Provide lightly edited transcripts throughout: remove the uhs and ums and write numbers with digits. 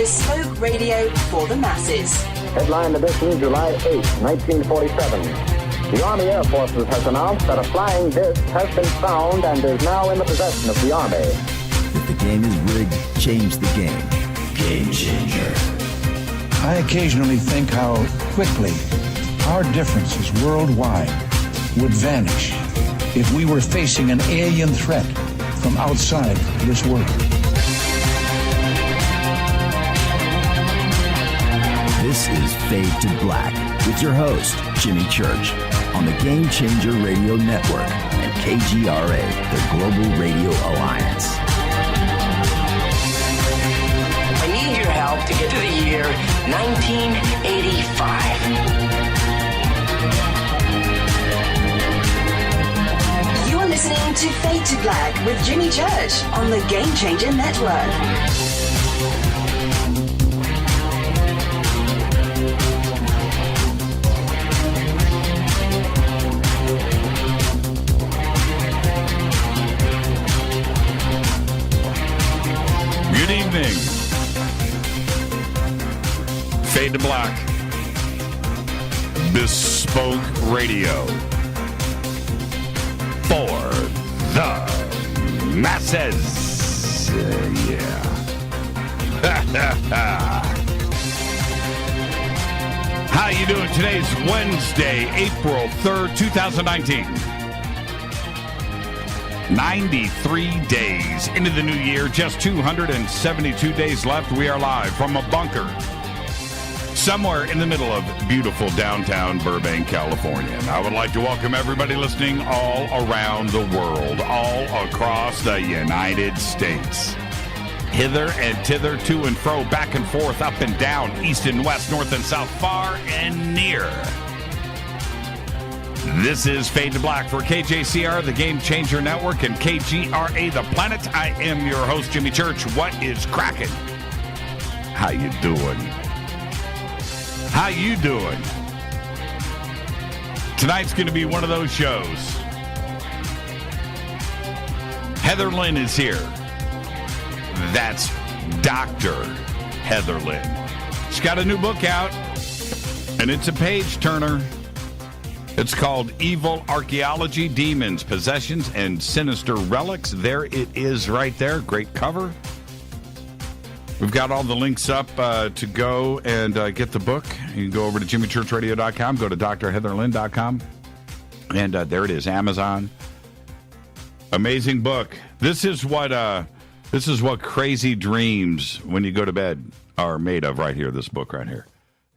bespoke radio for the masses. Headline edition, July 8, 1947. The Army Air Forces has announced that a flying disc has been found and is now in the possession of the Army. If the game is rigged, change the game. Gamechanger. I occasionally think how quickly our differences worldwide would vanish if we were facing an alien threat from outside this world. This is Fade to Black with your host, Jimmy Church, on the Gamechanger Radio Network and KGRA, the Global Radio Alliance. I need your help to get to the year 1985. You're listening to Fade to Black with Jimmy Church on the Gamechanger Network. Good evening. Fade to Black. Bespoke radio. For the masses. Yeah. How you doing? Today's Wednesday, April 3rd, 2019. 93 days into the new year, just 272 days left. We are live from a bunker somewhere in the middle of beautiful downtown Burbank, California. And I would like to welcome everybody listening all around the world, all across the United States. Hither and thither, to and fro, back and forth, up and down, east and west, north and south, far and near. This is Fade to Black for KJCR, the Gamechanger Network, and KGRA, the Planet. I am your host, Jimmy Church. What is cracking? How you doing? How you doing? Tonight's going to be one of those shows. Heather Lynn is here. That's Dr. Heather Lynn. She's got a new book out, and it's a page-turner. It's called Evil Archaeology, Demons, Possessions, and Sinister Relics. There it is right there. Great cover. We've got all the links up to go and get the book. You can go over to jimmychurchradio.com, go to drheatherlynn.com, and there it is, Amazon. Amazing book. This is what crazy dreams when you go to bed are made of right here, this book right here.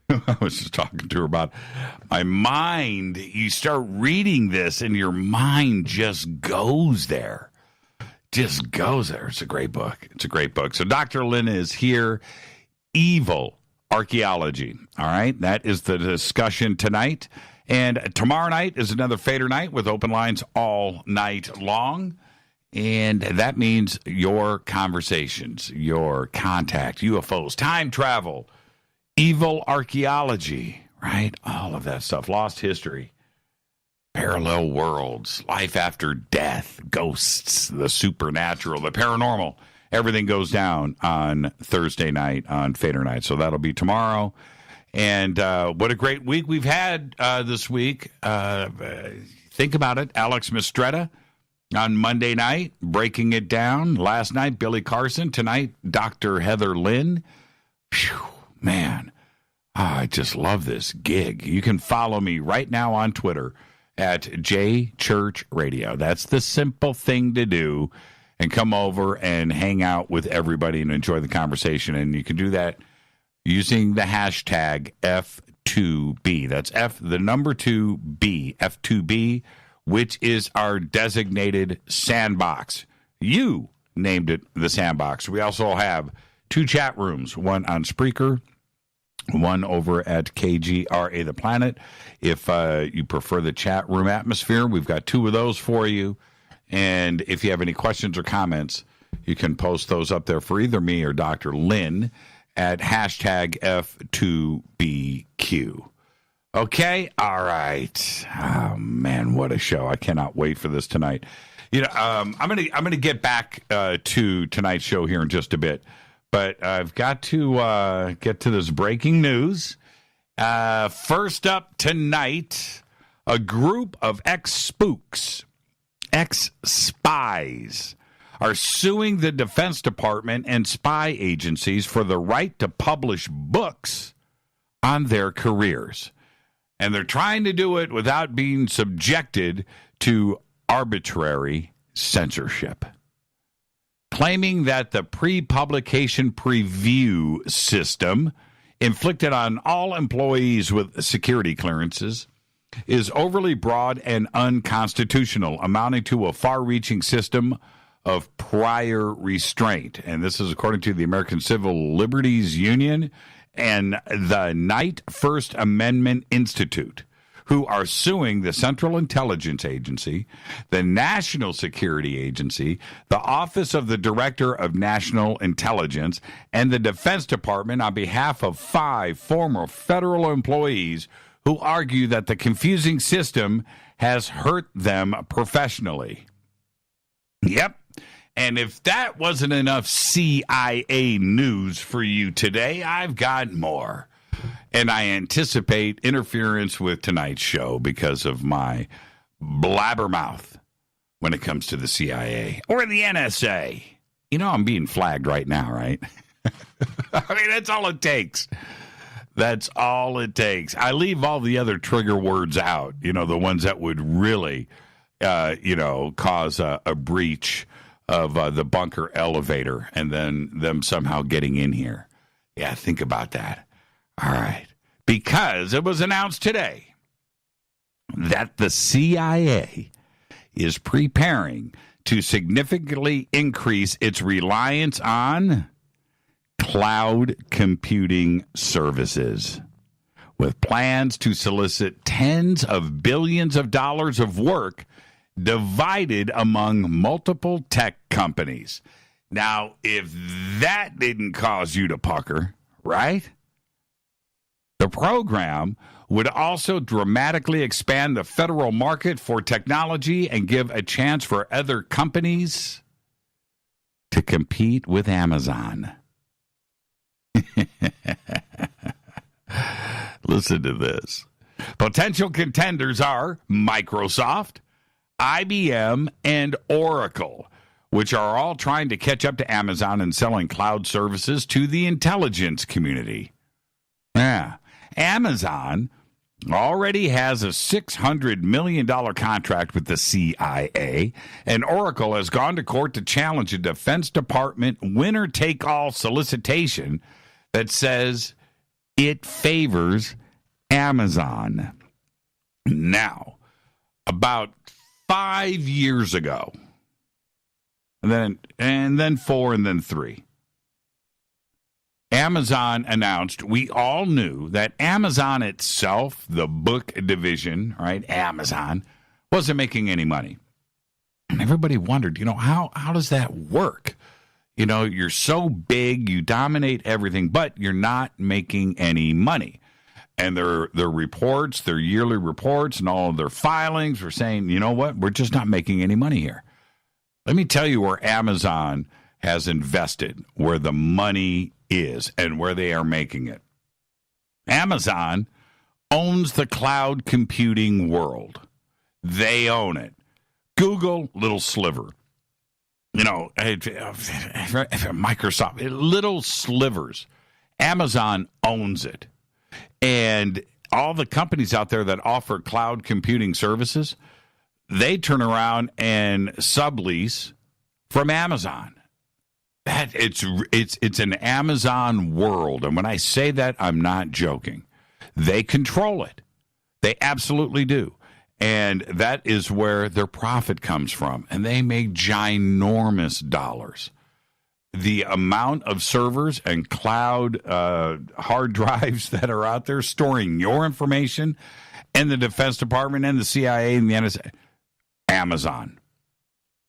I was just talking to her about my mind. You start reading this and your mind just goes there. Just goes there. It's a great book. It's a great book. So Dr. Lynn is here. Evil Archaeology. All right. That is the discussion tonight. And tomorrow night is another Fader night with open lines all night long. And that means your conversations, your contact, UFOs, time travel, evil archaeology, right? All of that stuff. Lost history, parallel worlds, life after death, ghosts, the supernatural, the paranormal. Everything goes down on Thursday night, on Fader night. So that'll be tomorrow. And what a great week we've had this week. Think about it. Alex Mistretta on Monday night, breaking it down. Last night, Billy Carson. Tonight, Dr. Heather Lynn. Phew. Man, I just love this gig. You can follow me right now on Twitter at JChurchRadio. That's the simple thing to do. And come over and hang out with everybody and enjoy the conversation. And you can do that using the hashtag F2B. That's the number 2B, F2B, which is our designated sandbox. You named it the sandbox. We also have 2 chat rooms, one on Spreaker, one over at KGRA The Planet. If you prefer the chat room atmosphere, we've got 2 of those for you. And if you have any questions or comments, you can post those up there for either me or Dr. Lynn at hashtag F2BQ. Okay? All right. Oh, man, what a show. I cannot wait for this tonight. You know, I'm gonna get back to tonight's show here in just a bit. but I've got to get to this breaking news. First up tonight, a group of ex-spooks, ex-spies, are suing the Defense Department and spy agencies for the right to publish books on their careers. And they're trying to do it without being subjected to arbitrary censorship, claiming that the pre-publication preview system inflicted on all employees with security clearances is overly broad and unconstitutional, amounting to a far-reaching system of prior restraint. And this is according to the American Civil Liberties Union and the Knight First Amendment Institute, who are suing the Central Intelligence Agency, the National Security Agency, the Office of the Director of National Intelligence, and the Defense Department on behalf of 5 former federal employees who argue that the confusing system has hurt them professionally. Yep. And if that wasn't enough CIA news for you today, I've got more. And I anticipate interference with tonight's show because of my blabbermouth when it comes to the CIA or the NSA. You know, I'm being flagged right now, right? I mean, that's all it takes. That's all it takes. I leave all the other trigger words out, you know, the ones that would really, cause a breach of the bunker elevator and then them somehow getting in here. Yeah, think about that. All right. Because it was announced today that the CIA is preparing to significantly increase its reliance on cloud computing services, with plans to solicit tens of billions of dollars of work divided among multiple tech companies. Now, if that didn't cause you to pucker, right? The program would also dramatically expand the federal market for technology and give a chance for other companies to compete with Amazon. Listen to this. Potential contenders are Microsoft, IBM, and Oracle, which are all trying to catch up to Amazon and selling cloud services to the intelligence community. Yeah. Amazon already has a $600 million contract with the CIA, and Oracle has gone to court to challenge a Defense Department winner-take-all solicitation that says it favors Amazon. Now, about 5 years ago, and then 4, and then 3, Amazon announced, we all knew that Amazon itself, the book division, right, Amazon, wasn't making any money. And everybody wondered, how does that work? You're so big, you dominate everything, but you're not making any money. And their reports, their yearly reports and all of their filings were saying, you know what, we're just not making any money here. Let me tell you where Amazon has invested, where the money is and where they are making it. Amazon owns the cloud computing world. They own it. Google, little sliver. Microsoft, little slivers. Amazon owns it. And all the companies out there that offer cloud computing services, they turn around and sublease from Amazon. That it's an Amazon world. And when I say that, I'm not joking. They control it. They absolutely do. And that is where their profit comes from. And they make ginormous dollars. The amount of servers and cloud hard drives that are out there storing your information, and the Defense Department and the CIA and the NSA, Amazon.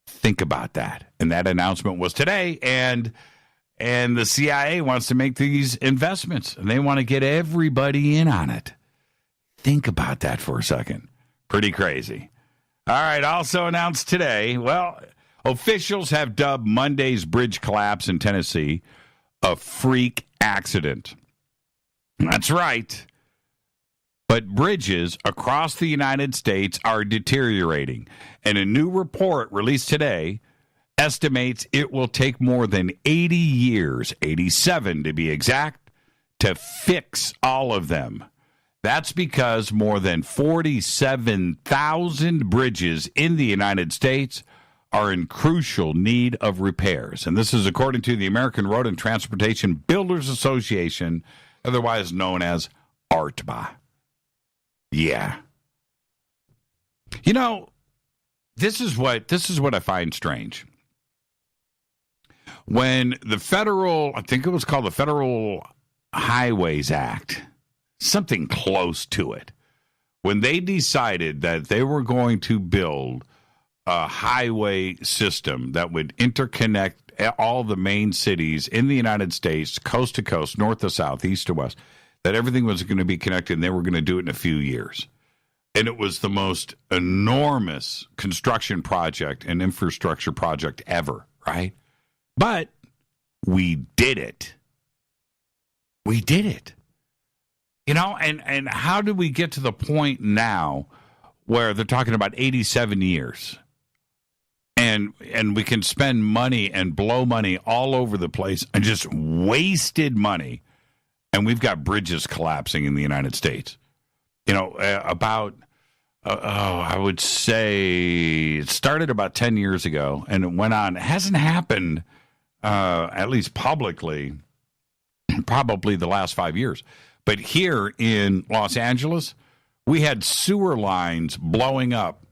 Think about that. And that announcement was today, and the CIA wants to make these investments, and they want to get everybody in on it. Think about that for a second. Pretty crazy. All right, also announced today, officials have dubbed Monday's bridge collapse in Tennessee a freak accident. That's right. But bridges across the United States are deteriorating. And a new report released today estimates it will take more than 80 years, 87 to be exact, to fix all of them. That's because more than 47,000 bridges in the United States are in crucial need of repairs. And this is according to the American Road and Transportation Builders Association, otherwise known as ARTBA. Yeah. You know, this is what I find strange. When the federal, I think it was called the Federal Highways Act, something close to it, when they decided that they were going to build a highway system that would interconnect all the main cities in the United States, coast to coast, north to south, east to west, that everything was going to be connected, and they were going to do it in a few years. And it was the most enormous construction project and infrastructure project ever, right? But we did it. We did it. You know, and how did we get to the point now where they're talking about 87 years? And we can spend money and blow money all over the place and just wasted money. And we've got bridges collapsing in the United States. You know, I would say it started about 10 years ago and it went on. It hasn't happened, at least publicly, probably the last 5 years. But here in Los Angeles, we had sewer lines blowing up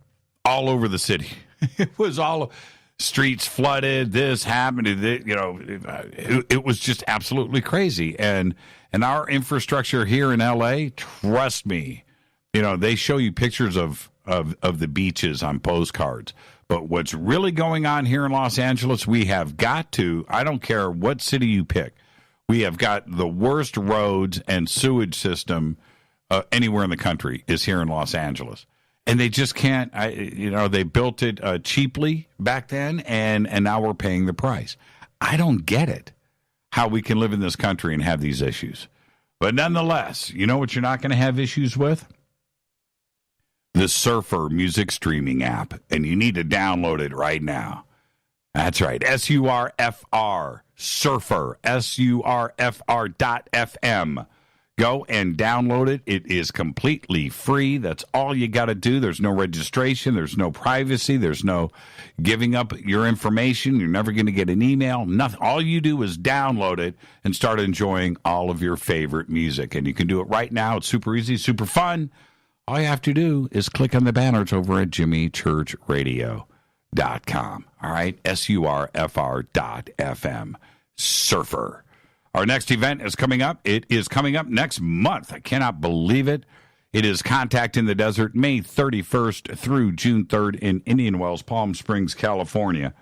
all over the city. It was all streets flooded. This happened. You know, it was just absolutely crazy. And our infrastructure here in L.A., trust me, you know, they show you pictures of the beaches on postcards. But what's really going on here in Los Angeles, we have got to, I don't care what city you pick, we have got the worst roads and sewage system anywhere in the country is here in Los Angeles. And they just can't, they built it cheaply back then, and now we're paying the price. I don't get it, how we can live in this country and have these issues. But nonetheless, you know what you're not going to have issues with? The Surfer music streaming app, and you need to download it right now. That's right, SURFR, Surfer, SURFR.FM. Go and download it. It is completely free. That's all you got to do. There's no registration. There's no privacy. There's no giving up your information. You're never going to get an email. Nothing. All you do is download it and start enjoying all of your favorite music. And you can do it right now. It's super easy, super fun. All you have to do is click on the banners over at jimmychurchradio.com. All right? SURFR.FM. Surfer. Our next event is coming up. It is coming up next month. I cannot believe it. It is Contact in the Desert, May 31st through June 3rd in Indian Wells, Palm Springs, California.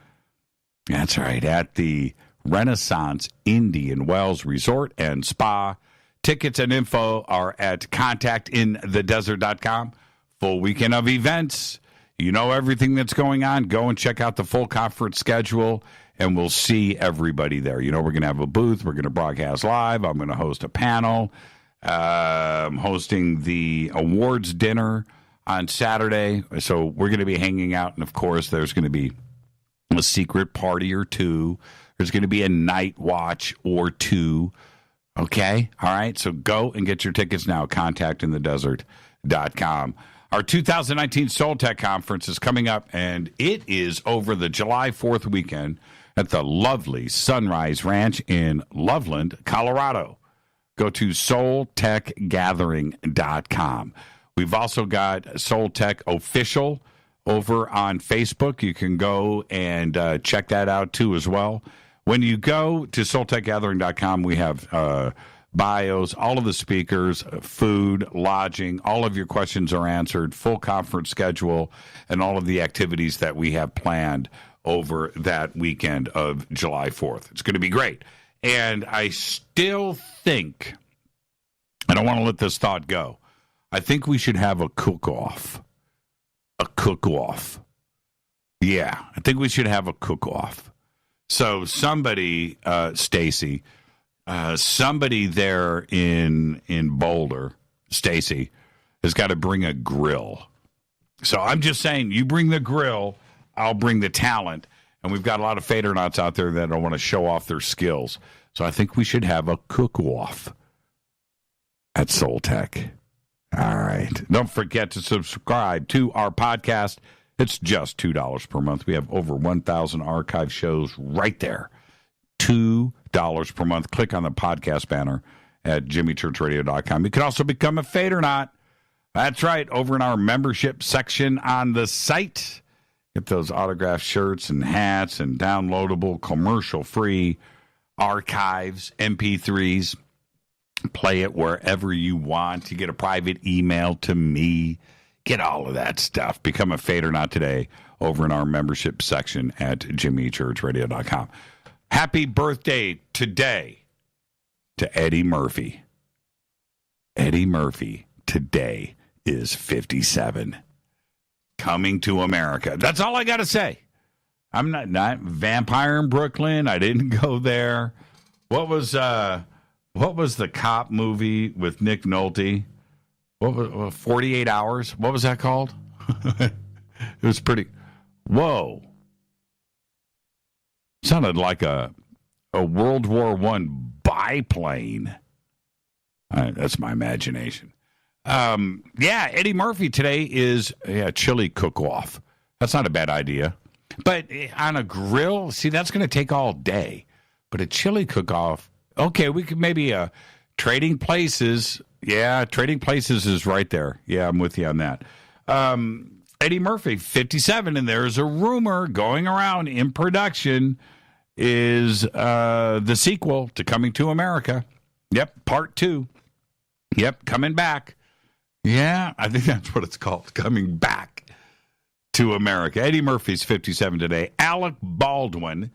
That's right, at the Renaissance Indian Wells Resort and Spa. Tickets and info are at contactinthedesert.com. Full weekend of events. You know everything that's going on. Go and check out the full conference schedule, and we'll see everybody there. You know, we're going to have a booth. We're going to broadcast live. I'm going to host a panel. I'm hosting the awards dinner on Saturday. So we're going to be hanging out. And, of course, there's going to be a secret party or two. There's going to be a night watch or two. Okay? All right? So go and get your tickets now. Contactinthedesert.com. Our 2019 Soul Tech Conference is coming up, and it is over the July 4th weekend at the lovely Sunrise Ranch in Loveland, Colorado. Go to soultechgathering.com. We've also got Soul Tech Official over on Facebook. You can go and check that out, too, as well. When you go to soultechgathering.com, we have bios, all of the speakers, food, lodging, all of your questions are answered, full conference schedule, and all of the activities that we have planned over that weekend of July 4th. It's going to be great. And I still think, I don't want to let this thought go, I think we should have a cook-off. A cook-off. Yeah, I think we should have a cook-off. So somebody, Stacy, somebody there in Boulder, Stacy, has got to bring a grill. So I'm just saying, you bring the grill, I'll bring the talent. And we've got a lot of fader knots out there that don't want to show off their skills. So I think we should have a cook-off at Soul Tech. All right. Don't forget to subscribe to our podcast. It's just $2 per month. We have over 1,000 archive shows right there. $2 per month. Click on the podcast banner at jimmychurchradio.com. You can also become a fader knot. That's right. Over in our membership section on the site. Get those autographed shirts and hats and downloadable commercial-free archives, MP3s. Play it wherever you want. You get a private email to me. Get all of that stuff. Become a fader knot today over in our membership section at jimmychurchradio.com. Happy birthday today to Eddie Murphy. Eddie Murphy today is 57. Coming to America. That's all I got to say. I'm not Vampire in Brooklyn. I didn't go there. What was the cop movie with Nick Nolte? What was 48 Hours? What was that called? It was pretty. Whoa. Sounded like a World War I biplane. That's my imagination. Eddie Murphy today is chili cook-off. That's not a bad idea. But on a grill, see, that's going to take all day. But a chili cook-off, okay, we could maybe Trading Places. Yeah, Trading Places is right there. Yeah, I'm with you on that. Eddie Murphy, 57, and there's a rumor going around in production is the sequel to Coming to America. Yep, part 2. Yep, coming back. Yeah, I think that's what it's called, Coming Back to America. Eddie Murphy's 57 today. Alec Baldwin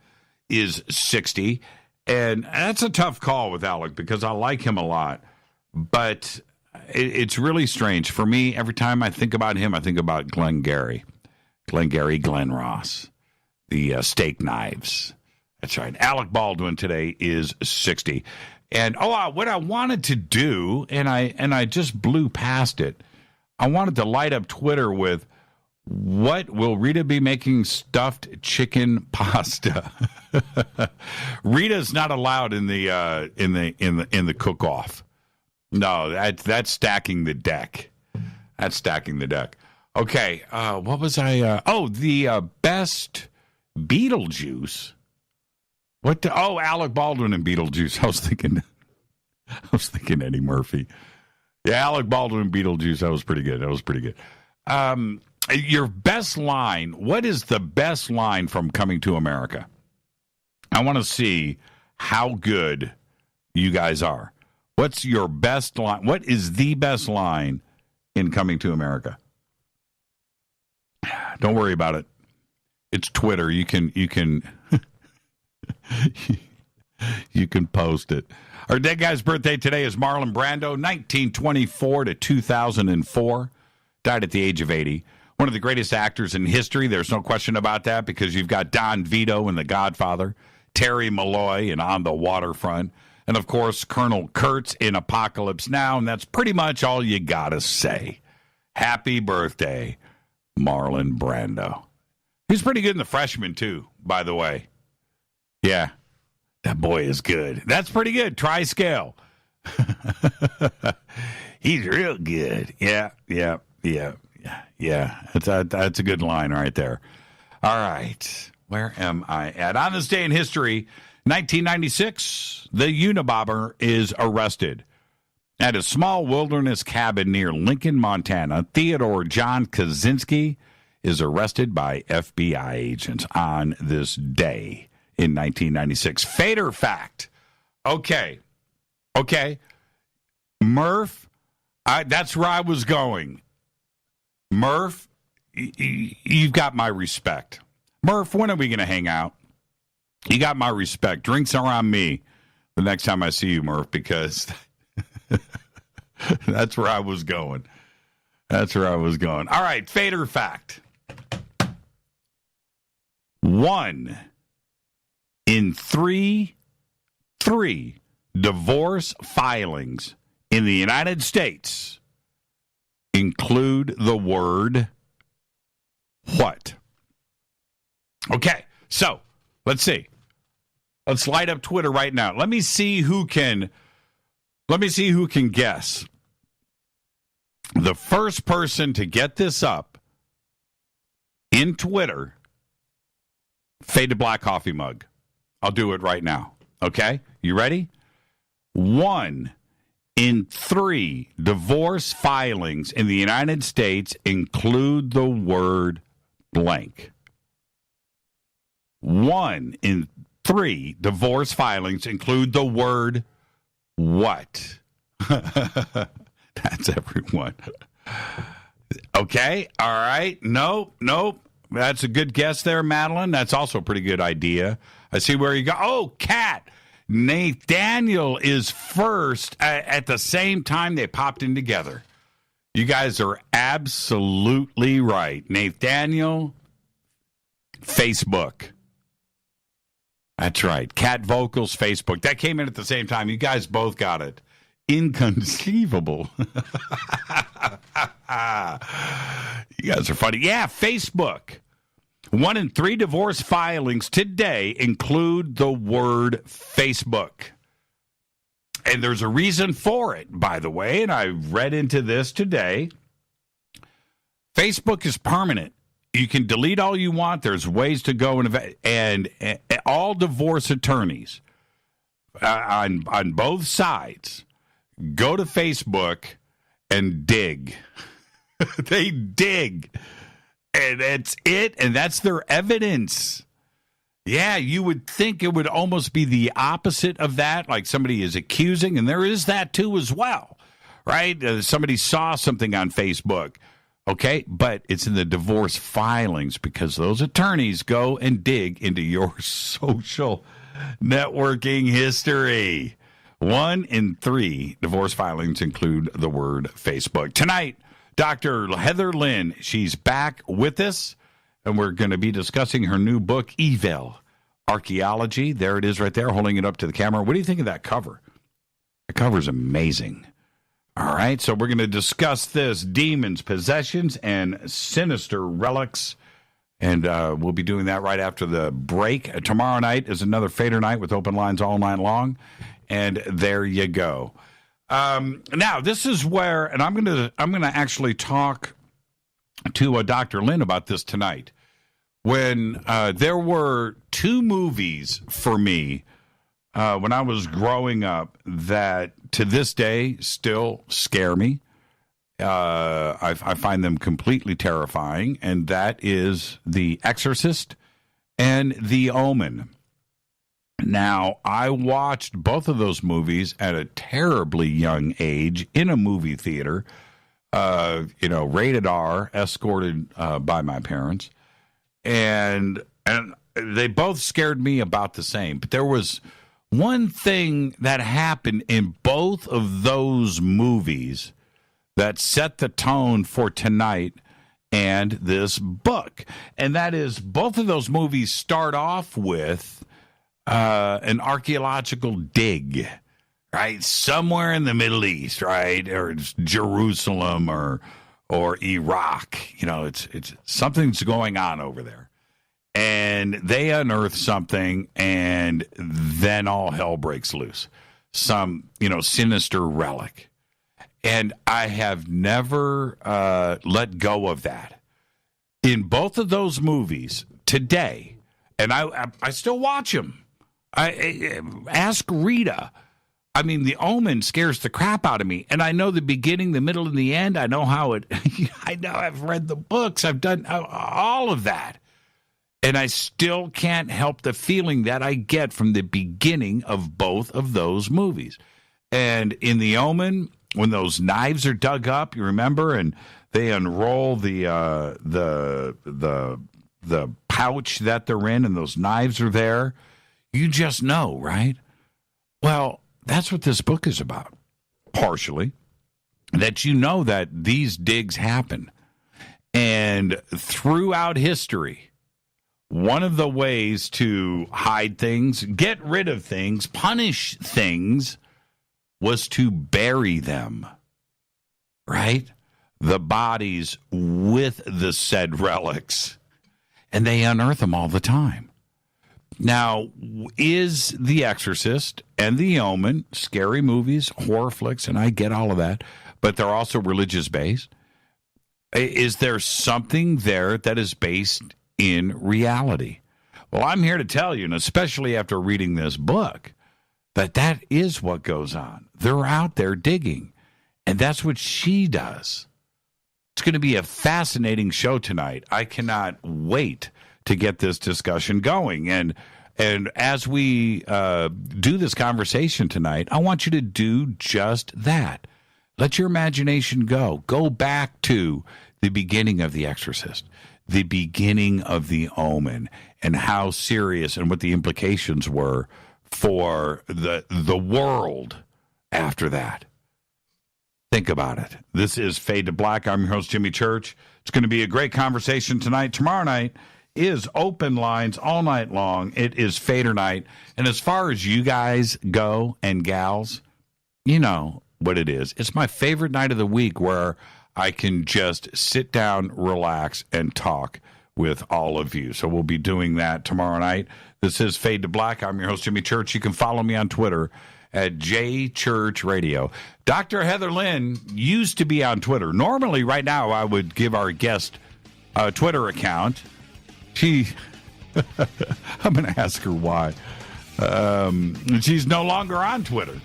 is 60. And that's a tough call with Alec because I like him a lot. But it's really strange. For me, every time I think about him, I think about Glenn Ross, the steak knives. That's right. Alec Baldwin today is 60. And what I wanted to do, and I just blew past it, I wanted to light up Twitter with, what will Rita be making stuffed chicken pasta? Rita's not allowed in the cook-off. No, that's stacking the deck. That's stacking the deck. Okay, what was I? The best Beetlejuice. Alec Baldwin and Beetlejuice. I was thinking Eddie Murphy. Yeah, Alec Baldwin and Beetlejuice. That was pretty good. Your best line. What is the best line from Coming to America? I want to see how good you guys are. What's your best line? What is the best line in Coming to America? Don't worry about it. It's Twitter. You can you can post it. Our dead guy's birthday today is Marlon Brando, 1924 to 2004. Died at the age of 80. One of the greatest actors in history. There's no question about that because you've got Don Vito in The Godfather, Terry Malloy in On the Waterfront, and, of course, Colonel Kurtz in Apocalypse Now, and that's pretty much all you got to say. Happy birthday, Marlon Brando. He's pretty good in The Freshman, too, by the way. Yeah, that boy is good. That's pretty good. Tri-scale. He's real good. Yeah. That's a good line right there. All right. Where am I at? On this day in history, 1996, the Unabomber is arrested. At a small wilderness cabin near Lincoln, Montana, Theodore John Kaczynski is arrested by FBI agents on this day in 1996. Fader fact. Okay. Murph, that's where I was going. Murph, you've got my respect. Murph, when are we going to hang out? You got my respect. Drinks are on me the next time I see you, Murph, because that's where I was going. All right, fader fact. 1 in 3 divorce filings in the United States include the word what? Okay, so let's see. Let's light up Twitter right now. Let me see who can guess. The first person to get this up in Twitter, Faded Black coffee mug. I'll do it right now. Okay? You ready? 1 in 3 divorce filings in the United States include the word blank. 1 in 3 divorce filings include the word what? That's everyone. Okay, all right. Nope. That's a good guess there, Madeline. That's also a pretty good idea. I see where you go. Oh, Kat. Nathaniel is first at the same time they popped in together. You guys are absolutely right. Nathaniel, Facebook. That's right. Cat Vocals, Facebook. That came in at the same time. You guys both got it. Inconceivable. You guys are funny. Yeah, Facebook. 1 in 3 divorce filings today include the word Facebook. And there's a reason for it, by the way, and I read into this today. Facebook is permanent. You can delete all you want. There's ways to go, and all divorce attorneys on both sides go to Facebook and dig. They dig. And that's it, and that's their evidence. Yeah, you would think it would almost be the opposite of that, like somebody is accusing, and there is that too as well, right? Somebody saw something on Facebook, okay? But it's in the divorce filings because those attorneys go and dig into your social networking history. 1 in 3 divorce filings include the word Facebook. Tonight, Dr. Heather Lynn, she's back with us, and we're going to be discussing her new book, Historical Archaeology. There it is right there, holding it up to the camera. What do you think of that cover? The cover's amazing. All right, so we're going to discuss this, demons, possessions, and sinister relics, and we'll be doing that right after the break. Tomorrow night is another Fader night with open lines all night long, and there you go. Now, this is where, and I'm gonna actually talk to Dr. Lynn about this tonight. When there were 2 movies for me when I was growing up that to this day still scare me. I find them completely terrifying, and that is The Exorcist and The Omen. Now, I watched both of those movies at a terribly young age in a movie theater, rated R, escorted by my parents. And they both scared me about the same. But there was one thing that happened in both of those movies that set the tone for tonight and this book. And that is, both of those movies start off with an archaeological dig, right? Somewhere in the Middle East, right? Or it's Jerusalem or Iraq. It's something's going on over there. And they unearth something, and then all hell breaks loose. Some, sinister relic. And I have never let go of that. In both of those movies today, and I still watch them. I ask Rita. I mean, The Omen scares the crap out of me. And I know the beginning, the middle, and the end. I know how it, I know I've read the books. I've done all of that. And I still can't help the feeling that I get from the beginning of both of those movies. And in The Omen, when those knives are dug up, you remember, and they unroll the pouch that they're in, and those knives are there. You just know, right? Well, that's what this book is about, partially. That you know that these digs happen. And throughout history, one of the ways to hide things, get rid of things, punish things, was to bury them, right? The bodies with the said relics. And they unearth them all the time. Now, is The Exorcist and The Omen scary movies, horror flicks, and I get all of that, but they're also religious-based? Is there something there that is based in reality? Well, I'm here to tell you, and especially after reading this book, that is what goes on. They're out there digging, and that's what she does. It's going to be a fascinating show tonight. I cannot wait to get this discussion going. And as we do this conversation tonight, I want you to do just that. Let your imagination go. Go back to the beginning of The Exorcist, the beginning of The Omen, and how serious and what the implications were for the world after that. Think about it. This is Fade to Black. I'm your host, Jimmy Church. It's going to be a great conversation tonight. Tomorrow night is open lines all night long. It is Fader night. And as far as you guys go and gals, you know what it is. It's my favorite night of the week where I can just sit down, relax, and talk with all of you. So we'll be doing that tomorrow night. This is Fade to Black. I'm your host, Jimmy Church. You can follow me on Twitter at JChurchRadio. Dr. Heather Lynn used to be on Twitter. Normally, right now, I would give our guest a Twitter account. I'm going to ask her why. She's no longer on Twitter.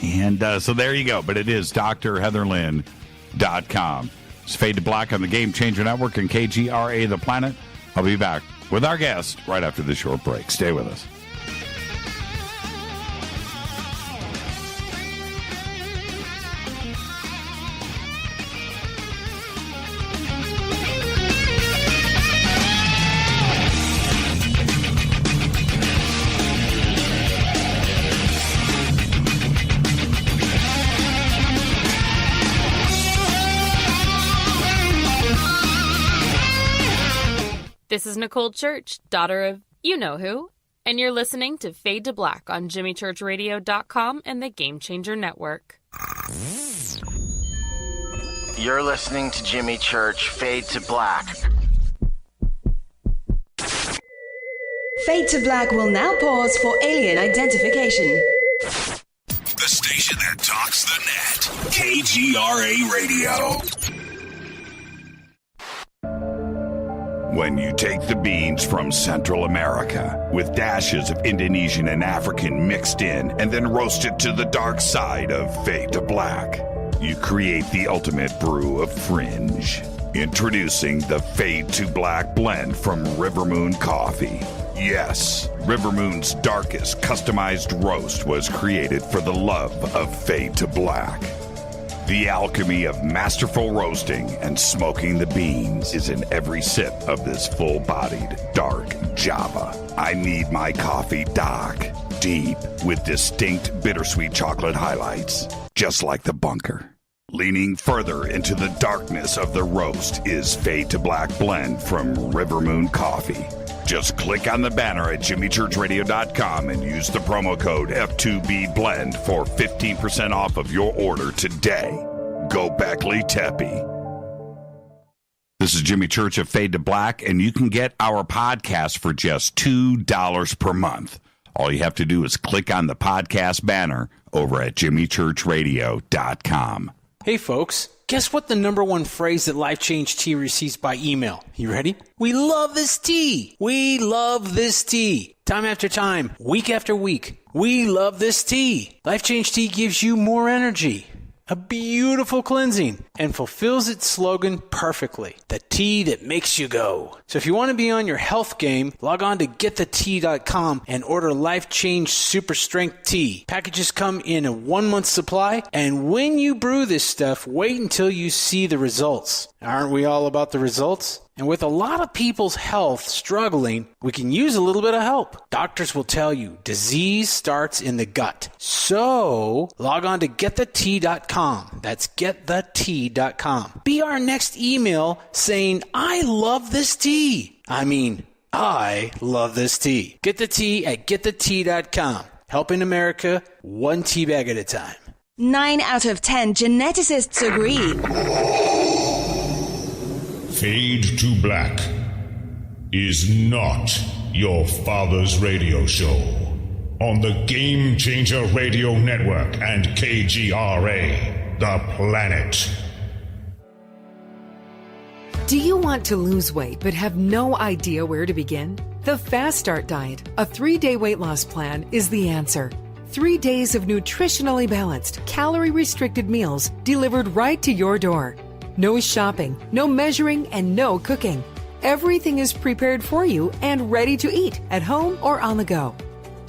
And so there you go. But it is drheatherlynn.com. It's Fade to Black on the Gamechanger Network and KGRA The Planet. I'll be back with our guest right after this short break. Stay with us. This is Nicole Church, daughter of you-know-who, and you're listening to Fade to Black on JimmyChurchRadio.com and the Gamechanger Network. You're listening to Jimmy Church, Fade to Black. Fade to Black will now pause for alien identification. The station that talks the net. KGRA Radio. When you take the beans from Central America with dashes of Indonesian and African mixed in and then roast it to the dark side of Fade to Black, you create the ultimate brew of fringe. Introducing the Fade to Black blend from Rivermoon Coffee. Yes, Rivermoon's darkest customized roast was created for the love of Fade to Black. The alchemy of masterful roasting and smoking the beans is in every sip of this full-bodied, dark Java. I need my coffee dark, deep, with distinct bittersweet chocolate highlights, just like the bunker. Leaning further into the darkness of the roast is Fade to Black blend from Rivermoon Coffee. Just click on the banner at JimmyChurchRadio.com and use the promo code F2BBLEND for 15% off of your order today. Go Beckley Teppy. This is Jimmy Church of Fade to Black, and you can get our podcast for just $2 per month. All you have to do is click on the podcast banner over at JimmyChurchRadio.com. Hey, folks. Guess what the number one phrase that Life Change Tea receives by email? You ready? We love this tea. We love this tea. Time after time, week after week, we love this tea. Life Change Tea gives you more energy, a beautiful cleansing, and fulfills its slogan perfectly. The tea that makes you go. So if you want to be on your health game, log on to getthetea.com and order Life Change Super Strength Tea. Packages come in a 1-month supply, and when you brew this stuff, wait until you see the results. Aren't we all about the results? And with a lot of people's health struggling, we can use a little bit of help. Doctors will tell you disease starts in the gut. So log on to getthetea.com. That's getthetea.com. Be our next email saying, I love this tea. I mean, I love this tea. Get the tea at getthetea.com. Helping America one tea bag at a time. 9 out of 10 geneticists agree. Fade to Black is not your father's radio show on the Gamechanger Radio Network and Kcra, the planet. Do you want to lose weight but have no idea where to begin? The Fast Start Diet, a 3-day weight loss plan, is the answer. 3 days of nutritionally balanced, calorie-restricted meals delivered right to your door. No shopping, no measuring, and no cooking. Everything is prepared for you and ready to eat at home or on the go.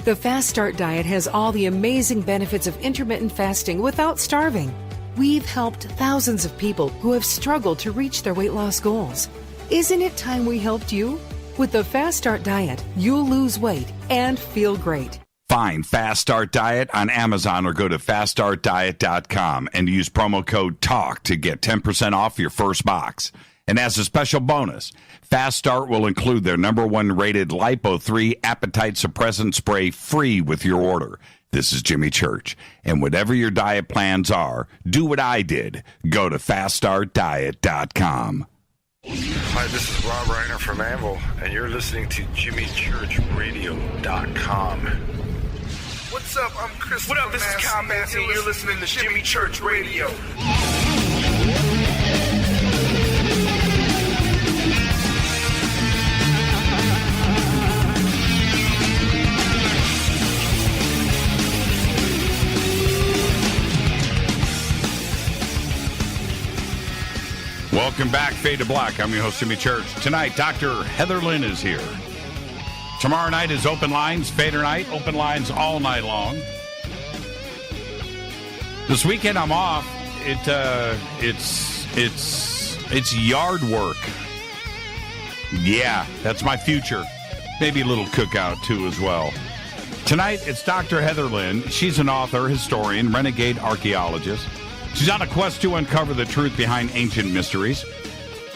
The Fast Start Diet has all the amazing benefits of intermittent fasting without starving. We've helped thousands of people who have struggled to reach their weight loss goals. Isn't it time we helped you? With the Fast Start Diet, you'll lose weight and feel great. Find Fast Start Diet on Amazon or go to faststartdiet.com and use promo code TALK to get 10% off your first box. And as a special bonus, Fast Start will include their #1 rated Lipo-3 appetite suppressant spray free with your order. This is Jimmy Church, and whatever your diet plans are, do what I did. Go to faststartdiet.com. Hi, this is Rob Reiner from Anvil, and you're listening to JimmyChurchRadio.com. What's up? I'm Chris. What up? This is Kyle Massey, and you're listening to Jimmy Church Radio. Welcome back, Fade to Black. I'm your host, Jimmy Church. Tonight, Dr. Heather Lynn is here. Tomorrow night is open lines, Fader night, open lines all night long. This weekend I'm off. It's yard work. Yeah, that's my future. Maybe a little cookout too as well. Tonight it's Dr. Heather Lynn. She's an author, historian, renegade archaeologist. She's on a quest to uncover the truth behind ancient mysteries.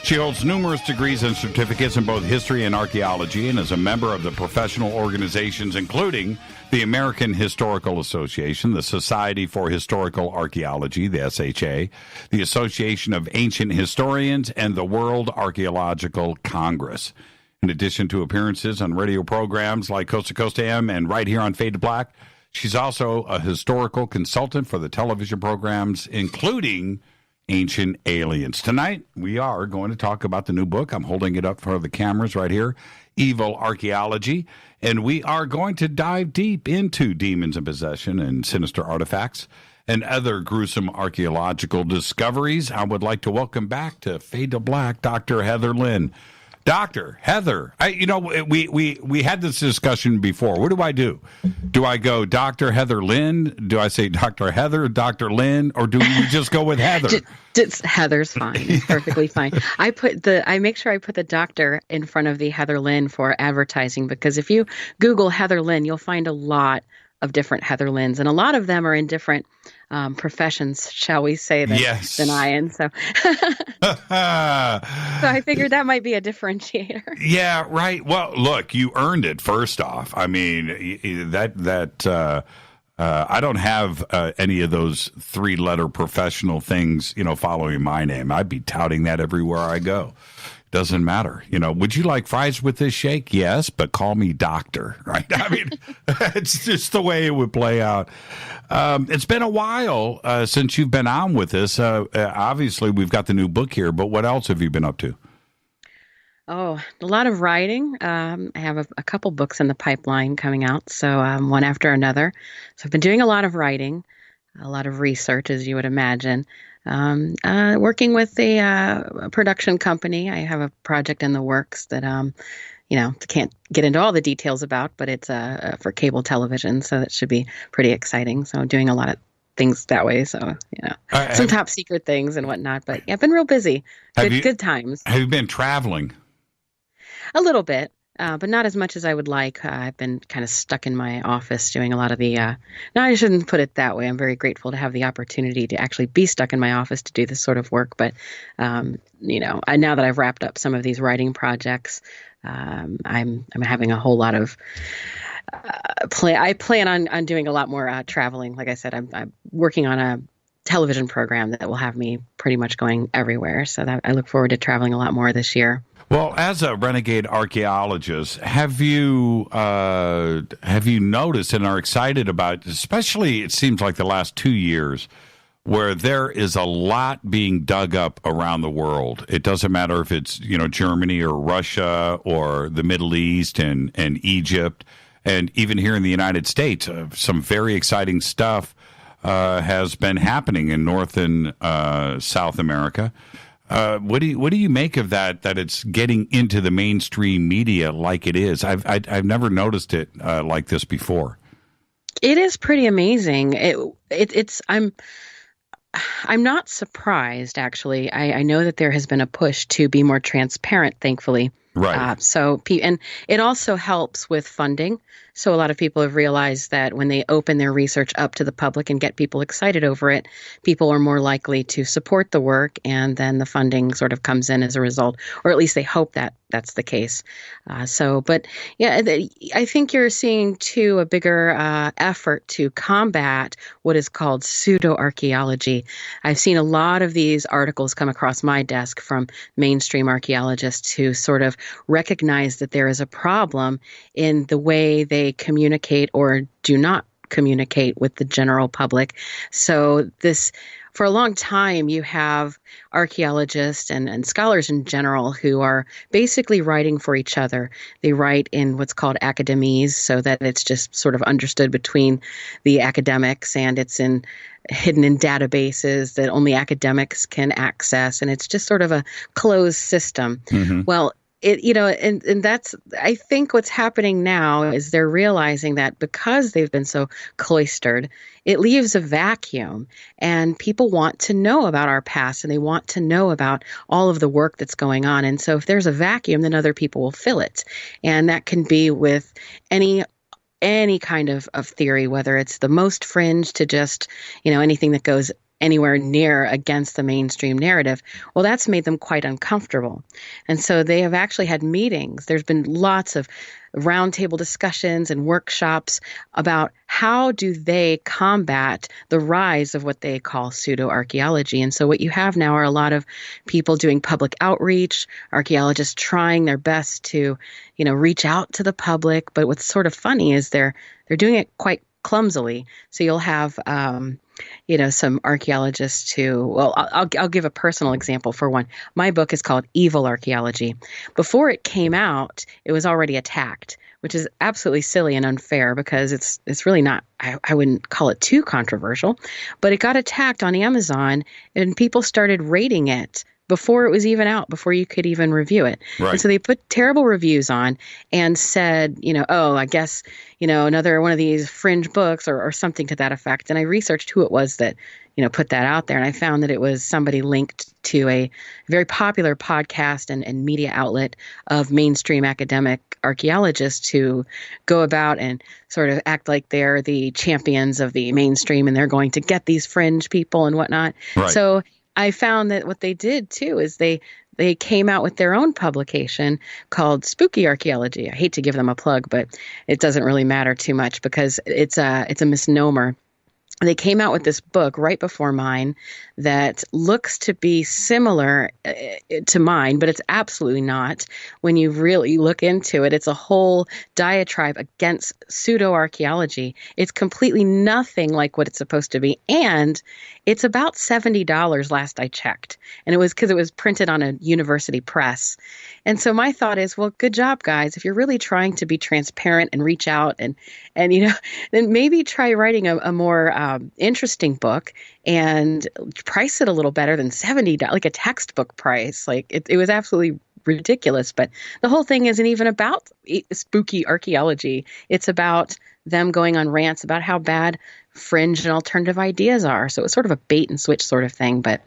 She holds numerous degrees and certificates in both history and archaeology and is a member of the professional organizations including the American Historical Association, the Society for Historical Archaeology, the SHA, the Association of Ancient Historians, and the World Archaeological Congress. In addition to appearances on radio programs like Coast to Coast AM and right here on Fade to Black, she's also a historical consultant for the television programs, including Ancient Aliens. Tonight, we are going to talk about the new book. I'm holding it up for the cameras right here, Evil Archaeology. And we are going to dive deep into demons and possession and sinister artifacts and other gruesome archaeological discoveries. I would like to welcome back to Fade to Black, Dr. Heather Lynn. Dr. Heather, we had this discussion before. What do? Do I go Dr. Heather Lynn? Do I say Dr. Heather, Dr. Lynn, or do we just go with Heather? Just Heather's fine. It's perfectly fine. I make sure I put the doctor in front of the Heather Lynn for advertising, because if you Google Heather Lynn, you'll find a lot of different Heather Lynns, and a lot of them are in different professions, shall we say, than I am. So, so I figured that might be a differentiator. Yeah, right. Well, look, you earned it. First off, I mean that I don't have any of those 3-letter professional things, following my name. I'd be touting that everywhere I go. Doesn't matter. Would you like fries with this shake? Yes, but call me doctor, right? I mean, it's just the way it would play out. It's been a while since you've been on with us. Obviously, we've got the new book here, but what else have you been up to? Oh, a lot of writing. I have a couple books in the pipeline coming out, so one after another. So I've been doing a lot of writing, a lot of research, as you would imagine. Working with a production company. I have a project in the works that, can't get into all the details about, but it's for cable television, so that should be pretty exciting. So I'm doing a lot of things that way. So, some top secret things and whatnot, but yeah, I've been real busy. Good times. Have you been traveling? A little bit. But not as much as I would like. I've been kind of stuck in my office doing a lot of the, no, I shouldn't put it that way. I'm very grateful to have the opportunity to actually be stuck in my office to do this sort of work. But, now that I've wrapped up some of these writing projects, I'm having a whole lot of I plan on doing a lot more traveling. Like I said, I'm working on a television program that will have me pretty much going everywhere. So I look forward to traveling a lot more this year. Well, as a renegade archaeologist, have you noticed and are excited about, especially it seems like the last 2 years, where there is a lot being dug up around the world? It doesn't matter if it's, Germany or Russia or the Middle East and Egypt, and even here in the United States, some very exciting stuff has been happening in North and South America. What do you make of that it's getting into the mainstream media like it is? I've never noticed it like this before. It is pretty amazing. I'm not surprised, actually. I know that there has been a push to be more transparent, thankfully. Right. And it also helps with funding. So a lot of people have realized that when they open their research up to the public and get people excited over it, people are more likely to support the work, and then the funding sort of comes in as a result, or at least they hope that that's the case. I think you're seeing too a bigger effort to combat what is called pseudo-archaeology. I've seen a lot of these articles come across my desk from mainstream archaeologists who sort of recognize that there is a problem in the way they communicate or do not communicate with the general public. So for a long time, you have archaeologists and scholars in general who are basically writing for each other. They write in what's called academies, so that it's just sort of understood between the academics, and it's hidden in databases that only academics can access, and it's just sort of a closed system. Mm-hmm. Well, and that's, I think what's happening now is they're realizing that because they've been so cloistered, it leaves a vacuum, and people want to know about our past, and they want to know about all of the work that's going on. And so if there's a vacuum, then other people will fill it. And that can be with any kind of theory, whether it's the most fringe to just, anything that goes anywhere near against the mainstream narrative. Well, that's made them quite uncomfortable. And so they have actually had meetings. There's been lots of roundtable discussions and workshops about how do they combat the rise of what they call pseudo-archaeology. And so what you have now are a lot of people doing public outreach, archaeologists trying their best to, reach out to the public. But what's sort of funny is they're doing it quite clumsily. So you'll have some archaeologists I'll give a personal example for one. My book is called Evil Archaeology. Before it came out, it was already attacked, which is absolutely silly and unfair because it's really not, I wouldn't call it too controversial, but it got attacked on Amazon and people started rating it before it was even out, before you could even review it. Right. And so they put terrible reviews on and said, I guess, another one of these fringe books or something to that effect. And I researched who it was that, put that out there. And I found that it was somebody linked to a very popular podcast and media outlet of mainstream academic archaeologists who go about and sort of act like they're the champions of the mainstream and they're going to get these fringe people and whatnot. Right. So I found that what they did too is they came out with their own publication called Spooky Archaeology. I hate to give them a plug, but it doesn't really matter too much because it's a misnomer. They came out with this book right before mine that looks to be similar to mine, but it's absolutely not. When you really look into it, it's a whole diatribe against pseudo-archaeology. It's completely nothing like what it's supposed to be. And it's about $70 last I checked. And it was because it was printed on a university press. And so my thought is, well, good job, guys. If you're really trying to be transparent and reach out and then maybe try writing a more interesting book and price it a little better than $70, like a textbook price. Like it was absolutely ridiculous. But the whole thing isn't even about spooky archaeology. It's about them going on rants about how bad fringe and alternative ideas are. So it's sort of a bait and switch sort of thing. But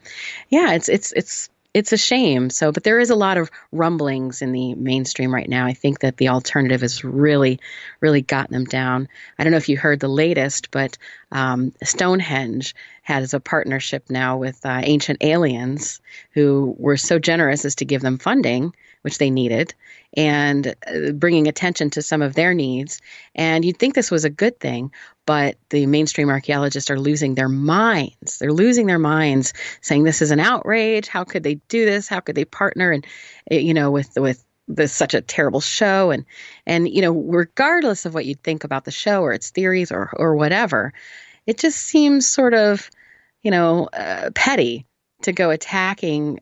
yeah, it's a shame. So, but there is a lot of rumblings in the mainstream right now. I think that the alternative has really, really gotten them down. I don't know if you heard the latest, but Stonehenge has a partnership now with Ancient Aliens, who were so generous as to give them funding, which they needed. and bringing attention to some of their needs. And you'd think this was a good thing, but the mainstream archaeologists are losing their minds. They're losing their minds, saying this is an outrage. How could they do this? How could they partner and with this such a terrible show? And regardless of what you think about the show or its theories or whatever, it just seems sort of petty to go attacking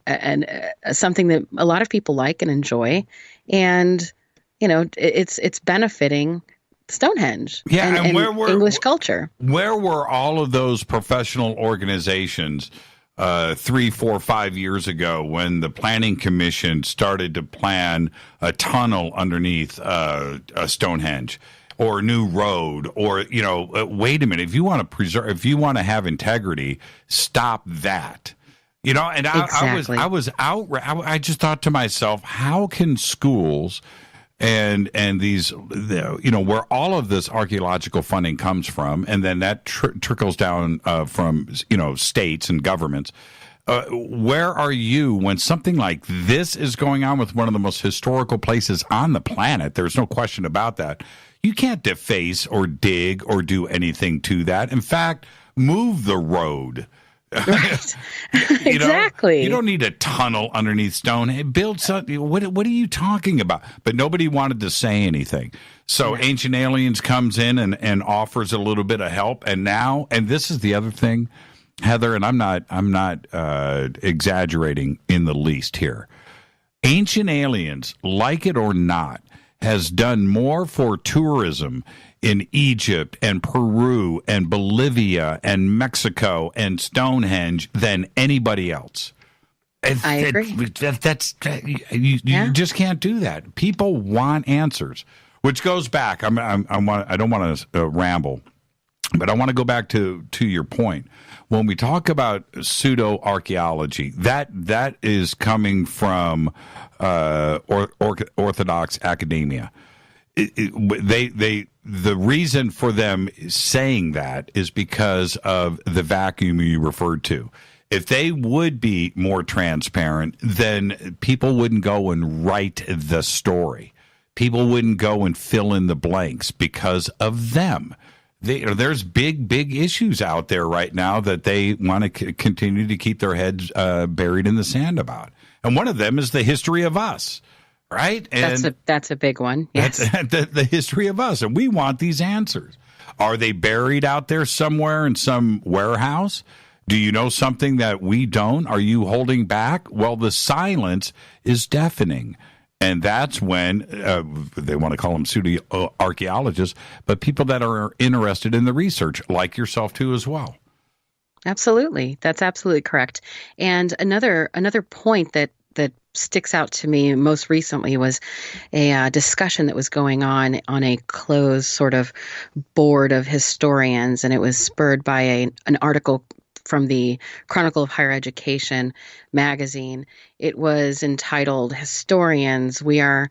something that a lot of people like and enjoy, and it's benefiting Stonehenge and English culture. Where were all of those professional organizations 3, 4, 5 years ago when the Planning Commission started to plan a tunnel underneath Stonehenge or a new road? Or wait a minute, if you want to have integrity, stop that. And Exactly. I was outraged. I just thought to myself, how can schools and these, where all of this archaeological funding comes from, and then that trickles down from, states and governments. Where are you when something like this is going on with one of the most historical places on the planet? There's no question about that. You can't deface or dig or do anything to that. In fact, move the road. Right. Exactly. You don't need a tunnel underneath stone. Hey, build something. What are you talking about? But nobody wanted to say anything. So Ancient Aliens comes in and offers a little bit of help. And this is the other thing, Heather, and I'm not exaggerating in the least here. Ancient Aliens, like it or not, has done more for tourism in Egypt and Peru and Bolivia and Mexico and Stonehenge than anybody else. I agree. You just can't do that. People want answers, which goes back. I don't want to ramble, but I want to go back to your point. When we talk about pseudo archaeology, that is coming from orthodox academia. The reason for them saying that is because of the vacuum you referred to. If they would be more transparent, then people wouldn't go and write the story. People wouldn't go and fill in the blanks because of them. There's big issues out there right now that they want to continue to keep their heads buried in the sand about. And one of them is the history of us. Right? And that's a big one. Yes. That's the history of us. And we want these answers. Are they buried out there somewhere in some warehouse? Do you know something that we don't? Are you holding back? Well, the silence is deafening. And that's when they want to call them pseudo archaeologists, but people that are interested in the research, like yourself too, as well. Absolutely. That's absolutely correct. And another point that sticks out to me most recently was a discussion that was going on a closed sort of board of historians, and it was spurred by an article from the Chronicle of Higher Education magazine. It was entitled "Historians, We Are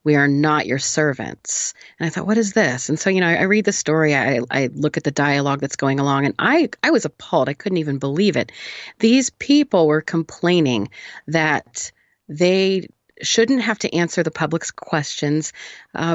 Not Your Servants." And I thought, what is this? And so, I read the story, I look at the dialogue that's going along, and I was appalled. I couldn't even believe it. These people were complaining that they shouldn't have to answer the public's questions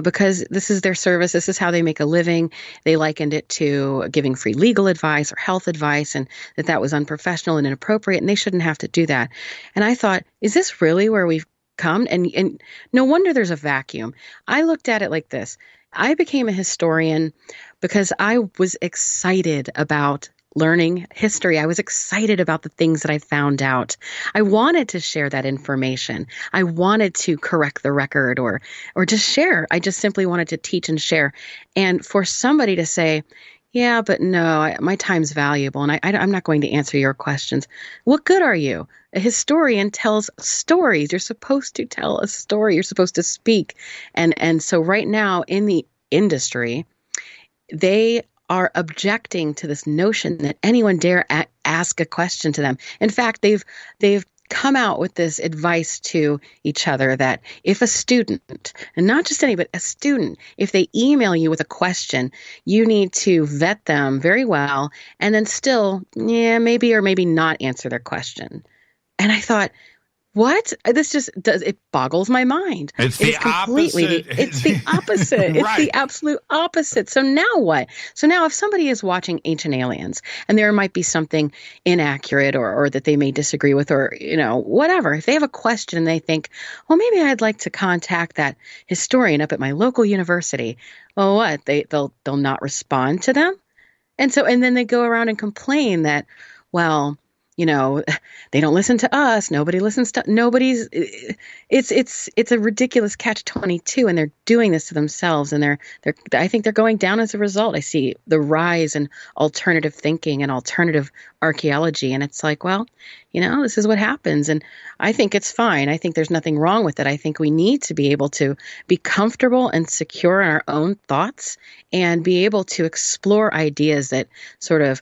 because this is their service. This is how they make a living. They likened it to giving free legal advice or health advice, and that was unprofessional and inappropriate, and they shouldn't have to do that. And I thought, is this really where we've come? And no wonder there's a vacuum. I looked at it like this. I became a historian because I was excited about learning history. I was excited about the things that I found out. I wanted to share that information. I wanted to correct the record or just share. I just simply wanted to teach and share. And for somebody to say, yeah, but no, my time's valuable and I'm not going to answer your questions. What good are you? A historian tells stories. You're supposed to tell a story. You're supposed to speak. And so right now in the industry, they are objecting to this notion that anyone dare ask a question to them. In fact, they've come out with this advice to each other that if a student, and not just any, but a student, if they email you with a question, you need to vet them very well and then still, maybe or maybe not answer their question. And I thought, what? This just does, it boggles my mind. It's the opposite. It's the opposite. It's Right. the absolute opposite. So now what? So now if somebody is watching Ancient Aliens and there might be something inaccurate or that they may disagree with, or, whatever, if they have a question and they think, well, maybe I'd like to contact that historian up at my local university. Well, what? They'll not respond to them? And then they go around and complain that, well, they don't listen to us. Nobody listens to nobody's. It's a ridiculous catch-22, and they're doing this to themselves. And I think they're going down as a result. I see the rise in alternative thinking and alternative archaeology, and it's like, well, this is what happens. And I think it's fine. I think there's nothing wrong with it. I think we need to be able to be comfortable and secure in our own thoughts and be able to explore ideas that sort of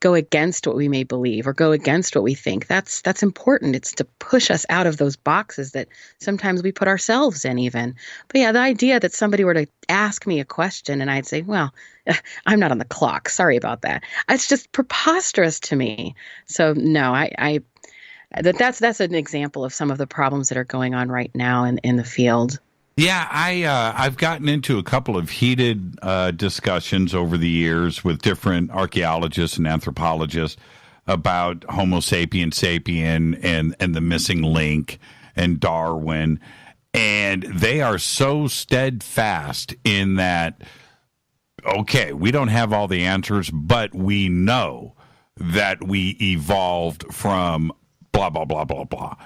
go against what we may believe or go against what we think. That's important. It's to push us out of those boxes that sometimes we put ourselves in even. But yeah, the idea that somebody were to ask me a question and I'd say, well, I'm not on the clock. Sorry about that. It's just preposterous to me. So no, that's an example of some of the problems that are going on right now in the field. Yeah, I've gotten into a couple of heated discussions over the years with different archaeologists and anthropologists about Homo sapien sapien and the missing link and Darwin. And they are so steadfast in that, okay, we don't have all the answers, but we know that we evolved from blah, blah, blah, blah, blah.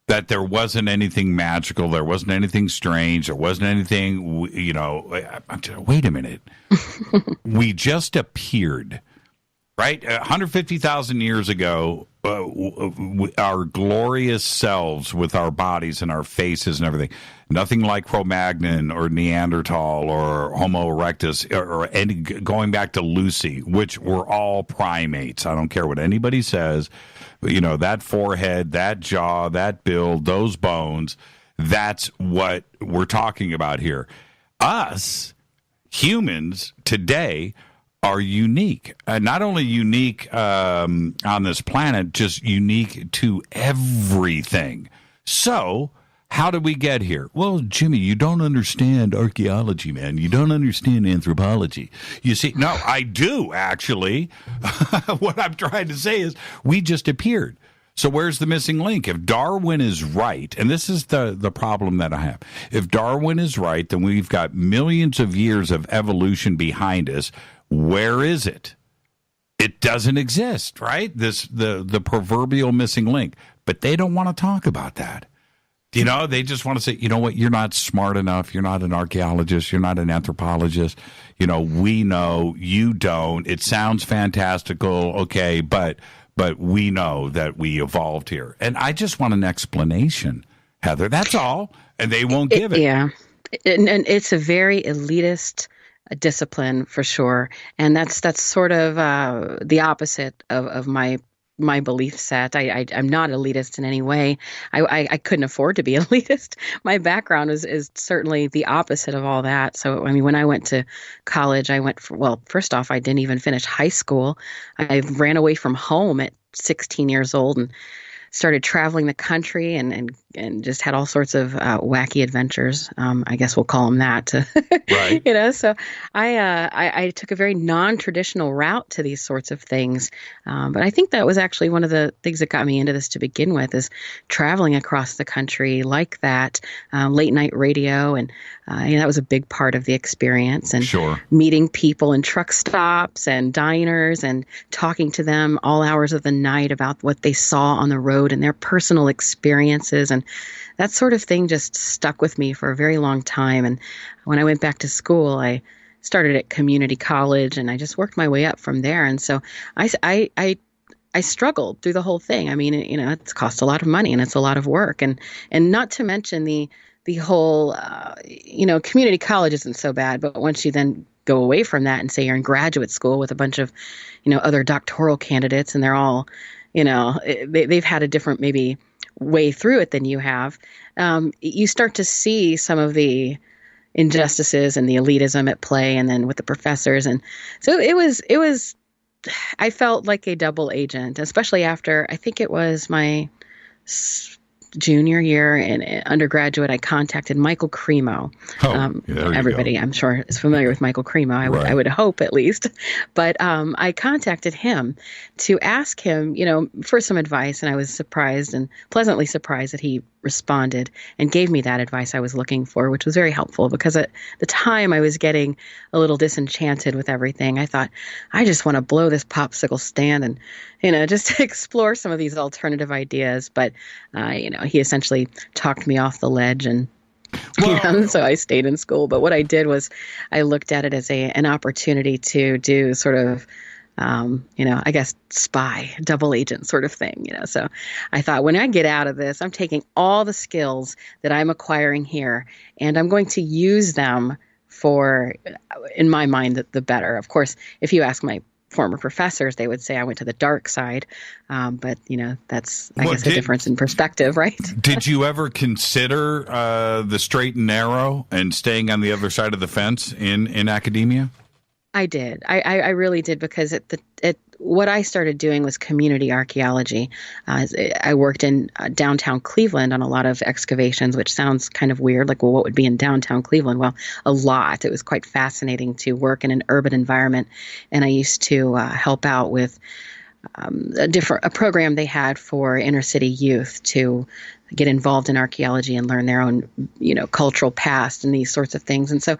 That there wasn't anything magical, there wasn't anything strange, there wasn't anything, wait a minute. We just appeared, right? 150,000 years ago, our glorious selves with our bodies and our faces and everything, nothing like Cro-Magnon or Neanderthal or Homo erectus or any, going back to Lucy, which were all primates. I don't care what anybody says. That forehead, that jaw, that build, those bones, that's what we're talking about here. Us, humans, today are unique. Not only unique on this planet, just unique to everything. So, how did we get here? Well, Jimmy, you don't understand archaeology, man. You don't understand anthropology. You see, no, I do, actually. What I'm trying to say is we just appeared. So where's the missing link? If Darwin is right, and this is the problem that I have. If Darwin is right, then we've got millions of years of evolution behind us. Where is it? It doesn't exist, right? The proverbial missing link. But they don't want to talk about that. They just want to say, you know what, you're not smart enough. You're not an archaeologist. You're not an anthropologist. We know you don't. It sounds fantastical. Okay, but we know that we evolved here. And I just want an explanation, Heather. That's all. And they won't give it. Yeah. And it's a very elitist discipline for sure. And that's sort of the opposite of my belief set. I'm not elitist in any way. I couldn't afford to be elitist. My background is certainly the opposite of all that. So, when I went to college, first off, I didn't even finish high school. I ran away from home at 16 years old and started traveling the country and just had all sorts of wacky adventures. I guess we'll call them that. Right. So I took a very non-traditional route to these sorts of things. But I think that was actually one of the things that got me into this to begin with, is traveling across the country like that, late night radio. And that was a big part of the experience. And sure, meeting people in truck stops and diners and talking to them all hours of the night about what they saw on the road and their personal experiences. And that sort of thing just stuck with me for a very long time. And when I went back to school, I started at community college and I just worked my way up from there. And so I struggled through the whole thing. It's cost a lot of money and it's a lot of work. And not to mention the whole, community college isn't so bad, but once you then go away from that and say you're in graduate school with a bunch of, other doctoral candidates and they're all, they've had a different maybe way through it than you have, you start to see some of the injustices and the elitism at play, and then with the professors. And so it was, I felt like a double agent, especially after, I think it was my junior year in undergraduate, I contacted Michael Cremo. Everybody, I'm sure, is familiar with Michael Cremo. I would hope, at least. But I contacted him to ask him, for some advice, and I was surprised and pleasantly surprised that he responded and gave me that advice I was looking for, which was very helpful because at the time I was getting a little disenchanted with everything. I thought, I just want to blow this popsicle stand and, just explore some of these alternative ideas. But, he essentially talked me off the ledge and so I stayed in school. But what I did was I looked at it as an opportunity to do sort of I guess spy, double agent sort of thing, So I thought when I get out of this, I'm taking all the skills that I'm acquiring here and I'm going to use them for, in my mind, the better. Of course, if you ask my former professors, they would say I went to the dark side. But, that's, I guess, a difference in perspective, right? Did you ever consider the straight and narrow and staying on the other side of the fence in academia? I did. I really did because what I started doing was community archaeology. I worked in downtown Cleveland on a lot of excavations, which sounds kind of weird. Like, well, what would be in downtown Cleveland? Well, a lot. It was quite fascinating to work in an urban environment. And I used to help out with a program they had for inner city youth to get involved in archaeology and learn their own, cultural past and these sorts of things. And so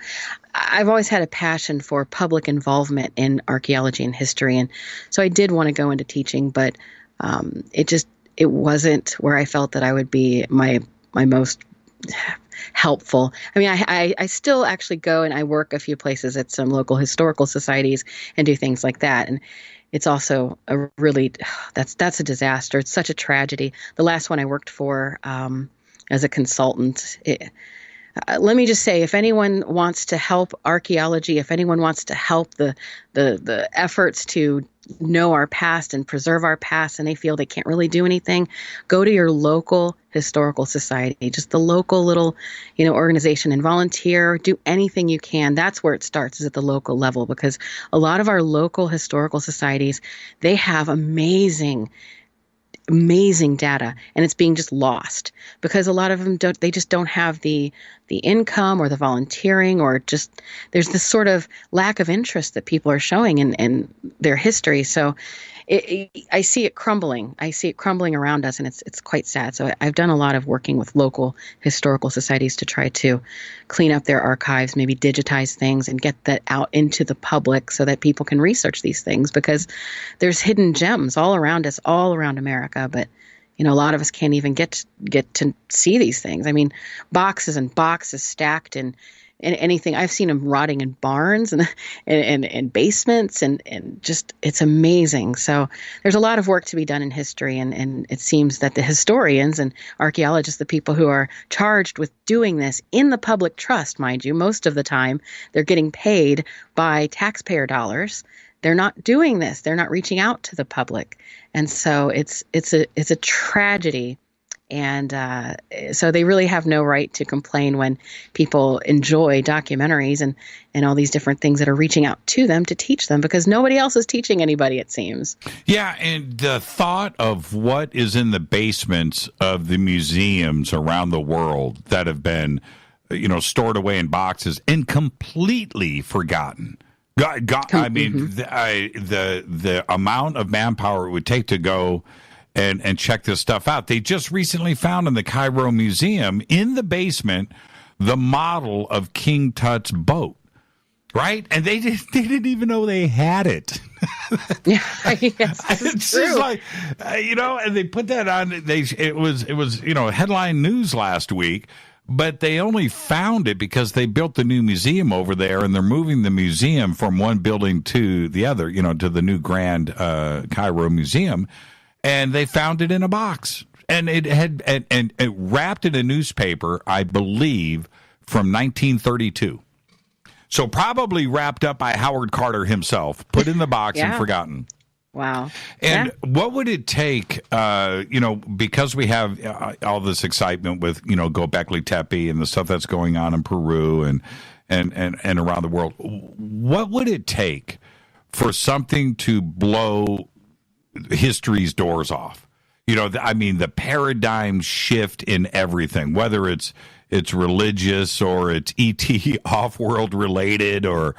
I've always had a passion for public involvement in archaeology and history. And so I did want to go into teaching, but it wasn't where I felt that I would be my most helpful. I mean, I still actually go and I work a few places at some local historical societies and do things like that. And it's also that's a disaster. It's such a tragedy. The last one I worked for as a consultant, let me just say, if anyone wants to help archaeology, if anyone wants to help the efforts to know our past and preserve our past and they feel they can't really do anything, go to your local historical society, just the local little, organization, and volunteer, do anything you can. That's where it starts, is at the local level, because a lot of our local historical societies, they have amazing data, and it's being just lost because a lot of them just don't have the income or the volunteering, or just there's this sort of lack of interest that people are showing in their history. So I see it crumbling. I see it crumbling around us, and it's quite sad. So I've done a lot of working with local historical societies to try to clean up their archives, maybe digitize things and get that out into the public so that people can research these things, because there's hidden gems all around us, all around America. But a lot of us can't even get to see these things. I mean, boxes and boxes stacked and anything. I've seen them rotting in barns and basements, and just, it's amazing. So there's a lot of work to be done in history, and it seems that the historians and archaeologists, the people who are charged with doing this in the public trust, mind you, most of the time they're getting paid by taxpayer dollars. They're not doing this. They're not reaching out to the public. And so it's a tragedy. And so they really have no right to complain when people enjoy documentaries and all these different things that are reaching out to them to teach them, because nobody else is teaching anybody, it seems. Yeah, and the thought of what is in the basements of the museums around the world that have been, stored away in boxes and completely forgotten. I mean, the amount of manpower it would take to go and check this stuff out. They just recently found in the Kcra Museum in the basement the model of King Tut's boat, right? And they didn't even know they had it. Yeah, yes, it's just like, and they put that on. It was headline news last week. But they only found it because they built the new museum over there, and they're moving the museum from one building to the other, to the new grand Kcra Museum. And they found it in a box. And it had and it wrapped in a newspaper, I believe, from 1932. So probably wrapped up by Howard Carter himself, put in the box and forgotten. Wow. And what would it take, because we have all this excitement with, Göbekli Tepe and the stuff that's going on in Peru and around the world, what would it take for something to blow history's doors off? the paradigm shift in everything, whether it's religious or it's ET off-world related or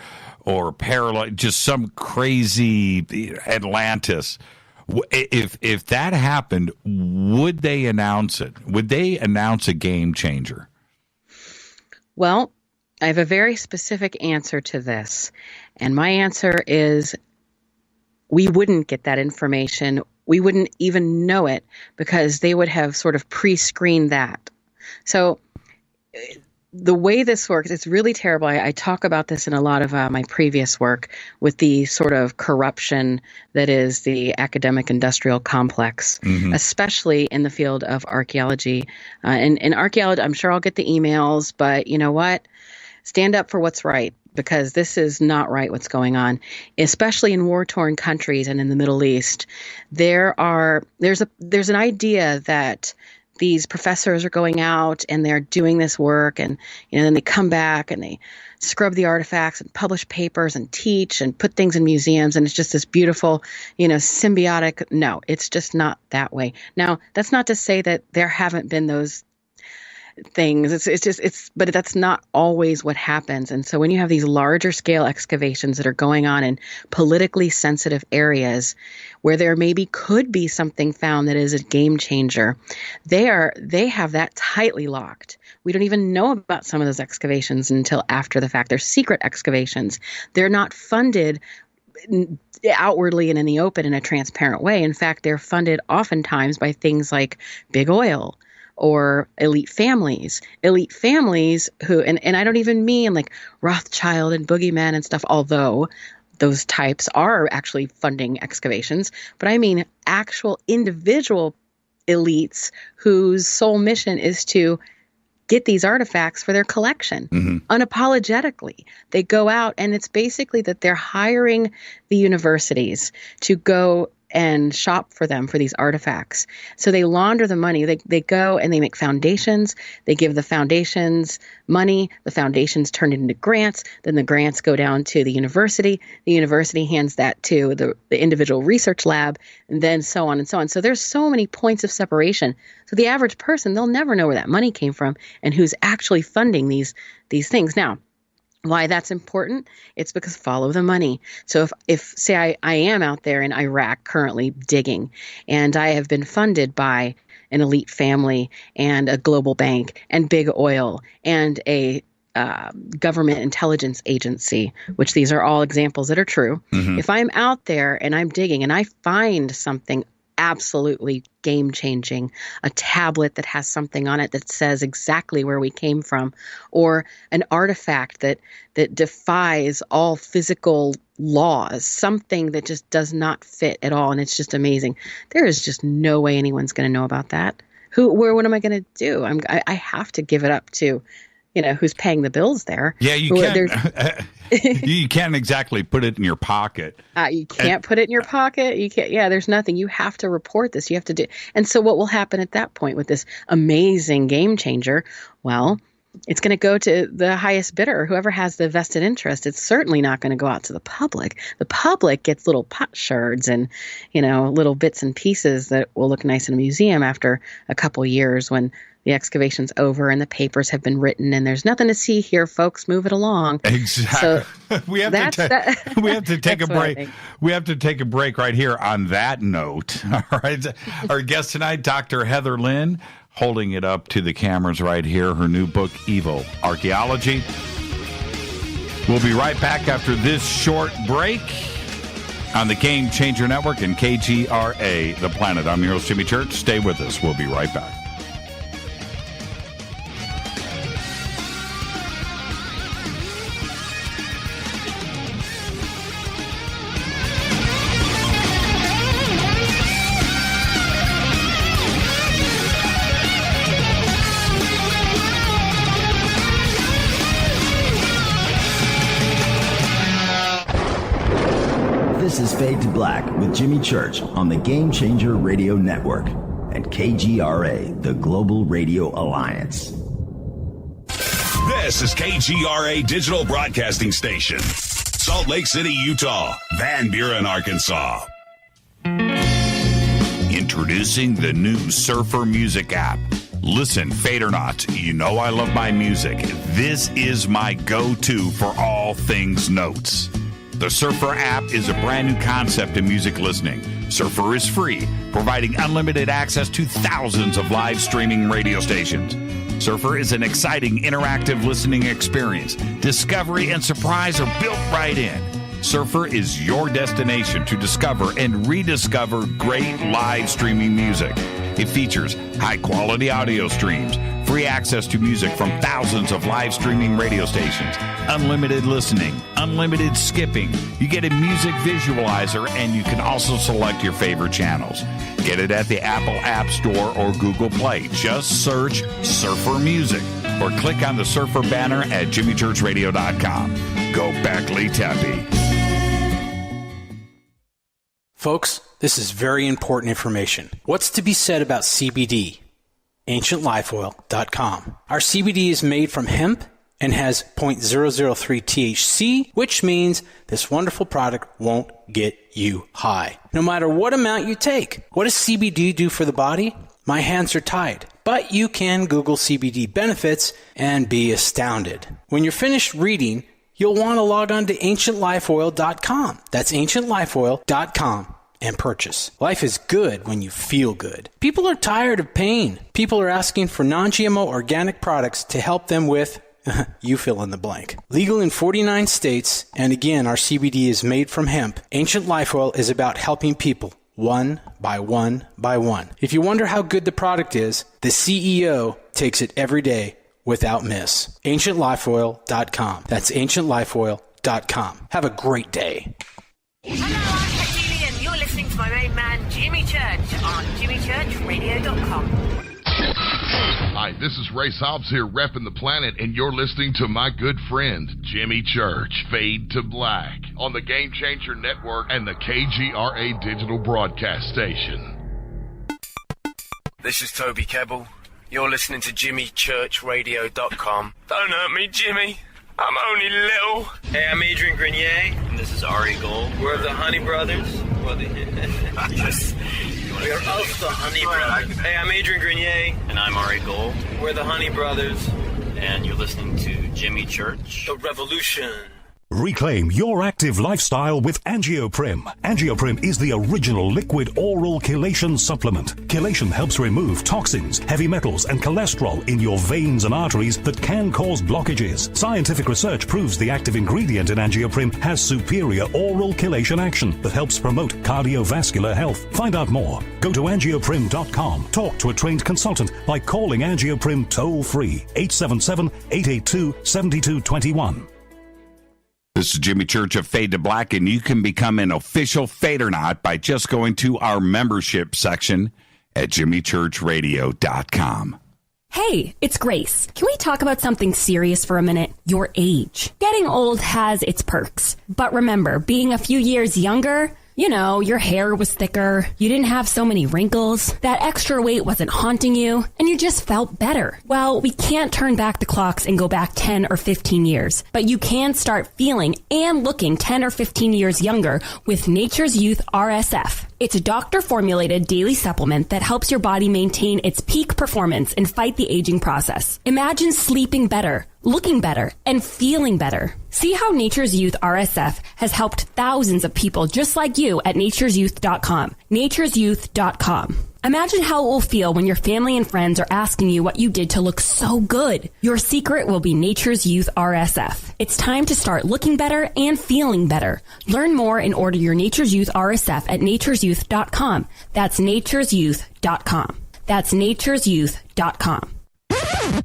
parallel, just some crazy Atlantis. If that happened, would they announce it? Would they announce a game changer? Well, I have a very specific answer to this. And my answer is we wouldn't get that information. We wouldn't even know it because they would have sort of pre-screened that. So the way this works, it's really terrible. I talk about this in a lot of my previous work with the sort of corruption that is the academic industrial complex, especially in the field of archaeology. And in archaeology, I'm sure I'll get the emails, but you know what? Stand up for what's right, because this is not right what's going on, especially in war-torn countries and in the Middle East. There's an idea that these professors are going out and they're doing this work, and then they come back and they scrub the artifacts and publish papers and teach and put things in museums, and it's just this beautiful, symbiotic. No, it's just not that way. Now, that's not to say that there haven't been those things. But that's not always what happens. And so when you have these larger scale excavations that are going on in politically sensitive areas where there maybe could be something found that is a game changer, they have that tightly locked. We don't even know about some of those excavations until after the fact. They're secret excavations. They're not funded outwardly and in the open in a transparent way. In fact, they're funded oftentimes by things like big oil or elite families who, and I don't even mean like Rothschild and boogeyman and stuff, although those types are actually funding excavations, but I mean actual individual elites whose sole mission is to get these artifacts for their collection unapologetically. They go out, and it's basically that they're hiring the universities to go and shop for them for these artifacts. So they launder the money. They go and they make foundations. They give the foundations money. The foundations turn it into grants. Then the grants go down to the university. The university hands that to the individual research lab, and then so on and so on. So there's so many points of separation. So the average person, they'll never know where that money came from and who's actually funding these things. Now, why that's important? It's because follow the money. So if say I am out there in Iraq currently digging, and I have been funded by an elite family and a global bank and big oil and a government intelligence agency, which these are all examples that are true. If I'm out there and I'm digging and I find something absolutely game-changing, a tablet that has something on it that says exactly where we came from, or an artifact that defies all physical laws, something that just does not fit at all, and it's just amazing. There is just no way anyone's going to know about that. What am I going to do? I have to give it up to, who's paying the bills there. Yeah, you can't. You can't exactly put it in your pocket. You can't put it in your pocket. You can't. Yeah, there's nothing. You have to report this. You have to do. And so what will happen at that point with this amazing game changer? Well, it's going to go to the highest bidder, whoever has the vested interest. It's certainly not going to go out to the public. The public gets little potsherds and, little bits and pieces that will look nice in a museum after a couple years when the excavation's over and the papers have been written and there's nothing to see here, folks. Move it along. Exactly. So we have to take a break. We have to take a break right here on that note. All right. Our guest tonight, Dr. Heather Lynn, holding it up to the cameras right here. Her new book, Evil Archaeology. We'll be right back after this short break on the Game Changer Network and KGRA, The Planet. I'm your host, Jimmy Church. Stay with us. We'll be right back. This is Fade to Black with Jimmy Church on the Game Changer Radio Network and KGRA, the Global Radio Alliance. This is KGRA Digital Broadcasting Station, Salt Lake City, Utah, Van Buren, Arkansas. In Introducing the new Surfer Music app. Listen, Fadernauts, you know I love my music. This is my go-to for all things notes. The Surfer app is a brand new concept in music listening. Surfer is free, providing unlimited access to thousands of live streaming radio stations. Surfer is an exciting, interactive listening experience. Discovery and surprise are built right in. Surfer is your destination to discover and rediscover great live streaming music. It features high-quality audio streams, free access to music from thousands of live streaming radio stations, unlimited listening, unlimited skipping. You get a music visualizer, and you can also select your favorite channels. Get it at the Apple App Store or Google Play. Just search Surfer Music or click on the Surfer banner at jimmychurchradio.com. Go back, Lee Taffy. Folks, this is very important information. What's to be said about CBD? AncientLifeOil.com. Our CBD is made from hemp and has 0.003 THC, which means this wonderful product won't get you high, no matter what amount you take. What does CBD do for the body? My hands are tied. But you can Google CBD benefits and be astounded. When you're finished reading, you'll want to log on to AncientLifeOil.com. That's AncientLifeOil.com and purchase. Life is good when you feel good. People are tired of pain. People are asking for non-GMO organic products to help them with, you fill in the blank. Legal in 49 states, and again, our CBD is made from hemp. Ancient Life Oil is about helping people one by one by one. If you wonder how good the product is, the CEO takes it every day without miss. AncientLifeOil.com. That's AncientLifeOil.com. Have a great day. Hello, I'm Julian. You're listening to my main man, Jimmy Church, on jimmychurchradio.com. Hi, this is Ray Hobbs here, repping the planet, and you're listening to my good friend, Jimmy Church, Fade to Black, on the Gamechanger Network and the KGRA digital broadcast station. This is Toby Kebbell. You're listening to jimmychurchradio.com. Don't hurt me, Jimmy. I'm only little. Hey, I'm Adrian Grenier. And this is Ari Gold. We're the Honey Brothers. Yes. We're of the Honey Brothers. Hey, I'm Adrian Grenier. And I'm Ari Gold. We're the Honey Brothers. And you're listening to Jimmy Church. The Revolution. Reclaim your active lifestyle with Angioprim. Angioprim is the original liquid oral chelation supplement. Chelation helps remove toxins, heavy metals, and cholesterol in your veins and arteries that can cause blockages. Scientific research proves the active ingredient in Angioprim has superior oral chelation action that helps promote cardiovascular health. Find out more. Go to angioprim.com. Talk to a trained consultant by calling Angioprim toll-free 877-882-7221. This is Jimmy Church of Fade to Black, and you can become an official Fadernaut by just going to our membership section at jimmychurchradio.com. Hey, it's Grace. Can we talk about something serious for a minute? Your age. Getting old has its perks. But remember, being a few years younger, you know, your hair was thicker, you didn't have so many wrinkles, that extra weight wasn't haunting you, and you just felt better. Well, we can't turn back the clocks and go back 10 or 15 years, but you can start feeling and looking 10 or 15 years younger with Nature's Youth RSF. It's a doctor-formulated daily supplement that helps your body maintain its peak performance and fight the aging process. Imagine sleeping better, looking better, and feeling better. See how Nature's Youth RSF has helped thousands of people just like you at nature'syouth.com. nature'syouth.com. Imagine how it will feel when your family and friends are asking you what you did to look so good. Your secret will be Nature's Youth RSF. It's time to start looking better and feeling better. Learn more and order your Nature's Youth RSF at nature'syouth.com. That's nature'syouth.com. That's nature'syouth.com.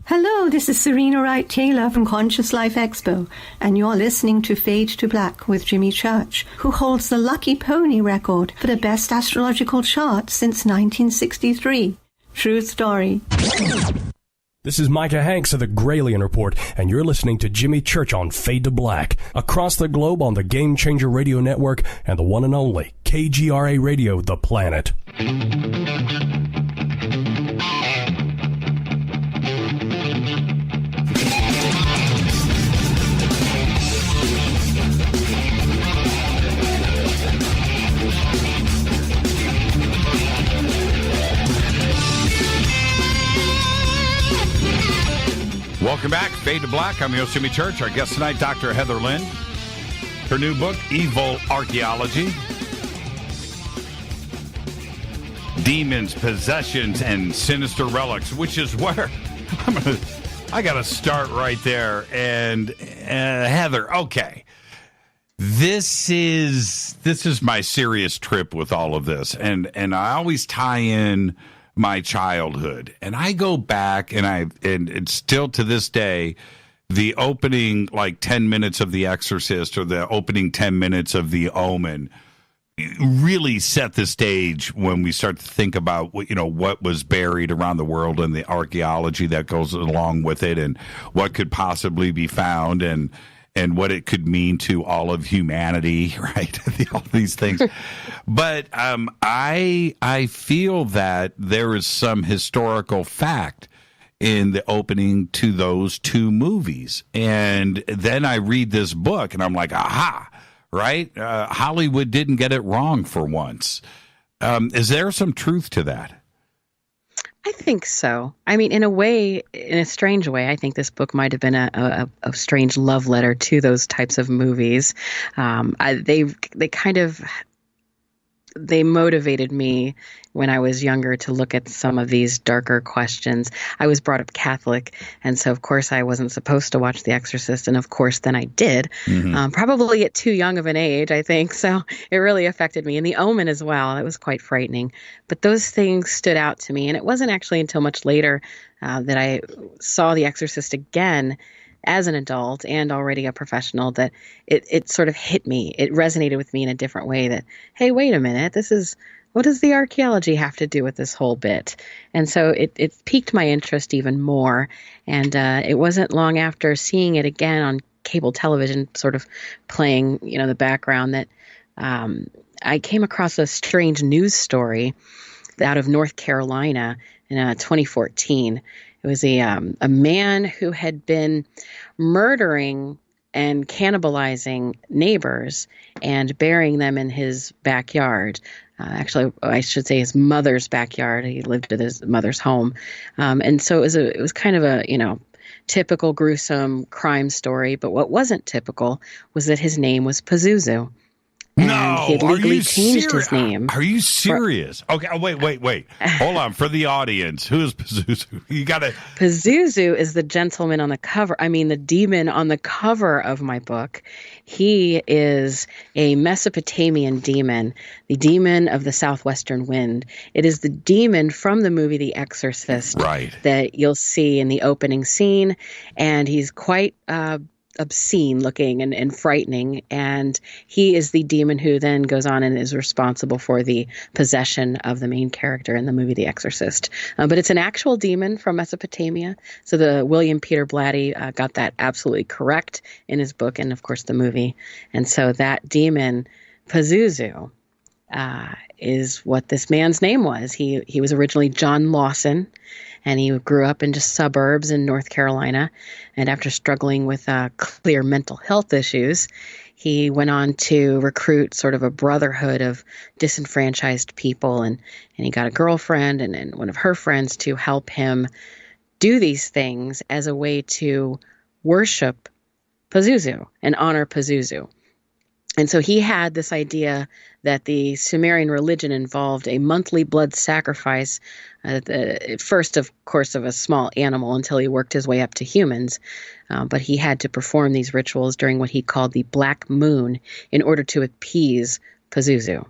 Hello, this is Serena Wright-Taylor from Conscious Life Expo, and you're listening to Fade to Black with Jimmy Church, who holds the Lucky Pony record for the best astrological chart since 1963. True story. This is Micah Hanks of the Graylien Report, and you're listening to Jimmy Church on Fade to Black, across the globe on the Gamechanger Radio Network and the one and only KGRA Radio, The Planet. Welcome back. Fade to Black. I'm your host, Jimmy Church. Our guest tonight, Dr. Heather Lynn. Her new book, Evil Archaeology. Demons, Possessions, and Sinister Relics, which is where I got to start right there. And Heather, okay. This is my serious trip with all of this. And I always tie in my childhood. And I go back and it's still to this day, the opening like 10 minutes of The Exorcist or the opening 10 minutes of The Omen really set the stage when we start to think about what was buried around the world and the archaeology that goes along with it and what could possibly be found and what it could mean to all of humanity, right? All these things. But I feel that there is some historical fact in the opening to those two movies. And then I read this book and I'm like, aha, right? Hollywood didn't get it wrong for once. Is there some truth to that? I think so. I mean, in a strange way, I think this book might have been a strange love letter to those types of movies. They motivated me when I was younger to look at some of these darker questions. I was brought up Catholic, and so of course I wasn't supposed to watch The Exorcist, and of course then I did, probably at too young of an age, I think, so it really affected me. And The Omen as well, it was quite frightening. But those things stood out to me, and it wasn't actually until much later that I saw The Exorcist again as an adult and already a professional that it sort of hit me. It resonated with me in a different way that, hey, wait a minute, what does the archaeology have to do with this whole bit? And so it piqued my interest even more. And it wasn't long after seeing it again on cable television, sort of playing, the background, that I came across a strange news story out of North Carolina in 2014. It was a man who had been murdering and cannibalizing neighbors and burying them in his backyard. Actually, I should say his mother's backyard. He lived at his mother's home. And so it was kind of a, typical gruesome crime story. But what wasn't typical was that his name was Pazuzu. And he had legally changed his name. Are you serious? Okay, wait. Hold on. For the audience, who is Pazuzu? Pazuzu is the gentleman on the cover. I mean, the demon on the cover of my book. He is a Mesopotamian demon, the demon of the southwestern wind. It is the demon from the movie The Exorcist, right, that you'll see in the opening scene. And he's quite obscene looking and frightening, and he is the demon who then goes on and is responsible for the possession of the main character in the movie The Exorcist. But it's an actual demon from Mesopotamia, so the William Peter Blatty got that absolutely correct in his book and of course the movie. And so that demon Pazuzu is what this man's name was. He was originally John Lawson, and he grew up in just suburbs in North Carolina. And after struggling with clear mental health issues, he went on to recruit sort of a brotherhood of disenfranchised people. And he got a girlfriend and one of her friends to help him do these things as a way to worship Pazuzu and honor Pazuzu. And so he had this idea that the Sumerian religion involved a monthly blood sacrifice, first, of course, of a small animal until he worked his way up to humans. But he had to perform these rituals during what he called the Black Moon in order to appease Pazuzu.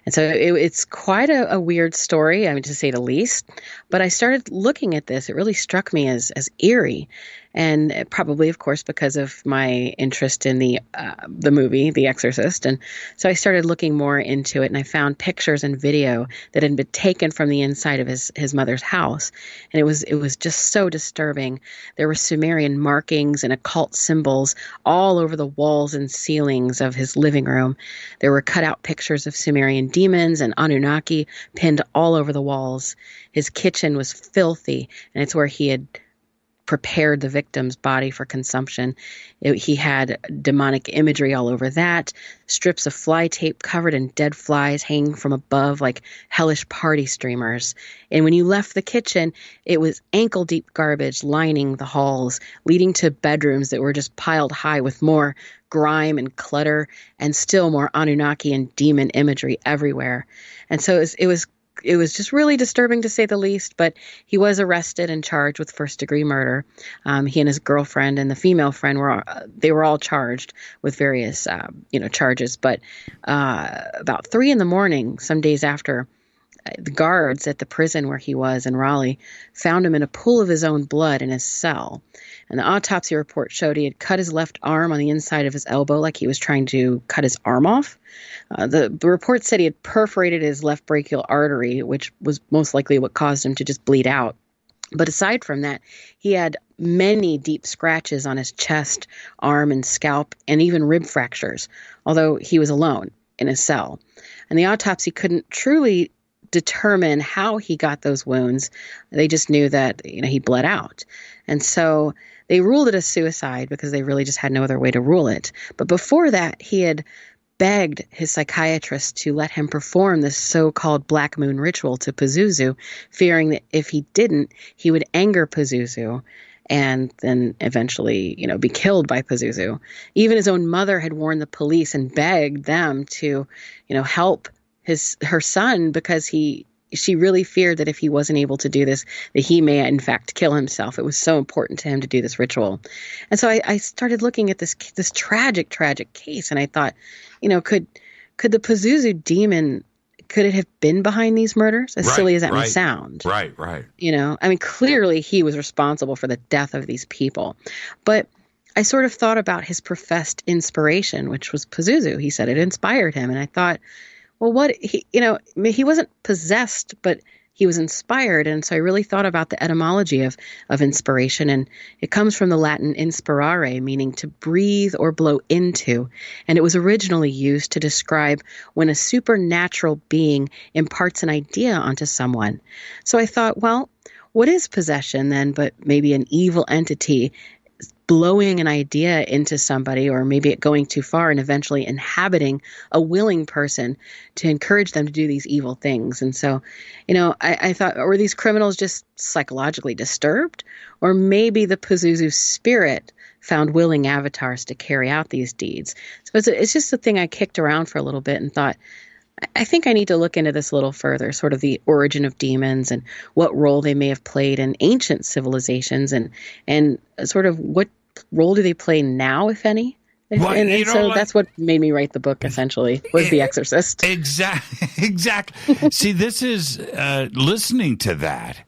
And so it's quite a weird story, to say the least. But I started looking at this. It really struck me as eerie. And probably, of course, because of my interest in the movie, The Exorcist. And so I started looking more into it, and I found pictures and video that had been taken from the inside of his mother's house. And it was just so disturbing. There were Sumerian markings and occult symbols all over the walls and ceilings of his living room. There were cutout pictures of Sumerian demons and Anunnaki pinned all over the walls. His kitchen was filthy, and it's where he had prepared the victim's body for consumption. He had demonic imagery all over that, strips of fly tape covered in dead flies hanging from above like hellish party streamers. And when you left the kitchen, it was ankle-deep garbage lining the halls, leading to bedrooms that were just piled high with more grime and clutter and still more Anunnaki and demon imagery everywhere. And so it was just really disturbing, to say the least, but he was arrested and charged with first-degree murder. He and his girlfriend and the female friend were all charged with various, charges. But about 3 a.m, some days after, the guards at the prison where he was in Raleigh found him in a pool of his own blood in his cell. And the autopsy report showed he had cut his left arm on the inside of his elbow like he was trying to cut his arm off. The report said he had perforated his left brachial artery, which was most likely what caused him to just bleed out. But aside from that, he had many deep scratches on his chest, arm, and scalp, and even rib fractures, although he was alone in his cell. And the autopsy couldn't truly determine how he got those wounds. They just knew that, he bled out. And so they ruled it a suicide because they really just had no other way to rule it. But before that, he had begged his psychiatrist to let him perform this so-called Black Moon ritual to Pazuzu, fearing that if he didn't, he would anger Pazuzu and then eventually, be killed by Pazuzu. Even his own mother had warned the police and begged them to, help her son, because she really feared that if he wasn't able to do this, that he may in fact kill himself. It was so important to him to do this ritual. And so I started looking at this tragic case, and I thought, could the Pazuzu demon, could it have been behind these murders? As silly as that may sound. Right. Clearly he was responsible for the death of these people. But I sort of thought about his professed inspiration, which was Pazuzu. He said it inspired him. And I thought, well, he wasn't possessed, but he was inspired. And so I really thought about the etymology of inspiration. And it comes from the Latin inspirare, meaning to breathe or blow into. And it was originally used to describe when a supernatural being imparts an idea onto someone. So I thought, well, what is possession then but maybe an evil entity blowing an idea into somebody, or maybe it going too far and eventually inhabiting a willing person to encourage them to do these evil things. And so, I thought, were these criminals just psychologically disturbed? Or maybe the Pazuzu spirit found willing avatars to carry out these deeds. So it's just a thing I kicked around for a little bit and thought, I think I need to look into this a little further, sort of the origin of demons and what role they may have played in ancient civilizations, and sort of what role do they play now, if any? And so that's what made me write the book, essentially, was The Exorcist. Exactly. See, this is, listening to that,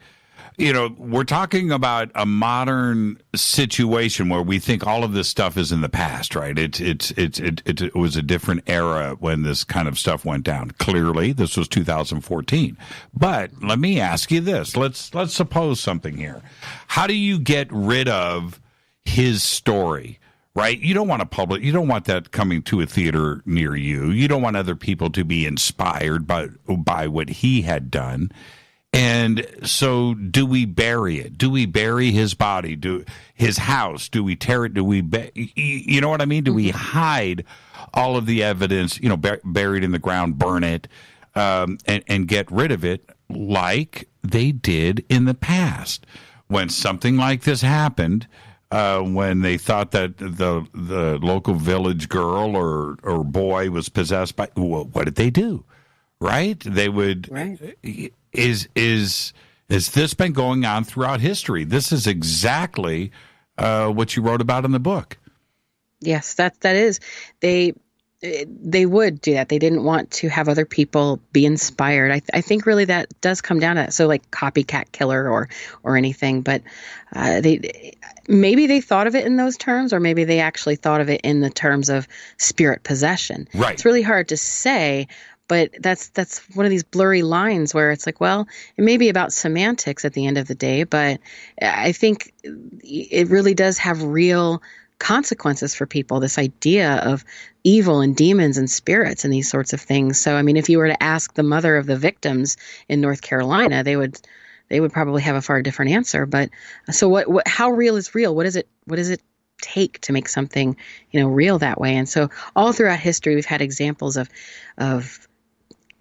we're talking about a modern situation where we think all of this stuff is in the past, right? It was a different era when this kind of stuff went down. Clearly, this was 2014. But let me ask you this. Let's suppose something here. How do you get rid of his story? Right? You don't want that coming to a theater near you. You don't want other people to be inspired by what he had done. And so do we bury it? Do we bury his body? His house? Do we tear it? You know what I mean? Do we hide all of the evidence, buried in the ground, burn it, and get rid of it like they did in the past? When something like this happened, when they thought that the local village girl or boy was possessed by, what did they do? Right? They would. Right. Is this been going on throughout history? This is exactly what you wrote about in the book. Yes, that is. They would do that. They didn't want to have other people be inspired. I think really that does come down to that. So like copycat killer or anything, but maybe they thought of it in those terms, or maybe they actually thought of it in the terms of spirit possession. Right. It's really hard to say. But that's one of these blurry lines where it's like, well, it may be about semantics at the end of the day, but I think it really does have real consequences for people, this idea of evil and demons and spirits and these sorts of things. So, I mean, if you were to ask the mother of the victims in North Carolina, they would they would probably have a far different answer. But so what how real is real? What does it take to make something, real that way? And so all throughout history, we've had examples of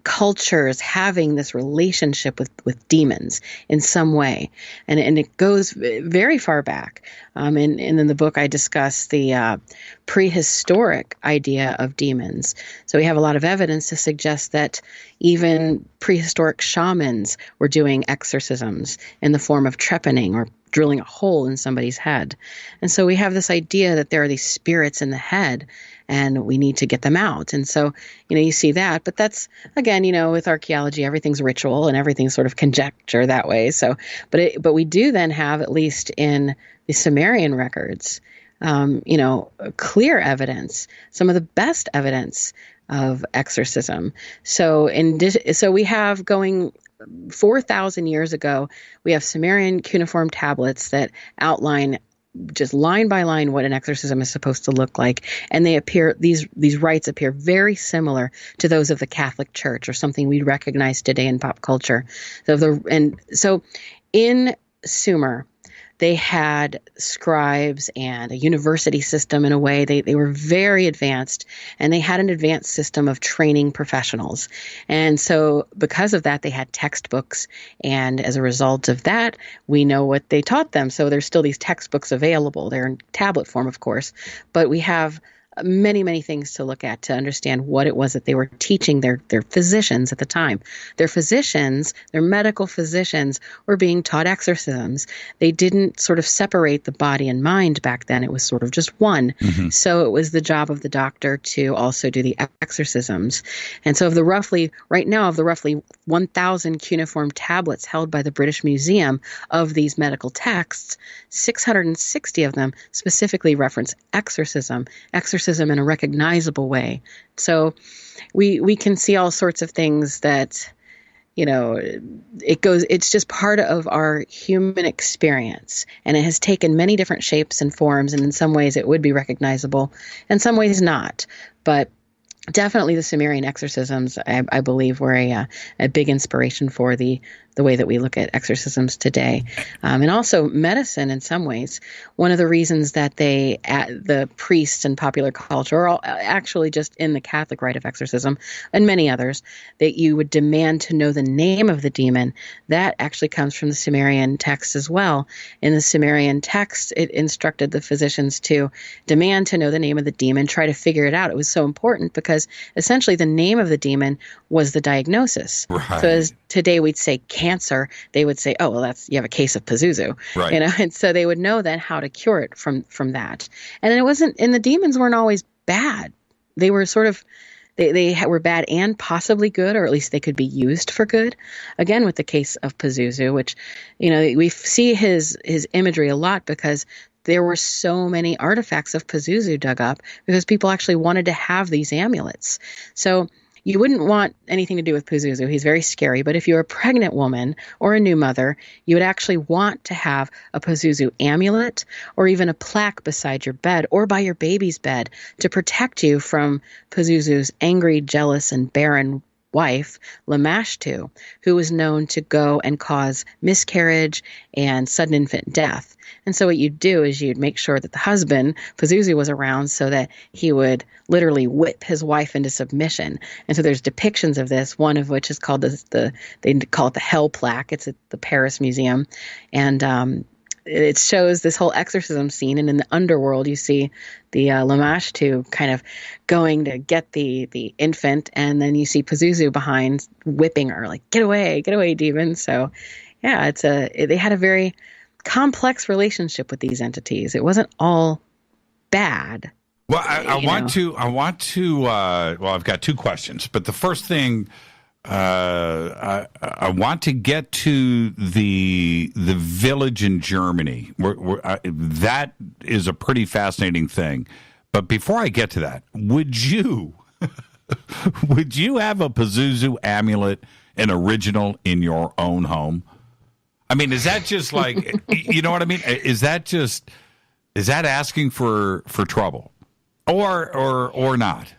cultures having this relationship with demons in some way. And it goes very far back. And in the book, I discuss the prehistoric idea of demons. So we have a lot of evidence to suggest that even prehistoric shamans were doing exorcisms in the form of trepanning or drilling a hole in somebody's head. And so we have this idea that there are these spirits in the head and we need to get them out. And so, you see that. But that's, again, with archaeology, everything's ritual and everything's sort of conjecture that way. So, but we do then have, at least in the Sumerian records, clear evidence, some of the best evidence of exorcism. So we have going 4,000 years ago, we have Sumerian cuneiform tablets that outline just line by line what an exorcism is supposed to look like, and these rites appear very similar to those of the Catholic Church, or something we recognize today in pop culture. So in Sumer, they had scribes and a university system in a way. They were very advanced, and they had an advanced system of training professionals. And so because of that, they had textbooks. And as a result of that, we know what they taught them. So there's still these textbooks available. They're in tablet form, of course, but we have many, many things to look at to understand what it was that they were teaching their physicians at the time. Their medical physicians were being taught exorcisms. They didn't sort of separate the body and mind back then. It was sort of just one. Mm-hmm. So it was the job of the doctor to also do the exorcisms. And so of the roughly 1,000 cuneiform tablets held by the British Museum of these medical texts, 660 of them specifically reference exorcism in a recognizable way. So we can see all sorts of things that, it's just part of our human experience. And it has taken many different shapes and forms. And in some ways it would be recognizable, in some ways not. But definitely the Sumerian exorcisms, I believe, were a big inspiration for the way that we look at exorcisms today. And also medicine in some ways. One of the reasons that the priests in popular culture, or actually just in the Catholic rite of exorcism, and many others, that you would demand to know the name of the demon, that actually comes from the Sumerian text as well. In the Sumerian text, it instructed the physicians to demand to know the name of the demon, try to figure it out. It was so important because essentially the name of the demon was the diagnosis. Right. So as today we'd say cancer, they would say, oh, well, you have a case of Pazuzu, right. And so they would know then how to cure it from that. And the demons weren't always bad. They were sort of, they were bad and possibly good, or at least they could be used for good. Again, with the case of Pazuzu, which, we see his imagery a lot because there were so many artifacts of Pazuzu dug up because people actually wanted to have these amulets. So you wouldn't want anything to do with Pazuzu. He's very scary. But if you're a pregnant woman or a new mother, you would actually want to have a Pazuzu amulet or even a plaque beside your bed or by your baby's bed to protect you from Pazuzu's angry, jealous, and barren wife, Lamashtu, who was known to go and cause miscarriage and sudden infant death. And so what you'd do is you'd make sure that the husband, Pazuzu, was around so that he would literally whip his wife into submission. And so there's depictions of this, one of which is called they call it the Hell plaque. It's at the Paris Museum. And it shows this whole exorcism scene, and in the underworld you see the Lamashtu kind of going to get the infant, and then you see Pazuzu behind whipping her, like, get away, demon. So yeah, they had a very complex relationship with these entities. It wasn't all bad. Well, I want to I've got two questions, but the first thing, I want to get to the village in Germany. That is a pretty fascinating thing. But before I get to that, would you have a Pazuzu amulet, an original, in your own home? I mean, is that just like, you know what I mean? Is that asking for trouble, or not?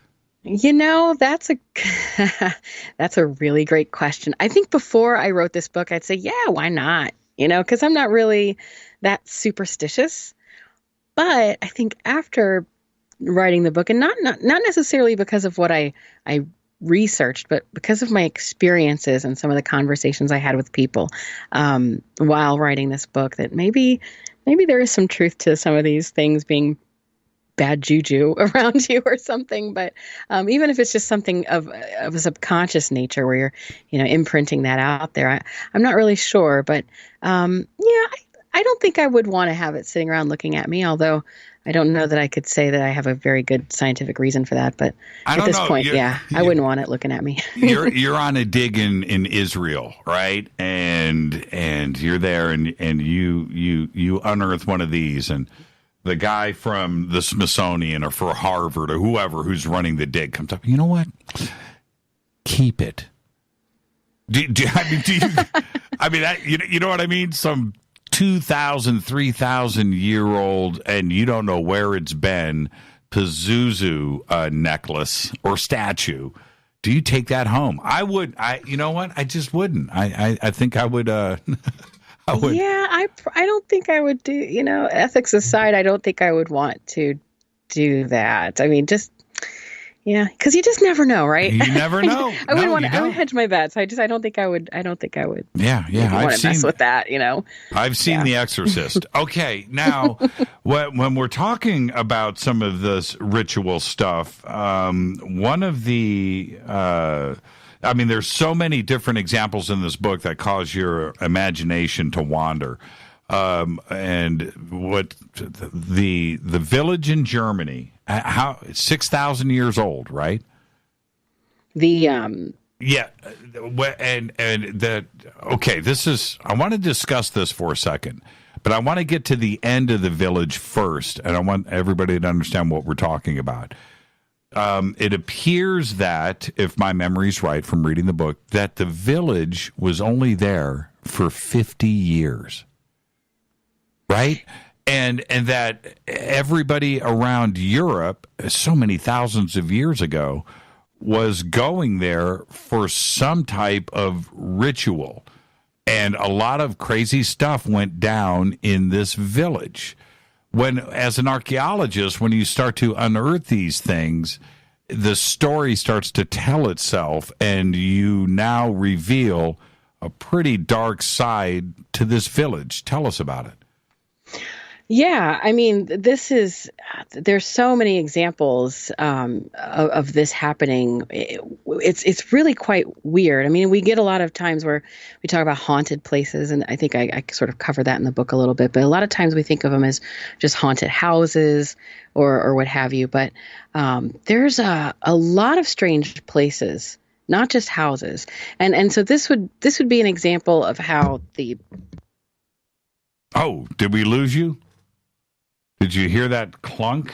That's a really great question. I think before I wrote this book, I'd say, yeah, why not? Because I'm not really that superstitious. But I think after writing the book, and not necessarily because of what I researched, but because of my experiences and some of the conversations I had with people while writing this book, that maybe there is some truth to some of these things being bad juju around you or something. But even if it's just something of a subconscious nature where you're, imprinting that out there, I'm not really sure. But I don't think I would want to have it sitting around looking at me, although I don't know that I could say that I have a very good scientific reason for that. But at this point, I wouldn't want it looking at me. You're on a dig in Israel, right? And you're there, and you unearth one of these, and the guy from the Smithsonian or for Harvard or whoever who's running the dig comes up. You know what? Keep it. Do you? I mean, you know what I mean? Some 2,000, 3,000-year-old, and you don't know where it's been, Pazuzu necklace or statue. Do you take that home? I would. You know what? I just wouldn't. I think I would. I would. Yeah, I don't think I would do. Ethics aside, I don't think I would want to do that. I mean, because you just never know, right? You never know. I would hedge my bets. I don't think I would. Yeah. I've seen, mess with that. I've seen The Exorcist. Okay, now when we're talking about some of this ritual stuff, one of the. There's so many different examples in this book that cause your imagination to wander. And what the village in Germany, 6,000 years old, right? Yeah. This is, I want to discuss this for a second, but I want to get to the end of the village first, and I want everybody to understand what we're talking about. It appears that, if my memory's right from reading the book, that the village was only there for 50 years. Right? And that everybody around Europe, so many thousands of years ago, was going there for some type of ritual. And a lot of crazy stuff went down in this village. As an archaeologist, when you start to unearth these things, the story starts to tell itself, and you now reveal a pretty dark side to this village. Tell us about it. Yeah, I mean, there's so many examples of this happening. It's really quite weird. I mean, we get a lot of times where we talk about haunted places, and I think I sort of cover that in the book a little bit, but a lot of times we think of them as just haunted houses or what have you. But there's a lot of strange places, not just houses. And so this would be an example of how the... Oh, did we lose you? Did you hear that clunk?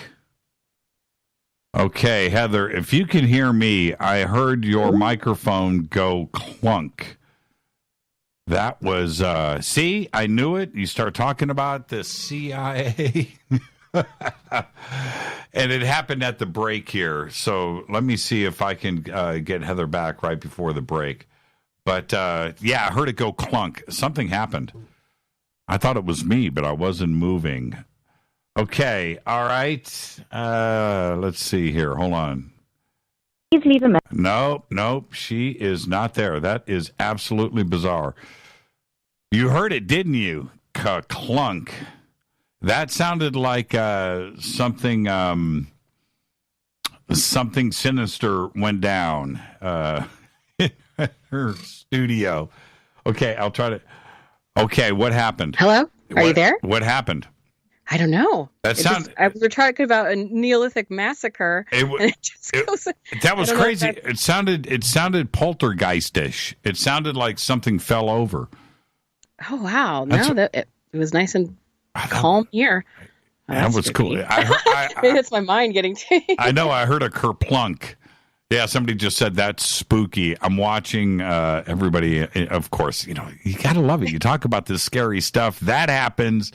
Okay, Heather, if you can hear me, I heard your microphone go clunk. That was, see, I knew it. You start talking about the CIA. And it happened at the break here. So let me see if I can get Heather back right before the break. But, yeah, I heard it go clunk. Something happened. I thought it was me, but I wasn't moving. Okay, all right. Let's see here. Hold on. Please leave a message. Nope, she is not there. That is absolutely bizarre. You heard it, didn't you? Clunk. That sounded like something sinister went down in her studio. Okay, I'll try to... Okay, what happened? Hello? Are you there? What happened? I don't know. We're talking about a Neolithic massacre. That was crazy. It sounded poltergeistish. It sounded like something fell over. Oh wow! It was nice and calm here. That was cool. Maybe it's my mind getting to you. I know. I heard a kerplunk. Yeah, somebody just said that's spooky. I'm watching everybody. Of course, you got to love it. You talk about this scary stuff that happens.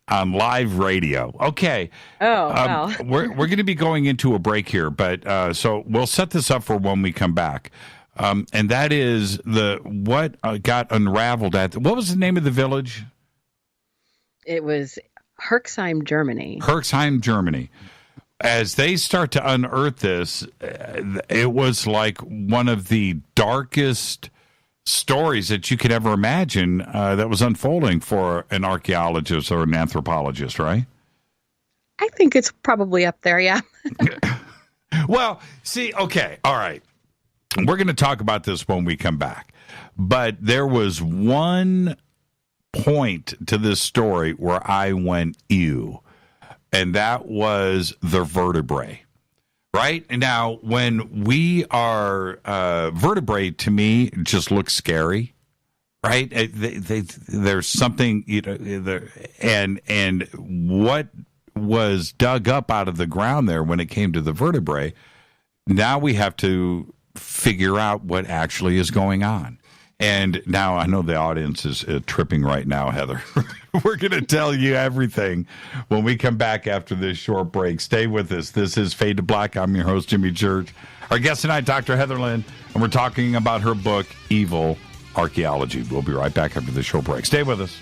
on live radio. Okay. Oh, wow. We're going to be going into a break here, but so we'll set this up for when we come back. And that is what got unraveled at what was the name of the village? It was Herxheim, Germany. Herxheim, Germany. As they start to unearth this, it was like one of the darkest stories that you could ever imagine that was unfolding for an archaeologist or an anthropologist, right? I think it's probably up there, yeah. Well, see, okay, all right. We're going to talk about this when we come back. But there was one point to this story where I went, ew. And that was the vertebrae, right? Now, when we are vertebrae, to me, just looks scary, right? There's something, and what was dug up out of the ground there when it came to the vertebrae, now we have to figure out what actually is going on. And now I know the audience is tripping right now, Heather. We're going to tell you everything when we come back after this short break. Stay with us. This is Fade to Black. I'm your host, Jimmy Church. Our guest tonight, Dr. Heather Lynn, and we're talking about her book, Evil Archaeology. We'll be right back after this short break. Stay with us.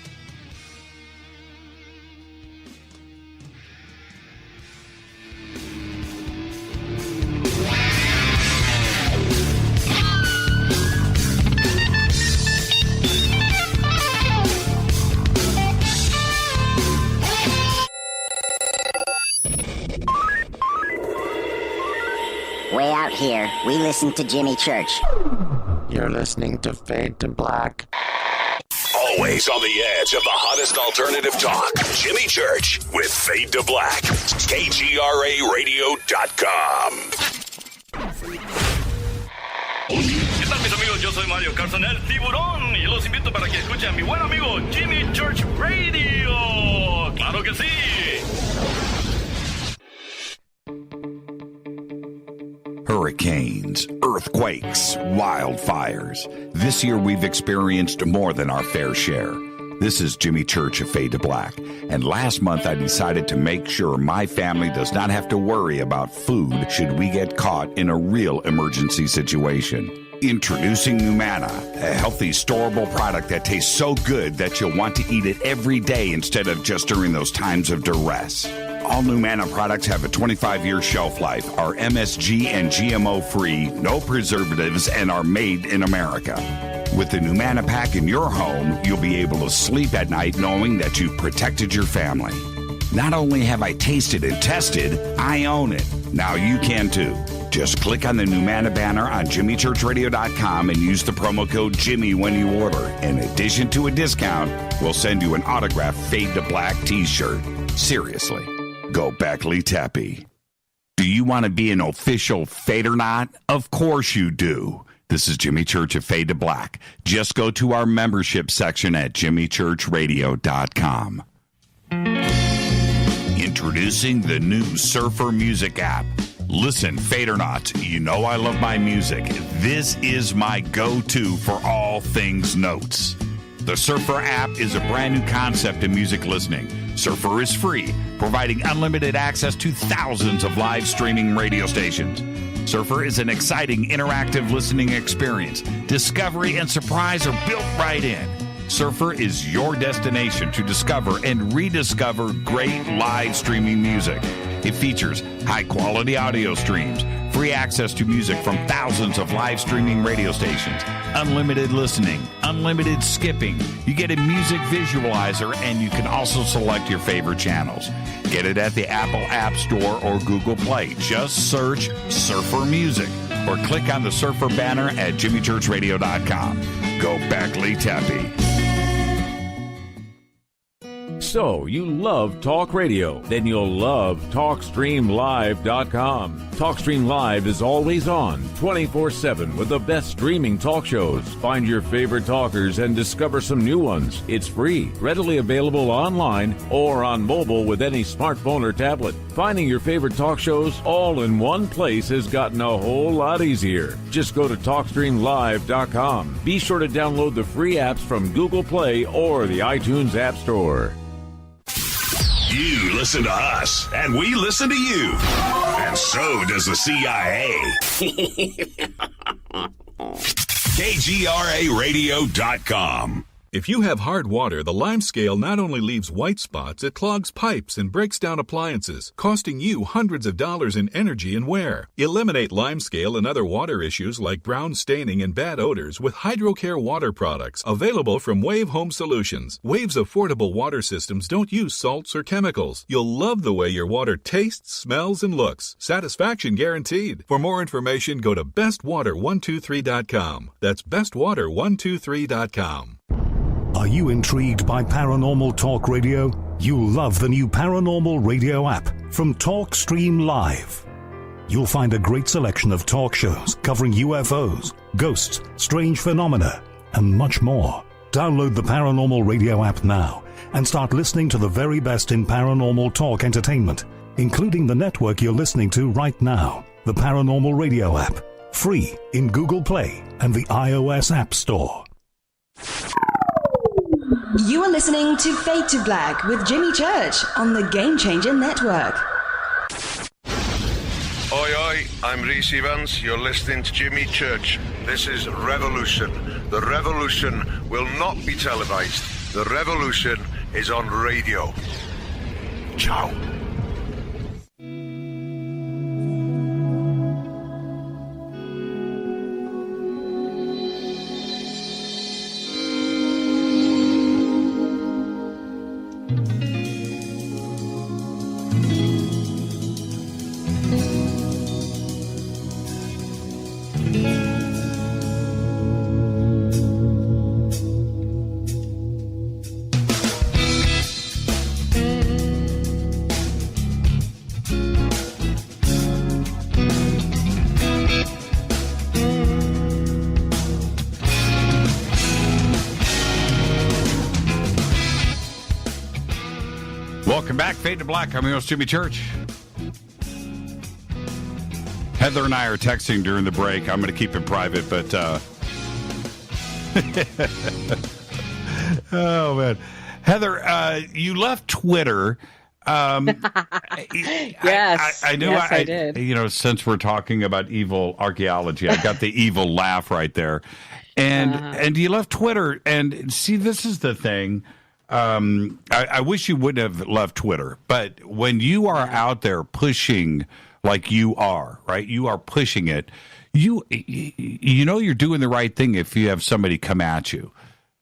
Way out here, we listen to Jimmy Church. You're listening to Fade to Black. Always on the edge of the hottest alternative talk. Jimmy Church with Fade to Black. KGRARadio.com. ¿Qué tal, mis amigos? Yo soy Mario Carson, el tiburón, y los invito para que escuchen a mi buen amigo Jimmy Church Radio. ¡Claro que sí! Hurricanes, earthquakes, wildfires. This year we've experienced more than our fair share. This is Jimmy Church of Fade to Black. And last month I decided to make sure my family does not have to worry about food should we get caught in a real emergency situation. Introducing Numana, a healthy, storable product that tastes so good that you'll want to eat it every day instead of just during those times of duress. All Numana products have a 25-year shelf life, are MSG and GMO-free, no preservatives, and are made in America. With the Numana pack in your home, you'll be able to sleep at night knowing that you've protected your family. Not only have I tasted and tested, I own it. Now you can too. Just click on the Numana banner on JimmyChurchRadio.com and use the promo code Jimmy when you order. In addition to a discount, we'll send you an autographed Fade to Black t-shirt. Seriously. Go Beckley Tappy. Do you want to be an official Fadernaut? Of course you do. This is Jimmy Church of Fade to Black. Just go to our membership section at JimmyChurchRadio.com. Introducing the new Surfer Music app. Listen, Fadernauts, you know I love my music. This is my go-to for all things notes. The Surfer app is a brand new concept in music listening. Surfer is free, providing unlimited access to thousands of live streaming radio stations. Surfer is an exciting, interactive listening experience. Discovery and surprise are built right in. Surfer is your destination to discover and rediscover great live streaming music. It features high-quality audio streams, free access to music from thousands of live streaming radio stations, unlimited listening, unlimited skipping. You get a music visualizer, and you can also select your favorite channels. Get it at the Apple App Store or Google Play. Just search Surfer Music or click on the Surfer banner at JimmyChurchRadio.com. Go Beckley Tappy. So, you love talk radio? Then you'll love TalkStreamLive.com. TalkStream Live is always on, 24/7 with the best streaming talk shows. Find your favorite talkers and discover some new ones. It's free, readily available online or on mobile with any smartphone or tablet. Finding your favorite talk shows all in one place has gotten a whole lot easier. Just go to TalkStreamLive.com. Be sure to download the free apps from Google Play or the iTunes App Store. You listen to us, and we listen to you. And so does the CIA. KGRAradio.com. If you have hard water, the lime scale not only leaves white spots, it clogs pipes and breaks down appliances, costing you hundreds of dollars in energy and wear. Eliminate lime scale and other water issues like brown staining and bad odors with HydroCare water products available from Wave Home Solutions. Wave's affordable water systems don't use salts or chemicals. You'll love the way your water tastes, smells, and looks. Satisfaction guaranteed. For more information, go to bestwater123.com. That's bestwater123.com. Are you intrigued by Paranormal Talk Radio? You'll love the new Paranormal Radio app from TalkStream Live. You'll find a great selection of talk shows covering UFOs, ghosts, strange phenomena, and much more. Download the Paranormal Radio app now and start listening to the very best in paranormal talk entertainment, including the network you're listening to right now, the Paranormal Radio app, free in Google Play and the iOS App Store. You are listening to Fade to Black with Jimmy Church on the Gamechanger Network. Oi, oi, I'm Reese Evans. You're listening to Jimmy Church. This is Revolution. The revolution will not be televised. The revolution is on radio. Ciao. Welcome back, Fade to Black. I'm your host, Jimmy Church. Heather and I are texting during the break. I'm going to keep it private, but oh man, Heather, you left Twitter. Yes, I knew yes, I did. You know, since we're talking about evil archaeology, I got the evil laugh right there, and you left Twitter. And see, this is the thing. I wish you wouldn't have left Twitter, but when you are out there pushing like you are, right? You are pushing it. You know you're doing the right thing if you have somebody come at you,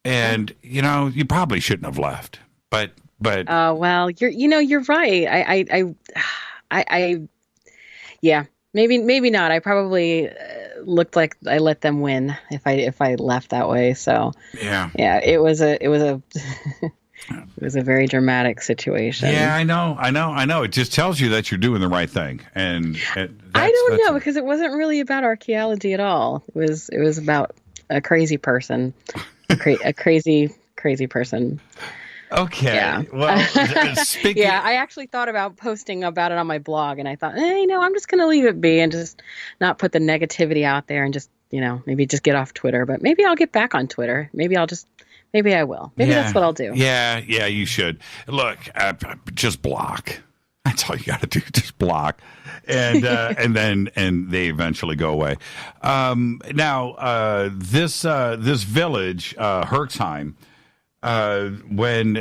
and you know you probably shouldn't have left. But well, you're right. I yeah, maybe not. I probably looked like I let them win if I left that way. So yeah, it was a it was a very dramatic situation. Yeah, I know. It just tells you that you're doing the right thing, and I don't know because it wasn't really about archaeology at all. It was about a crazy person, a crazy person. Okay. Yeah. Well, speaking. Yeah, I actually thought about posting about it on my blog, and I thought, I'm just going to leave it be and just not put the negativity out there, and just maybe just get off Twitter. But maybe I'll get back on Twitter. Maybe I will. Maybe that's what I'll do. Yeah, you should. Look, just block. That's all you got to do. Just block, and and they eventually go away. Now, this village, Herxheim. When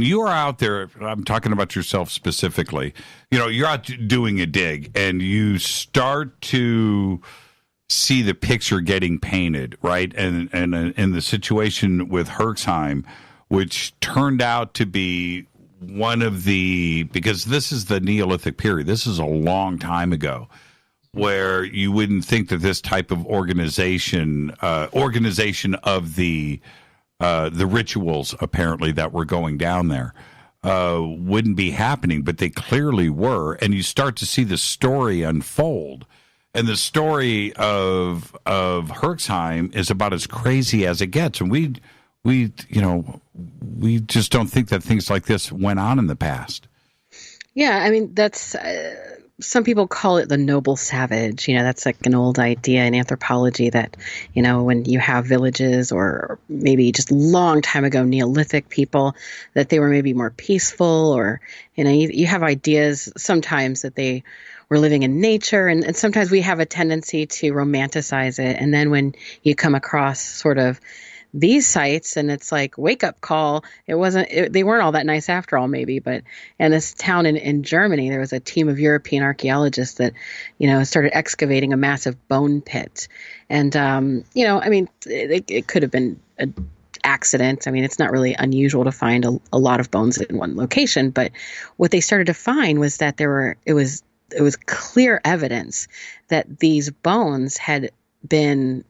you are out there, I'm talking about yourself specifically, you're out doing a dig and you start to see the picture getting painted, right? And in the situation with Herxheim, which turned out to be because this is the Neolithic period. This is a long time ago, where you wouldn't think that this type of organization of the rituals apparently that were going down there wouldn't be happening, but they clearly were. And you start to see the story unfold. And the story of Herxheim is about as crazy as it gets. And we just don't think that things like this went on in the past. Yeah, I mean, that's some people call it the noble savage. That's like an old idea in anthropology that, when you have villages or maybe just long time ago Neolithic people, that they were maybe more peaceful, or, you have ideas sometimes that they were living in nature, and sometimes we have a tendency to romanticize it. And then when you come across sort of these sites and it's like wake up call, they weren't all that nice after all, maybe. But in this town in Germany, there was a team of European archaeologists that, started excavating a massive bone pit. And, it could have been an accident. I mean, it's not really unusual to find a lot of bones in one location. But what they started to find was that it was clear evidence that these bones had been,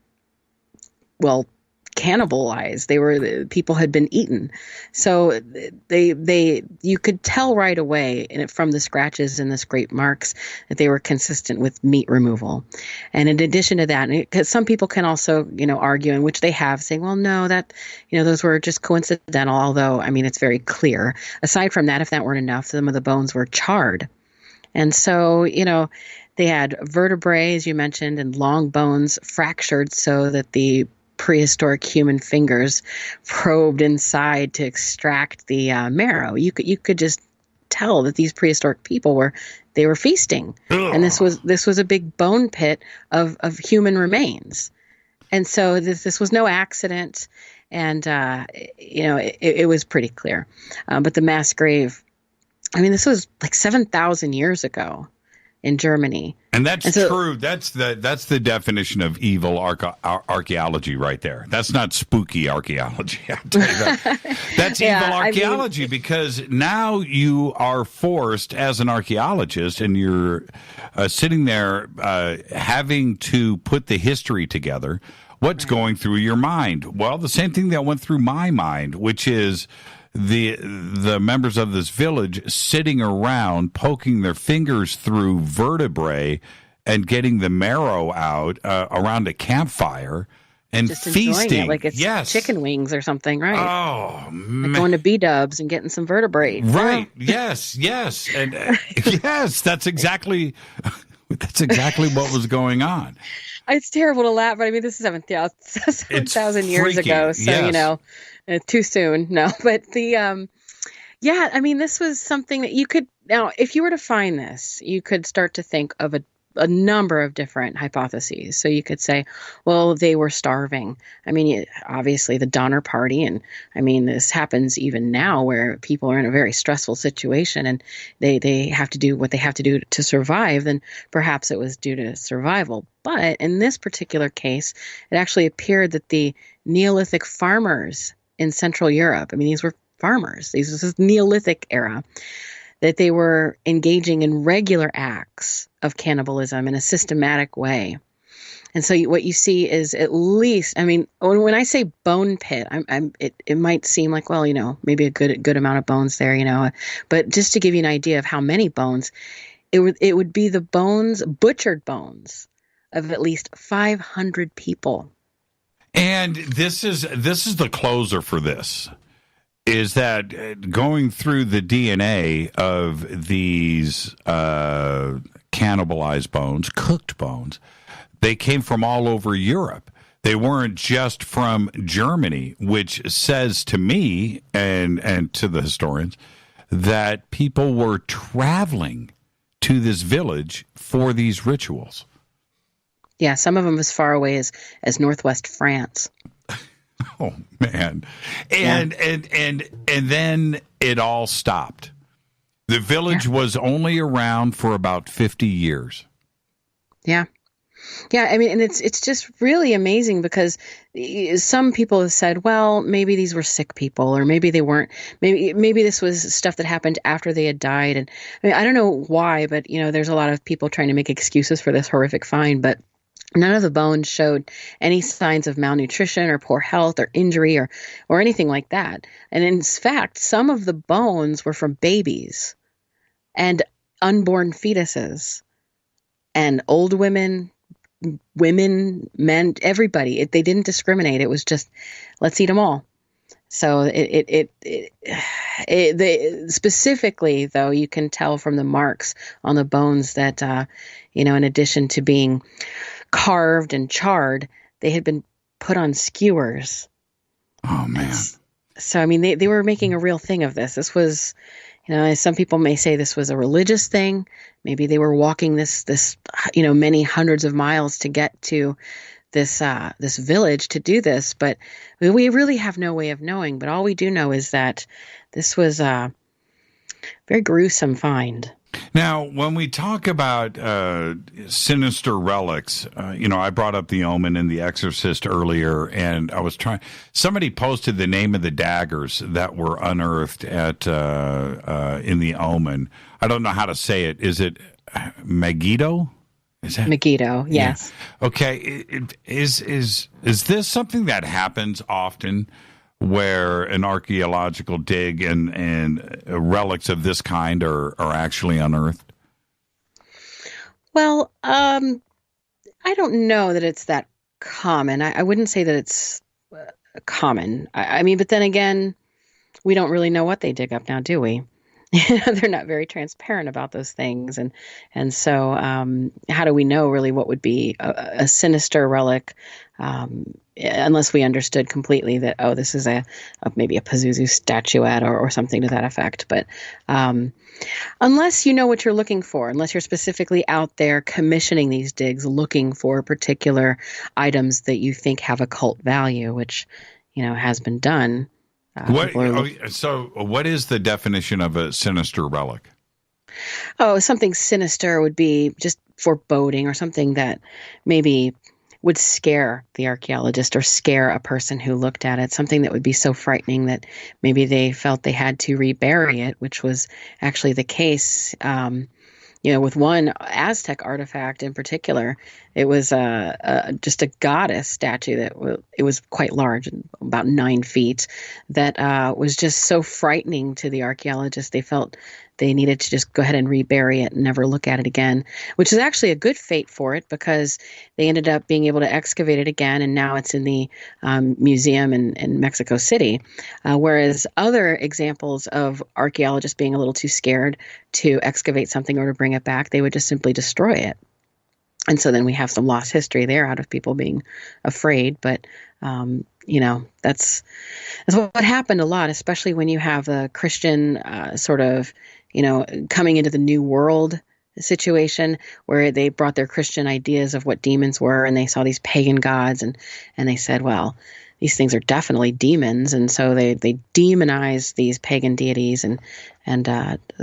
cannibalized. People had been eaten. So you could tell right away from the scratches and the scrape marks that they were consistent with meat removal. And in addition to that, because some people can also, argue, in which they have, saying, well, no, that, those were just coincidental. Although, it's very clear. Aside from that, if that weren't enough, some of the bones were charred. And so, they had vertebrae, as you mentioned, and long bones fractured so that the prehistoric human fingers probed inside to extract the marrow. You could just tell that these prehistoric people were feasting. Ugh. And this was a big bone pit of human remains. And so this was no accident. And, it was pretty clear. But the mass grave, this was like 7,000 years ago in Germany. And that's true. That's the definition of evil archaeology right there. That's not spooky archaeology. I'll tell you that. That's evil archaeology, because now you are forced as an archaeologist, and you're sitting there having to put the history together. What's going through your mind? Well, the same thing that went through my mind, which is the members of this village sitting around poking their fingers through vertebrae and getting the marrow out around a campfire and just feasting. Enjoying it like it's chicken wings or something, right? Oh, man. Like going to B-dubs and getting some vertebrae. Right. Yes. And yes, that's exactly what was going on. It's terrible to laugh, but this is 7,000 years ago. So, yes. Too soon. No, but this was something that you could, now, if you were to find this, you could start to think of a number of different hypotheses. So you could say, well, they were starving. Obviously the Donner Party, and this happens even now where people are in a very stressful situation and they have to do what they have to do to survive, then perhaps it was due to survival. But in this particular case, it actually appeared that the Neolithic farmers in Central Europe, these were farmers, this is Neolithic era, that they were engaging in regular acts of cannibalism in a systematic way. And so what you see is, at least, when I say bone pit, it might seem like, well, maybe a good amount of bones there, but just to give you an idea of how many bones, it would be the bones, butchered bones, of at least 500 people. And this is the closer for this, is that going through the DNA of these cannibalized bones, cooked bones, they came from all over Europe. They weren't just from Germany, which says to me and to the historians that people were traveling to this village for these rituals. Yeah, some of them as far away as northwest France. Oh man. And then it all stopped. The village was only around for about 50 years. Yeah. Yeah, and it's just really amazing, because some people have said, well, maybe these were sick people, or maybe they weren't. Maybe this was stuff that happened after they had died. And I don't know why, but there's a lot of people trying to make excuses for this horrific find, but none of the bones showed any signs of malnutrition or poor health or injury or anything like that. And in fact, some of the bones were from babies and unborn fetuses and old women, men, everybody. They didn't discriminate. It was just, let's eat them all. So specifically, though, you can tell from the marks on the bones that, in addition to being carved and charred, they had been put on skewers. Oh, man. So, I mean, they were making a real thing of this. This was, some people may say this was a religious thing. Maybe they were walking this many hundreds of miles to get to this village to do this, but we really have no way of knowing. But all we do know is that this was a very gruesome find. Now, when we talk about sinister relics, I brought up the Omen and the Exorcist earlier, and I was somebody posted the name of the daggers that were unearthed at in the Omen. I don't know how to say it. Is it Megiddo? Is that Megiddo? Yes. Yeah. Okay. Is this something that happens often, where an archaeological dig and relics of this kind are actually unearthed? Well, I don't know that it's that common. I wouldn't say that it's common. I mean, but then again, we don't really know what they dig up now, do we? They're not very transparent about those things. And so how do we know really what would be a sinister relic, unless we understood completely that, this is maybe a Pazuzu statuette or something to that effect. But unless you know what you're looking for, unless you're specifically out there commissioning these digs, looking for particular items that you think have occult value, which, has been done. So what is the definition of a sinister relic? Something sinister would be just foreboding, or something that maybe would scare the archaeologist or scare a person who looked at it, something that would be so frightening that maybe they felt they had to rebury it, which was actually the case. With one Aztec artifact in particular, it was just a goddess statue it was quite large, about 9 feet, that was just so frightening to the archaeologists. They felt they needed to just go ahead and rebury it and never look at it again, which is actually a good fate for it, because they ended up being able to excavate it again, and now it's in the museum in Mexico City. Whereas other examples of archaeologists being a little too scared to excavate something or to bring it back, they would just simply destroy it. And so then we have some lost history there out of people being afraid. But, that's what happened a lot, especially when you have a Christian sort of, coming into the New World situation, where they brought their Christian ideas of what demons were, and they saw these pagan gods, and they said, well, these things are definitely demons. And so they demonized these pagan deities and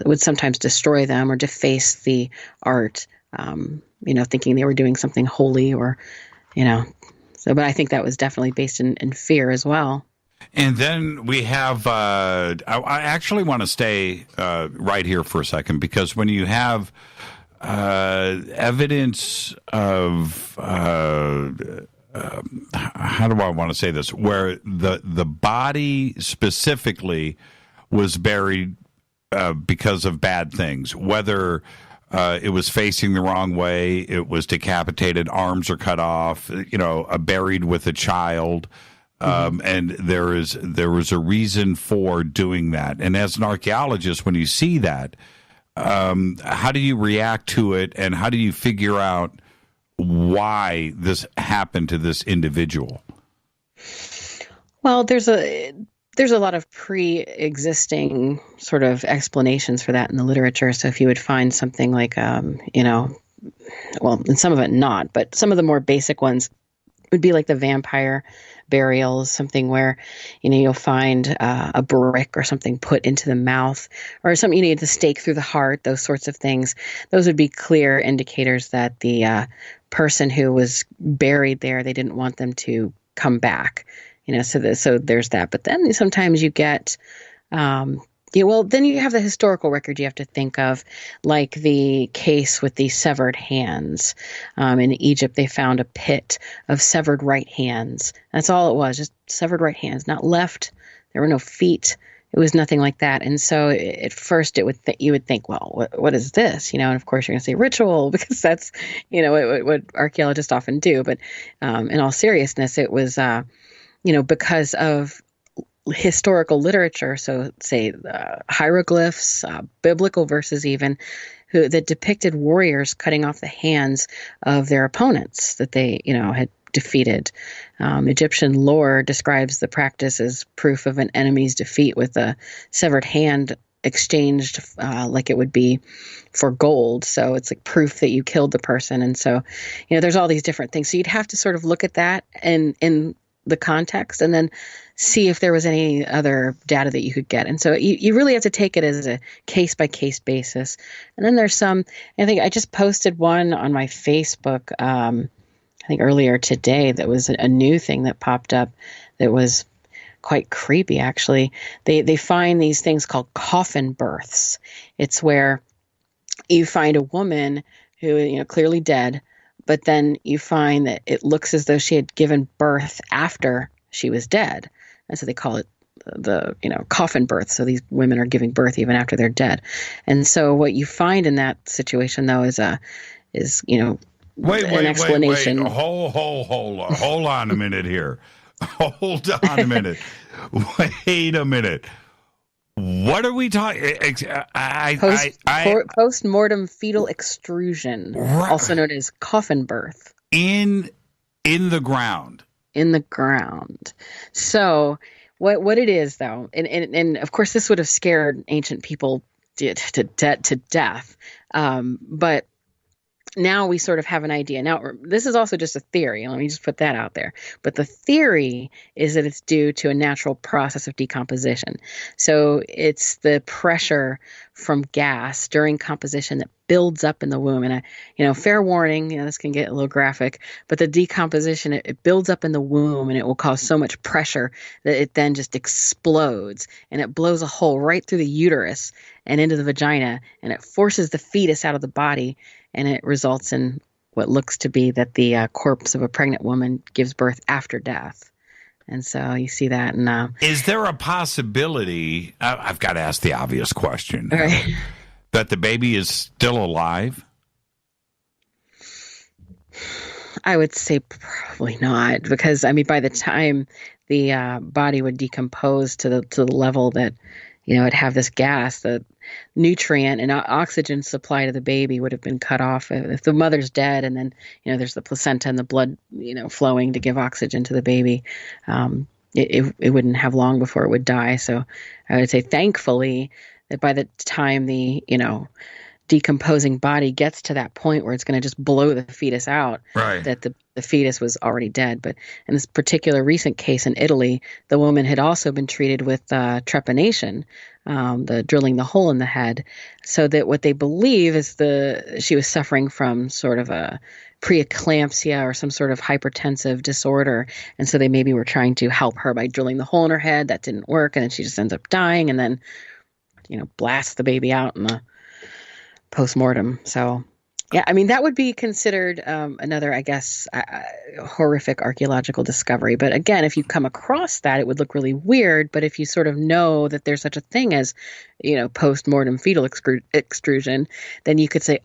would sometimes destroy them or deface the art, thinking they were doing something holy, or, but I think that was definitely based in fear as well. And then we have, I actually want to stay right here for a second, because when you have evidence of, how do I want to say this, where the body specifically was buried because of bad things, whether it was facing the wrong way, it was decapitated, arms are cut off, buried with a child. And there was a reason for doing that. And as an archaeologist, when you see that, how do you react to it, and how do you figure out why this happened to this individual? Well, there's a lot of pre-existing sort of explanations for that in the literature. So if you would find something like, and some of it not, but some of the more basic ones would be like the vampire burials, something where, you'll find a brick or something put into the mouth, or something, the stake through the heart, those sorts of things. Those would be clear indicators that the person who was buried there, they didn't want them to come back. So there's that. But then sometimes you get, then you have the historical record you have to think of, like the case with the severed hands. In Egypt, they found a pit of severed right hands. That's all it was, just severed right hands, not left. There were no feet. It was nothing like that. And so at first you would think, well, what is this? And of course you're going to say ritual, because that's, what archaeologists often do. But in all seriousness, it was, because of historical literature, so say hieroglyphs, biblical verses even, that depicted warriors cutting off the hands of their opponents that they, had defeated. Egyptian lore describes the practice as proof of an enemy's defeat, with a severed hand exchanged like it would be for gold. So it's like proof that you killed the person. And so, there's all these different things. So you'd have to sort of look at that in the context and then see if there was any other data that you could get. And so you really have to take it as a case-by-case basis. And then there's some, I think I just posted one on my Facebook, I think earlier today, that was a new thing that popped up that was quite creepy, actually. They find these things called coffin births. It's where you find a woman who, clearly dead, but then you find that it looks as though she had given birth after she was dead. And so they call it the coffin birth. So these women are giving birth even after they're dead. And so what you find in that situation, though, is Wait, explanation. Hold on a minute here. Hold on a minute. Wait a minute. What are we talking? Post-mortem fetal extrusion, also known as coffin birth. In the ground. In the ground. So what it is, though, and of course this would have scared ancient people to death, but now we sort of have an idea. Now, this is also just a theory. Let me just put that out there. But the theory is that it's due to a natural process of decomposition. So it's the pressure from gas during composition that builds up in the womb. And, fair warning, this can get a little graphic, but the decomposition, it builds up in the womb and it will cause so much pressure that it then just explodes and it blows a hole right through the uterus and into the vagina, and it forces the fetus out of the body, and it results in what looks to be that the corpse of a pregnant woman gives birth after death. And so you see that. And is there a possibility, I've got to ask the obvious question, right, that the baby is still alive? I would say probably not, because, by the time the body would decompose to the level that, it'd have this gas, the nutrient and oxygen supply to the baby would have been cut off. If the mother's dead and then, there's the placenta and the blood, flowing to give oxygen to the baby, it wouldn't have long before it would die. So I would say, thankfully, that by the time the, decomposing body gets to that point where it's going to just blow the fetus out, right, that the fetus was already dead. But in this particular recent case in Italy, the woman had also been treated with trepanation, the drilling the hole in the head, so that what they believe is she was suffering from sort of a preeclampsia or some sort of hypertensive disorder. And so they maybe were trying to help her by drilling the hole in her head. That didn't work. And then she just ends up dying and then, blasts the baby out in the post-mortem. So, yeah, that would be considered another, I guess, horrific archaeological discovery. But again, if you come across that, it would look really weird. But if you sort of know that there's such a thing as, post-mortem fetal extrusion, then you could say,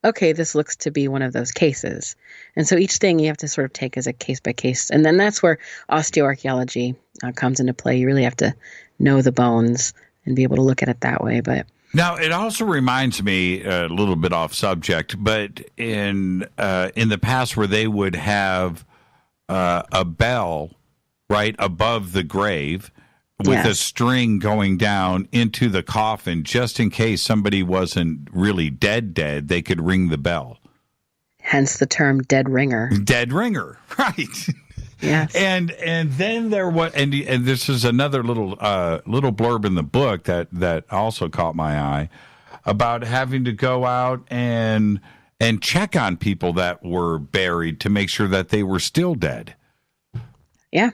okay, this looks to be one of those cases. And so each thing you have to sort of take as a case by case. And then that's where osteoarchaeology comes into play. You really have to know the bones and be able to look at it that way. But now, it also reminds me, a little bit off subject, but in the past where they would have a bell right above the grave with a string going down into the coffin, just in case somebody wasn't really dead, they could ring the bell. Hence the term dead ringer. Dead ringer, right. Yes. And then there was, and this is another little blurb in the book that also caught my eye about having to go out and check on people that were buried to make sure that they were still dead. Yeah,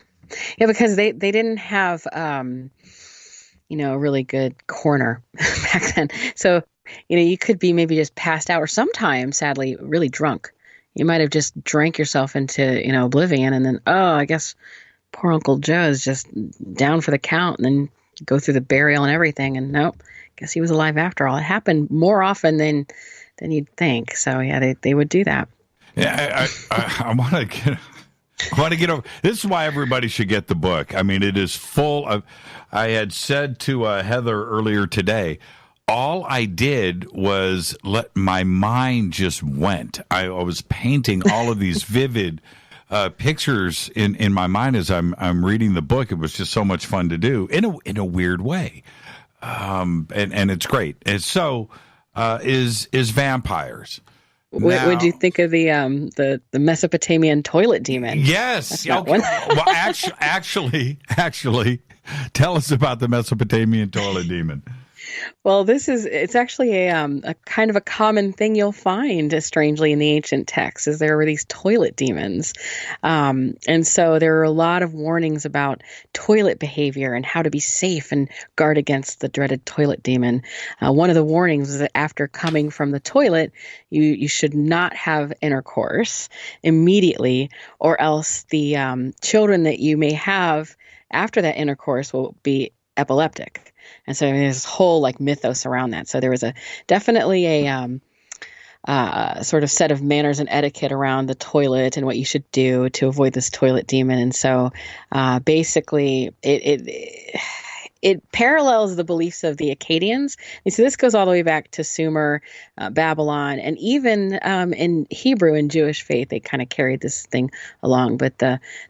because they didn't have a really good coroner back then. So you could be maybe just passed out, or sometimes, sadly, really drunk. You might have just drank yourself into, oblivion, and then, I guess poor Uncle Joe is just down for the count, and then go through the burial and everything, and nope, guess he was alive after all. It happened more often than you'd think. So, yeah, they would do that. Yeah, I want to get... I want to get over. This is why everybody should get the book. I mean, it is full of. I had said to Heather earlier today, all I did was let my mind just went. I was painting all of these vivid pictures in my mind as I'm reading the book. It was just so much fun to do in a weird way, and it's great. And so is vampires. What would you think of the Mesopotamian toilet demon? Yes. Okay. Well, actually, tell us about the Mesopotamian toilet demon. Well, it's actually a kind of a common thing you'll find, strangely, in the ancient texts, is there were these toilet demons. And so there are a lot of warnings about toilet behavior and how to be safe and guard against the dreaded toilet demon. One of the warnings is that after coming from the toilet, you should not have intercourse immediately, or else the children that you may have after that intercourse will be epileptic. And so there's this whole mythos around that. So there was definitely a sort of set of manners and etiquette around the toilet and what you should do to avoid this toilet demon. And so basically it parallels the beliefs of the Akkadians. And so this goes all the way back to Sumer, Babylon, and even in Hebrew and Jewish faith, they kind of carried this thing along. But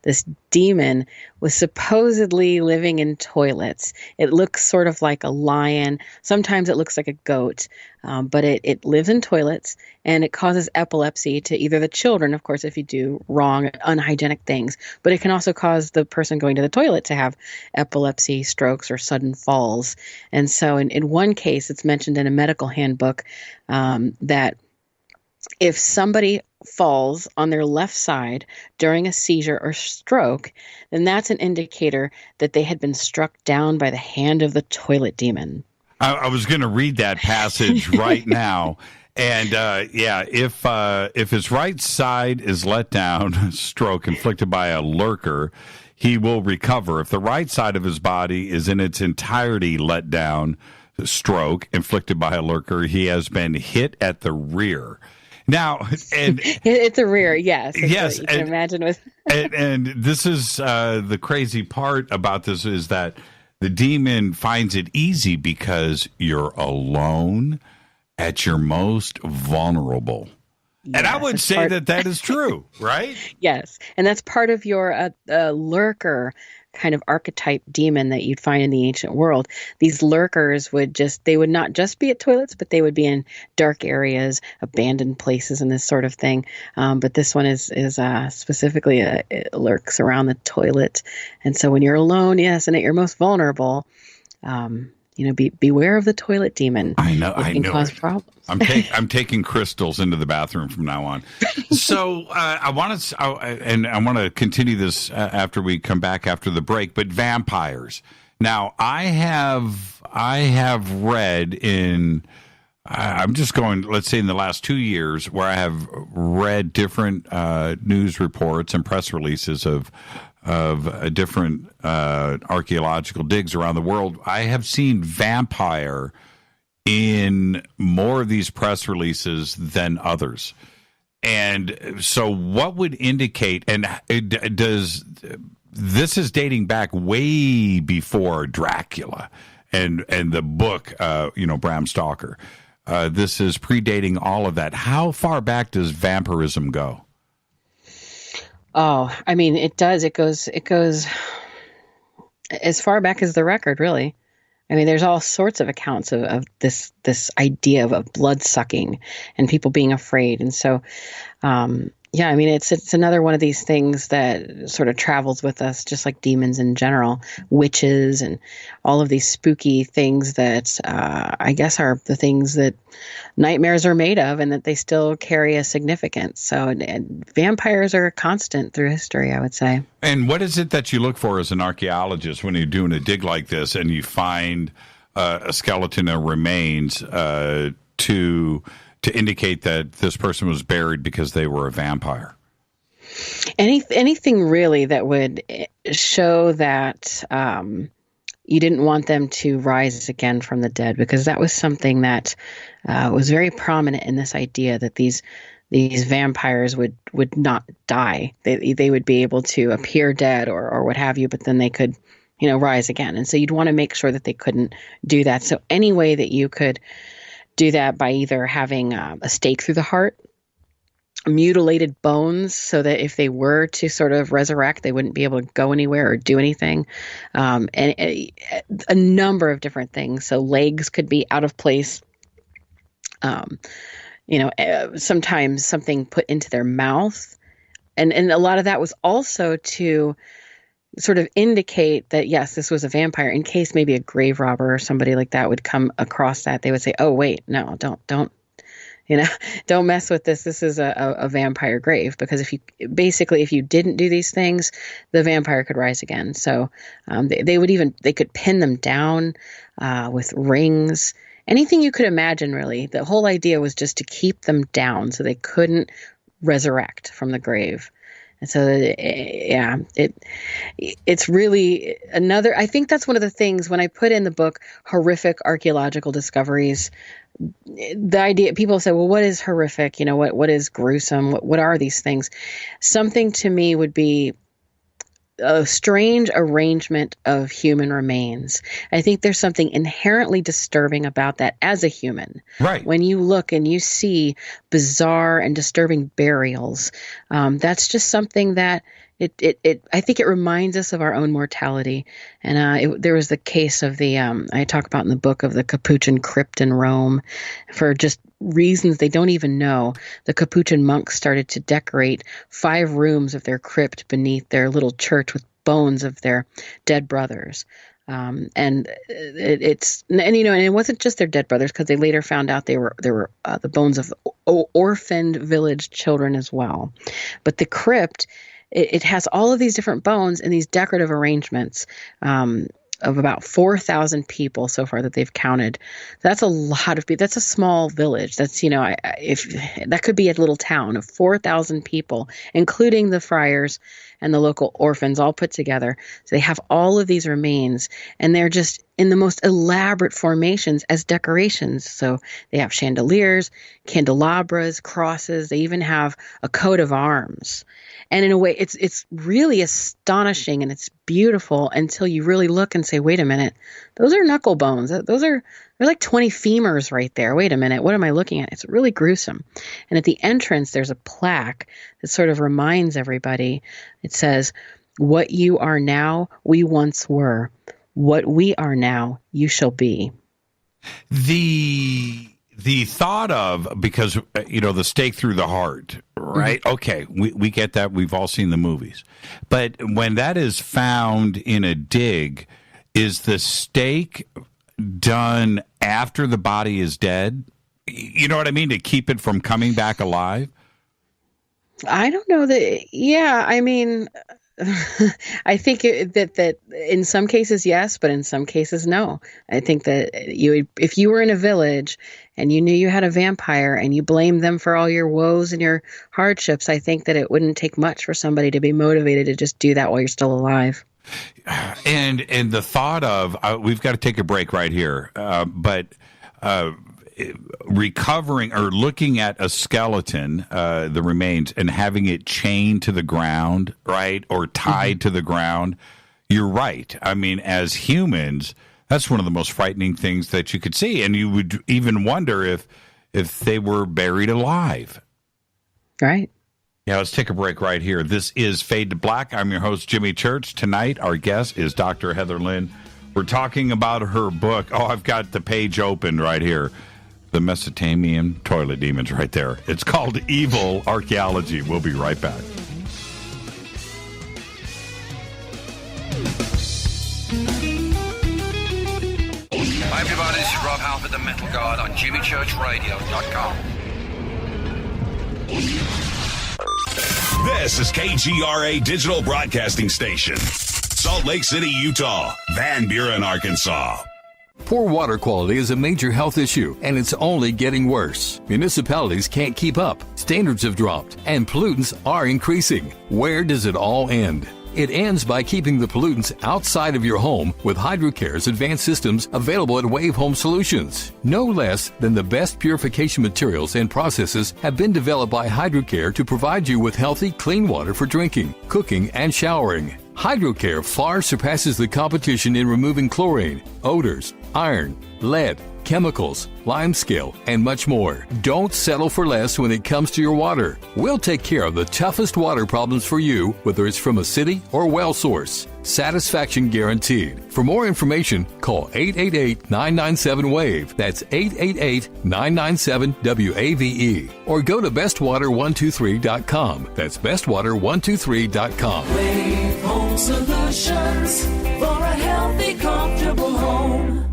this demon was supposedly living in toilets. It looks sort of like a lion. Sometimes it looks like a goat, but it lives in toilets, and it causes epilepsy to either the children, of course, if you do wrong, unhygienic things, but it can also cause the person going to the toilet to have epilepsy, strokes, or sudden falls. And so in one case, it's mentioned in a medical handbook that if somebody falls on their left side during a seizure or stroke, then that's an indicator that they had been struck down by the hand of the toilet demon. I was going to read that passage right now. And if his right side is let down, stroke inflicted by a lurker, he will recover. If the right side of his body is in its entirety let down, stroke inflicted by a lurker, he has been hit at the rear. Now, and it's a rear, yes. Yes. You can imagine with. and this is the crazy part about this is that the demon finds it easy because you're alone at your most vulnerable. Yes, and I would say that is true, right? Yes. And that's part of your lurker kind of archetype demon that you'd find in the ancient world. These lurkers would not just be at toilets, but they would be in dark areas, abandoned places, and this sort of thing. But this one is specifically it lurks around the toilet. And so when you're alone, yes, and at your most vulnerable, beware of the toilet demon. I know. It can cause problems. I'm taking crystals into the bathroom from now on. So I want to continue this after we come back after the break. But vampires. Now I have read in. I'm just going. Let's say in the last 2 years, where I have read different news reports and press releases of different archaeological digs around the world. I have seen vampire in more of these press releases than others. And so what would indicate, and this is dating back way before Dracula and the book, Bram Stoker. This is predating all of that. How far back does vampirism go? Oh, I mean, it does. It goes as far back as the record, really. I mean, there's all sorts of accounts of this idea of blood sucking and people being afraid. And so, I mean, it's another one of these things that sort of travels with us, just like demons in general, witches, and all of these spooky things that I guess are the things that nightmares are made of, and that they still carry a significance. So and vampires are a constant through history, I would say. And what is it that you look for as an archaeologist when you're doing a dig like this and you find a skeleton or remains to indicate that this person was buried because they were a vampire? Anything really that would show that you didn't want them to rise again from the dead, because that was something that was very prominent in this idea that these these vampires would not die. They would be able to appear dead or what have you, but then they could, rise again. And so you'd want to make sure that they couldn't do that. So any way that you could do that by either having a stake through the heart, mutilated bones so that if they were to sort of resurrect, they wouldn't be able to go anywhere or do anything, and a number of different things. So legs could be out of place. Sometimes something put into their mouth, and a lot of that was also to sort of indicate that, yes, this was a vampire, in case maybe a grave robber or somebody like that would come across that. They would say, oh, wait, no, don't mess with this. This is a vampire grave, because if you didn't do these things, the vampire could rise again. So they could pin them down with rings, anything you could imagine, really. The whole idea was just to keep them down so they couldn't resurrect from the grave. And so, it's really another, I think that's one of the things when I put in the book, horrific archaeological discoveries, the idea, people say, well, what is horrific? What is gruesome? What are these things? Something to me would be a strange arrangement of human remains. I think there's something inherently disturbing about that as a human. Right. When you look and you see bizarre and disturbing burials, that's just something that I think it reminds us of our own mortality. And there was the case of I talk about in the book of the Capuchin crypt in Rome. For just reasons they don't even know, the Capuchin monks started to decorate 5 rooms of their crypt beneath their little church with bones of their dead brothers. And it wasn't just their dead brothers, because they later found out they were the bones of orphaned village children as well. But the crypt, it has all of these different bones and these decorative arrangements of about 4,000 people so far that they've counted. That's a lot of people. That's a small village. That's, if that could be a little town of 4,000 people, including the friars and the local orphans all put together. So they have all of these remains, and they're just in the most elaborate formations as decorations. So they have chandeliers, candelabras, crosses. They even have a coat of arms. And in a way, it's really astonishing and it's beautiful until you really look and say, wait a minute, those are knuckle bones. They're like 20 femurs right there. Wait a minute, what am I looking at? It's really gruesome. And at the entrance, there's a plaque that sort of reminds everybody. It says, what you are now, we once were. What we are now, you shall be. The thought of, because, the stake through the heart, right? Mm-hmm. Okay, we get that. We've all seen the movies. But when that is found in a dig, is the stake done after the body is dead? You know what I mean? To keep it from coming back alive? I don't know that. Yeah, I mean, I think that in some cases, yes, but in some cases, no. I think that if you were in a village and you knew you had a vampire and you blamed them for all your woes and your hardships, I think that it wouldn't take much for somebody to be motivated to just do that while you're still alive. And the thought of, we've got to take a break right here, but recovering or looking at a skeleton, the remains, and having it chained to the ground, right, or tied to the ground, you're right. I mean, as humans, that's one of the most frightening things that you could see, and you would even wonder if they were buried alive. Right. Yeah, let's take a break right here. This is Fade to Black. I'm your host, Jimmy Church. Tonight, our guest is Dr. Heather Lynn. We're talking about her book. Oh, I've got the page open right here. The Mesopotamian Toilet Demons right there. It's called Evil Archaeology. We'll be right back. Hi, everybody. This is Rob Halford, the Metal Guard on JimmyChurchRadio.com. This is KGRA Digital Broadcasting Station. Salt Lake City, Utah. Van Buren, Arkansas. Poor water quality is a major health issue, and it's only getting worse. Municipalities can't keep up, standards have dropped, and pollutants are increasing. Where does it all end? It ends by keeping the pollutants outside of your home with HydroCare's advanced systems available at Wave Home Solutions. No less than the best purification materials and processes have been developed by HydroCare to provide you with healthy, clean water for drinking, cooking, and showering. HydroCare far surpasses the competition in removing chlorine, odors, iron, lead, chemicals, limescale, and much more. Don't settle for less when it comes to your water. We'll take care of the toughest water problems for you, whether it's from a city or well source. Satisfaction guaranteed. For more information, call 888-997-WAVE. That's 888-997-WAVE. Or go to bestwater123.com. That's bestwater123.com. Wave Home Solutions for a healthy, comfortable home.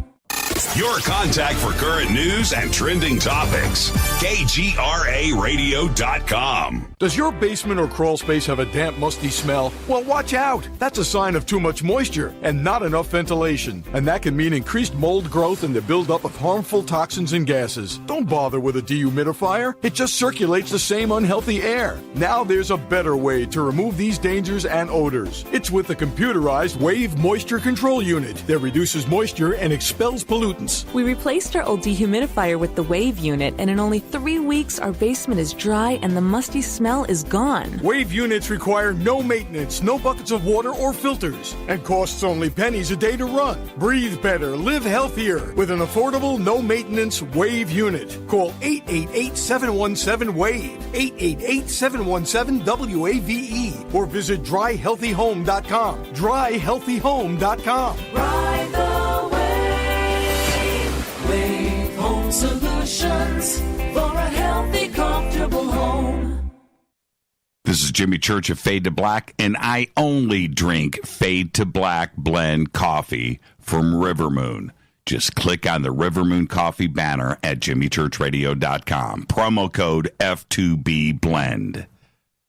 Your contact for current news and trending topics. KGRAradio.com. Does your basement or crawl space have a damp, musty smell? Well, watch out. That's a sign of too much moisture and not enough ventilation. And that can mean increased mold growth and the buildup of harmful toxins and gases. Don't bother with a dehumidifier. It just circulates the same unhealthy air. Now there's a better way to remove these dangers and odors. It's with the computerized Wave Moisture Control Unit that reduces moisture and expels pollutants. We replaced our old dehumidifier with the Wave unit, and in only 3 weeks, our basement is dry and the musty smell is gone. Wave units require no maintenance, no buckets of water or filters, and costs only pennies a day to run. Breathe better, live healthier with an affordable, no-maintenance Wave unit. Call 888-717-WAVE, 888-717-WAVE, or visit dryhealthyhome.com. Dryhealthyhome.com. Ride the wave. Wave Home Solutions for a healthy, comfortable home. This is Jimmy Church of Fade to Black, and I only drink Fade to Black blend coffee from River Moon. Just click on the River Moon coffee banner at jimmychurchradio.com. Promo code F2B Blend.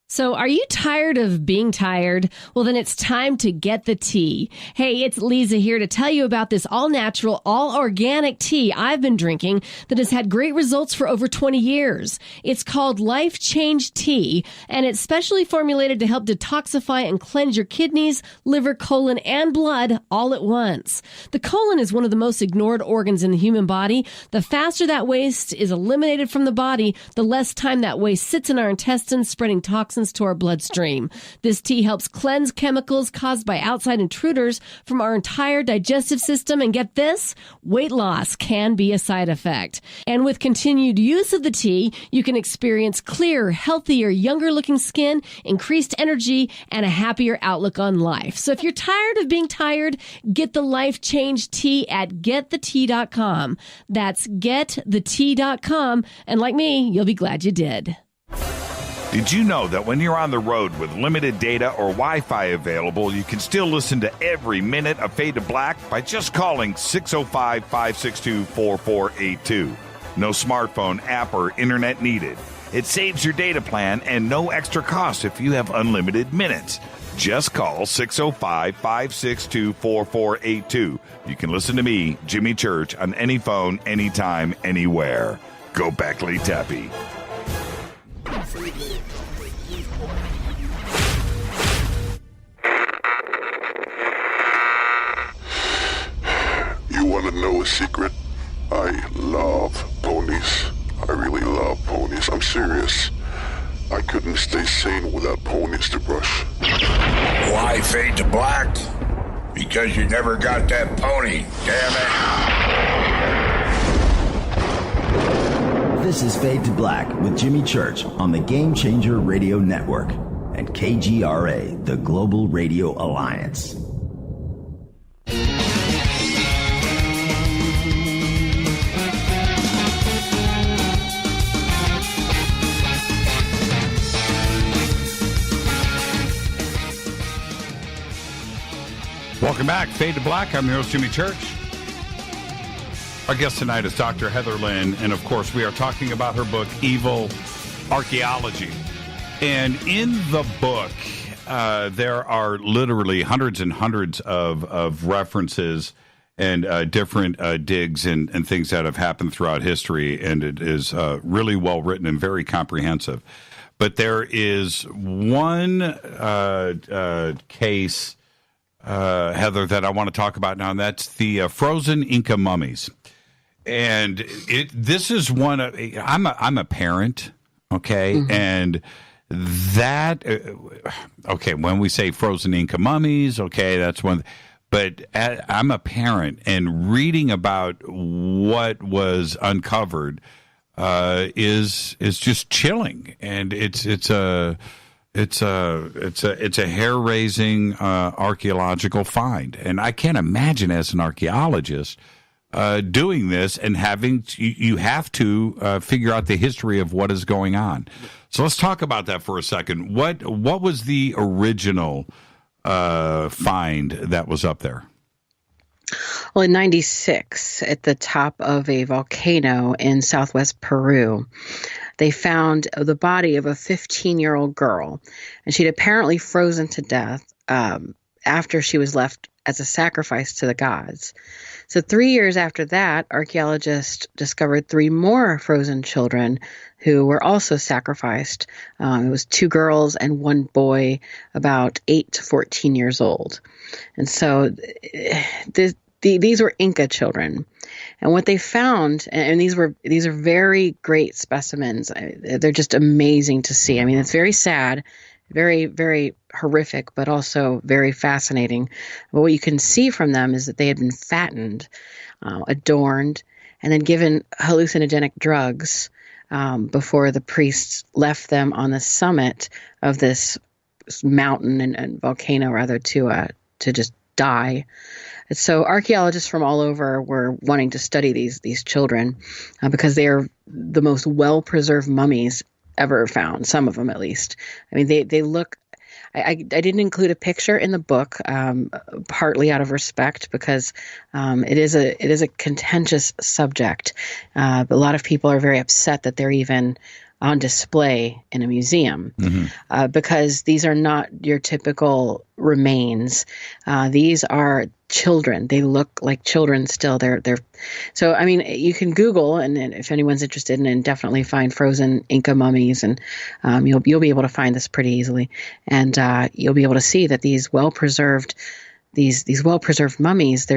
So are you tired of being tired? Well, then it's time to get the tea. Hey, it's Lisa here to tell you about this all-natural, all-organic tea I've been drinking that has had great results for over 20 years. It's called Life Change Tea, and it's specially formulated to help detoxify and cleanse your kidneys, liver, colon, and blood all at once. The colon is one of the most ignored organs in the human body. The faster that waste is eliminated from the body, the less time that waste sits in our intestines, spreading toxins to our bloodstream. This tea helps cleanse chemicals caused by outside intruders from our entire digestive system. And get this, weight loss can be a side effect. And with continued use of the tea, you can experience clearer, healthier, younger looking skin, increased energy, and a happier outlook on life. So if you're tired of being tired, get the Life Change Tea at getthetea.com. That's getthetea.com. And like me, you'll be glad you did. Did you know that when you're on the road with limited data or Wi-Fi available, you can still listen to every minute of Fade to Black by just calling 605-562-4482. No smartphone, app, or internet needed. It saves your data plan and no extra cost if you have unlimited minutes. Just call 605-562-4482. You can listen to me, Jimmy Church, on any phone, anytime, anywhere. Go Beckley Taffy. You want to know a secret? I love ponies. I really love ponies. I'm serious. I couldn't stay sane without ponies to brush. Why Fade to Black? Because you never got that pony, damn it. This is Fade to Black with Jimmy Church on the Gamechanger Radio Network and KGRA, the Global Radio Alliance. Welcome back, Fade to Black. I'm your host, Jimmy Church. Our guest tonight is Dr. Heather Lynn, and of course we are talking about her book, Evil Archaeology. And in the book, there are literally hundreds and hundreds of references and different digs and things that have happened throughout history, and it is really well written and very comprehensive. But there is one case, Heather, that I want to talk about now, and that's the frozen Inca mummies. And this is one. I'm a parent, okay, and that when we say frozen Inca mummies, okay, that's one. But I'm a parent, and reading about what was uncovered is just chilling, and it's a hair-raising archaeological find, and I can't imagine as an archaeologist doing this and you have to figure out the history of what is going on. So let's talk about that for a second. What was the original find that was up there? Well, in 96, at the top of a volcano in southwest Peru, they found the body of a 15-year-old girl, and she'd apparently frozen to death after she was left as a sacrifice to the gods. So 3 years after that, archaeologists discovered 3 more frozen children who were also sacrificed. It was 2 girls and 1 boy, about 8 to 14 years old. And so these were Inca children. And what they found, and these are very great specimens. They're just amazing to see. I mean, it's very sad, very, very horrific, but also very fascinating. But what you can see from them is that they had been fattened, adorned, and then given hallucinogenic drugs before the priests left them on the summit of this mountain and volcano, rather, to just die. And so archaeologists from all over were wanting to study these children because they are the most well-preserved mummies ever found, some of them at least. I mean, they look... I didn't include a picture in the book, partly out of respect, because it is a contentious subject. A lot of people are very upset that they're even on display in a museum, because these are not your typical remains. These are children. They look like children still. They're so, I mean, you can Google, and if anyone's interested, and definitely find frozen Inca mummies, and you'll be able to find this pretty easily, and you'll be able to see that these well-preserved mummies,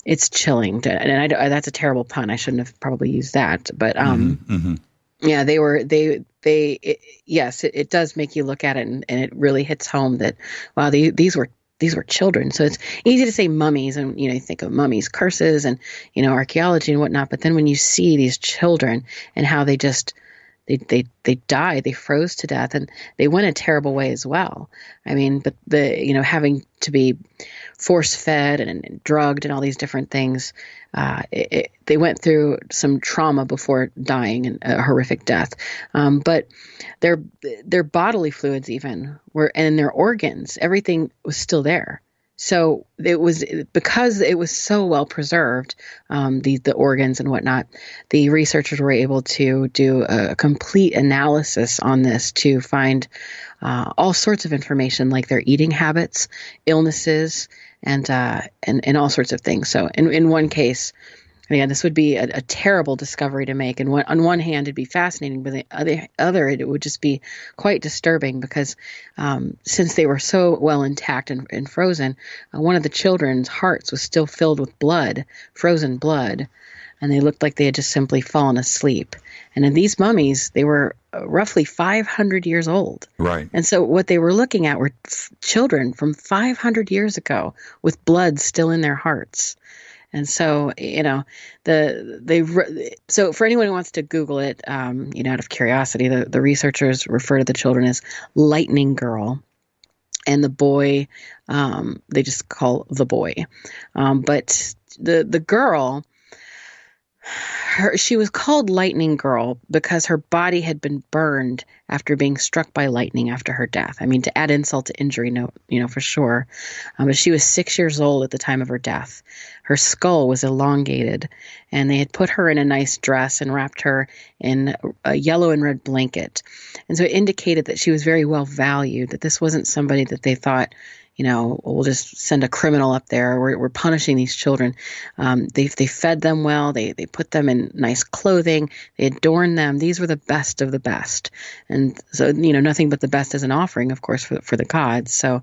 it's chilling. And that's a terrible pun. I shouldn't have probably used that, but yeah, yes, it does make you look at it, and it really hits home that, wow, these were children. So it's easy to say mummies, and you think of mummies, curses, and archaeology and whatnot. But then when you see these children and how they died, they froze to death, and they went a terrible way as well. I mean, but having to be force-fed and drugged and all these different things, they went through some trauma before dying, and a horrific death. But their bodily fluids even were, and their organs, everything was still there. So it was, because it was so well preserved, the organs and whatnot, the researchers were able to do a complete analysis on this to find all sorts of information, like their eating habits, illnesses, and all sorts of things. So in one case, again, this would be a terrible discovery to make. And on one hand, it'd be fascinating, but the other, it would just be quite disturbing, because since they were so well intact and frozen, one of the children's hearts was still filled with blood, frozen blood, and they looked like they had just simply fallen asleep. And in these mummies, they were roughly 500 years old. Right. And so what they were looking at were children from 500 years ago with blood still in their hearts. And so, so for anyone who wants to Google it, out of curiosity, the researchers refer to the children as Lightning Girl, and the boy, they just call the boy. But the girl, she was called Lightning Girl because her body had been burned after being struck by lightning after her death. I mean, to add insult to injury, no, for sure. But she was 6 years old at the time of her death. Her skull was elongated, and they had put her in a nice dress and wrapped her in a yellow and red blanket. And so it indicated that she was very well valued, that this wasn't somebody that they thought, we'll just send a criminal up there. We're punishing these children. They fed them well. They put them in nice clothing. They adorned them. These were the best of the best. And so, nothing but the best as an offering, of course, for the gods. So,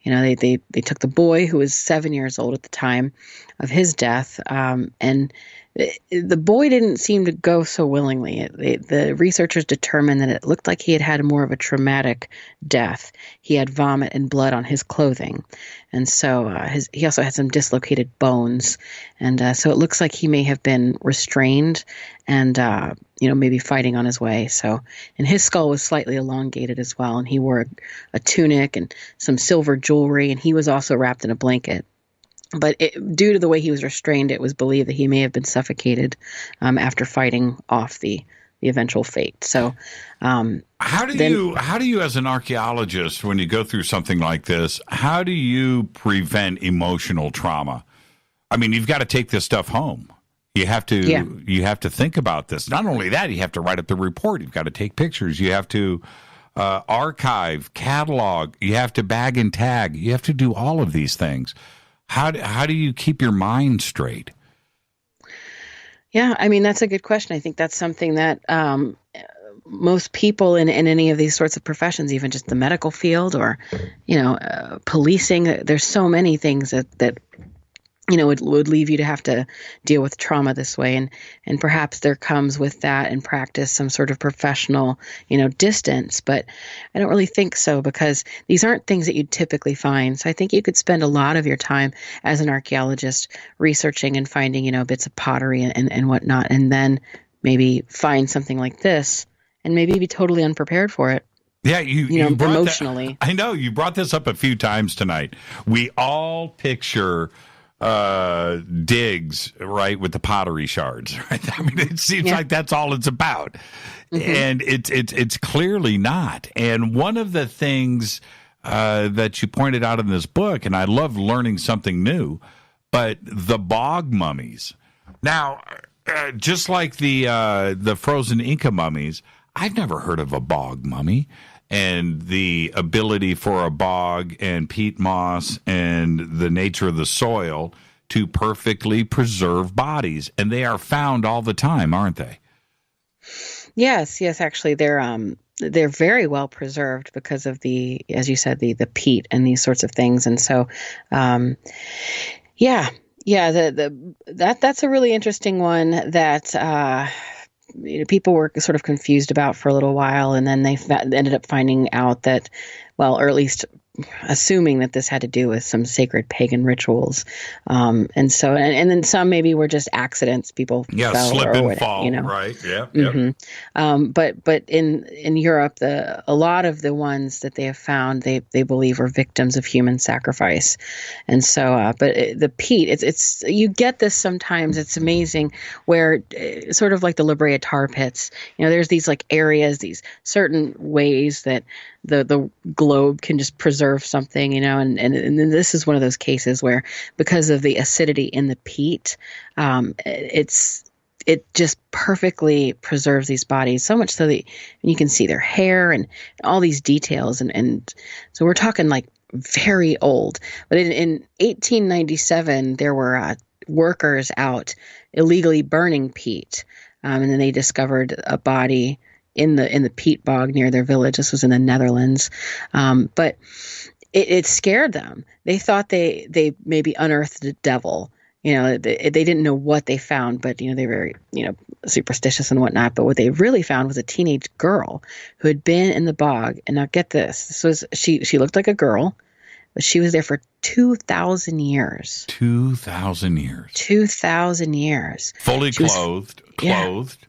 they took the boy who was 7 years old at the time of his death, and the boy didn't seem to go so willingly. The researchers determined that it looked like he had more of a traumatic death. He had vomit and blood on his clothing. And so he also had some dislocated bones. And so it looks like he may have been restrained and, maybe fighting on his way. So, and his skull was slightly elongated as well. And he wore a tunic and some silver jewelry. And he was also wrapped in a blanket. But due to the way he was restrained, it was believed that he may have been suffocated after fighting off the eventual fate. So, how do you, as an archaeologist, when you go through something like this, how do you prevent emotional trauma? I mean, you've got to take this stuff home. You have to think about this. Not only that, you have to write up the report. You've got to take pictures. You have to archive, catalog. You have to bag and tag. You have to do all of these things. How do you keep your mind straight? Yeah, I mean, that's a good question. I think that's something that most people in any of these sorts of professions, even just the medical field or, policing, there's so many things that would leave you to have to deal with trauma this way. And perhaps there comes with that in practice some sort of professional, distance. But I don't really think so, because these aren't things that you'd typically find. So I think you could spend a lot of your time as an archaeologist researching and finding, bits of pottery and whatnot, and then maybe find something like this and maybe be totally unprepared for it. Yeah, you emotionally. I know you brought this up a few times tonight. We all picture digs, right, with the pottery shards, right? I mean, it seems like that's all it's about. Mm-hmm. And it's clearly not. And one of the things that you pointed out in this book, and I love learning something new, but the bog mummies. Now, just like the frozen Inca mummies, I've never heard of a bog mummy. And the ability for a bog and peat moss and the nature of the soil to perfectly preserve bodies. And they are found all the time, aren't they? Yes, actually, they're very well preserved because of as you said, the peat and these sorts of things. And so, that's a really interesting one that people were sort of confused about for a little while, and then they ended up finding out that, or at least assuming that this had to do with some sacred pagan rituals. And so, and then some maybe were just accidents. People fell slip and whatever, fall, right? Yeah. Mm-hmm. But in Europe, a lot of the ones that they have found, they believe are victims of human sacrifice. And so, the peat, it's you get this sometimes. It's amazing where sort of like the La Brea tar pits, there's these like areas, these certain ways that the globe can just preserve something, and this is one of those cases where, because of the acidity in the peat, it just perfectly preserves these bodies, so much so that you can see their hair and all these details, and so we're talking like very old. But in 1897, there were workers out illegally burning peat, and then they discovered a body in the peat bog near their village. This was in the Netherlands. But it scared them. They thought they maybe unearthed the devil. They didn't know what they found, but they're very superstitious and whatnot. But what they really found was a teenage girl who had been in the bog. And now get this. This was she looked like a girl, but she was there for 2,000 years. 2,000 years. 2,000 years. Fully clothed.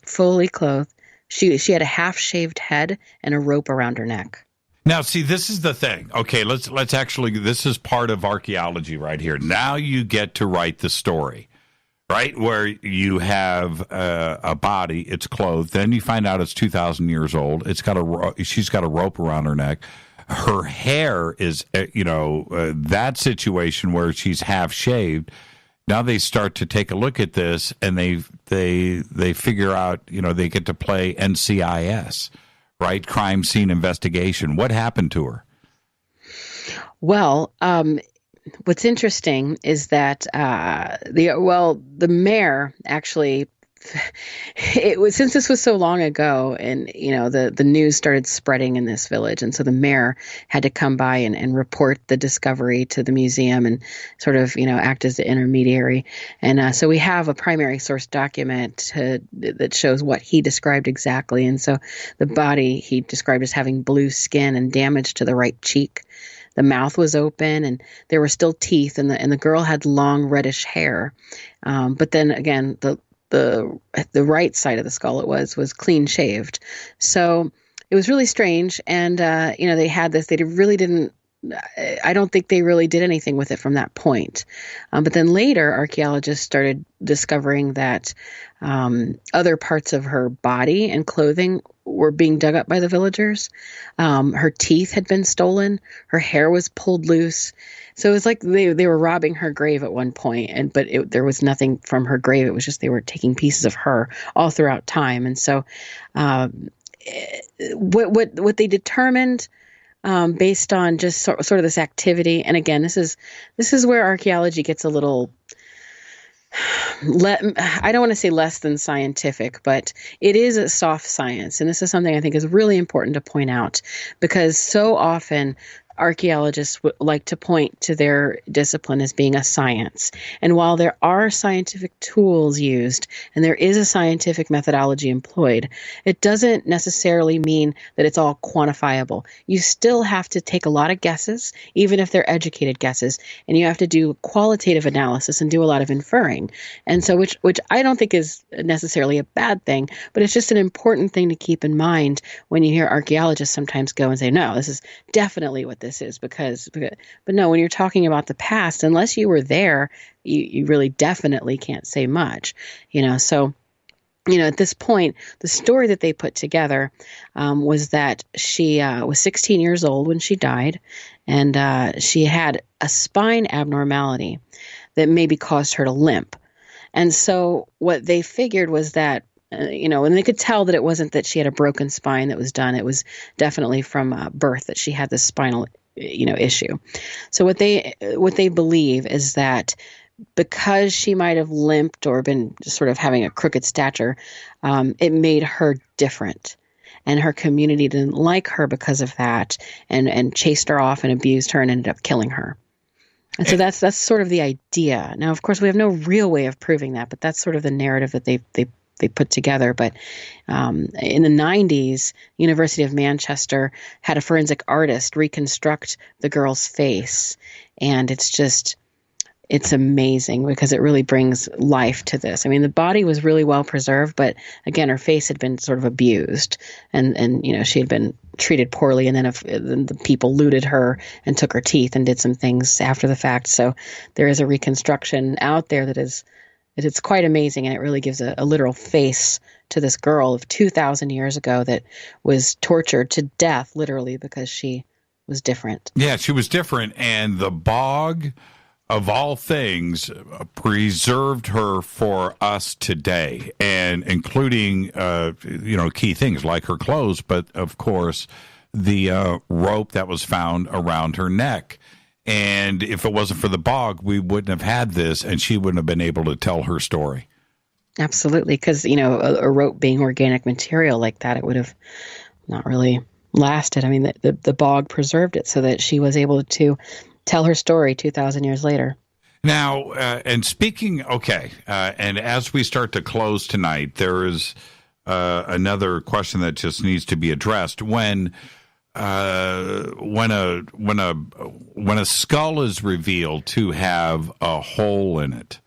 Fully clothed. She had a half-shaved head and a rope around her neck. Now, see, this is the thing. Okay, let's actually, this is part of archaeology right here. Now you get to write the story, right? Where you have a body, it's clothed, then you find out it's 2,000 years old. She's got a rope around her neck. Her hair is, that situation where she's half-shaved. Now they start to take a look at this, and they figure out, they get to play NCIS, right? Crime scene investigation. What happened to her? Well, what's interesting is that the mayor actually, since this was so long ago, and the news started spreading in this village, and so the mayor had to come by and report the discovery to the museum and sort of act as the intermediary. And so we have a primary source document that shows what he described exactly. And so the body he described as having blue skin and damage to the right cheek. The mouth was open, and there were still teeth, and the girl had long reddish hair. But then again, the right side of the skull was clean shaved. So it was really strange. And, they had this, they really didn't, I don't think they really did anything with it from that point. But then later, archaeologists started discovering that other parts of her body and clothing were being dug up by the villagers. Her teeth had been stolen. Her hair was pulled loose. So it was like they were robbing her grave at one point, but there was nothing from her grave. It was just they were taking pieces of her all throughout time. And so what they determined based on just sort of this activity, and again, this is where archaeology gets a little, I don't want to say less than scientific, but it is a soft science. And this is something I think is really important to point out, because so often archaeologists would like to point to their discipline as being a science. And while there are scientific tools used and there is a scientific methodology employed, it doesn't necessarily mean that it's all quantifiable. You still have to take a lot of guesses, even if they're educated guesses, and you have to do qualitative analysis and do a lot of inferring. And so which I don't think is necessarily a bad thing, but it's just an important thing to keep in mind when you hear archaeologists sometimes go and say, no, this is definitely what this is, but no, when you're talking about the past, unless you were there, you really definitely can't say much, so at this point, the story that they put together was that she was 16 years old when she died, and she had a spine abnormality that maybe caused her to limp. And so what they figured was that and they could tell that it wasn't that she had a broken spine that was done. It was definitely from birth that she had this spinal, issue. So what they believe is that because she might have limped or been just sort of having a crooked stature, it made her different. And her community didn't like her because of that, and chased her off and abused her and ended up killing her. And so that's sort of the idea. Now, of course, we have no real way of proving that, but that's sort of the narrative that they put together. But in the 90s, University of Manchester had a forensic artist reconstruct the girl's face. And it's amazing because it really brings life to this. I mean, the body was really well preserved, but again, her face had been sort of abused, and she had been treated poorly. And then the people looted her and took her teeth and did some things after the fact. So there is a reconstruction out there that is. It's quite amazing, and it really gives a literal face to this girl of 2,000 years ago that was tortured to death, literally, because she was different. Yeah, she was different, and the bog, of all things, preserved her for us today, and including, key things like her clothes, but, of course, the rope that was found around her neck. And if it wasn't for the bog, we wouldn't have had this, and she wouldn't have been able to tell her story. Absolutely, because, a rope being organic material like that, it would have not really lasted. I mean, the bog preserved it so that she was able to tell her story 2,000 years later. Now, and speaking, and as we start to close tonight, there is another question that just needs to be addressed. When a skull is revealed to have a hole in it,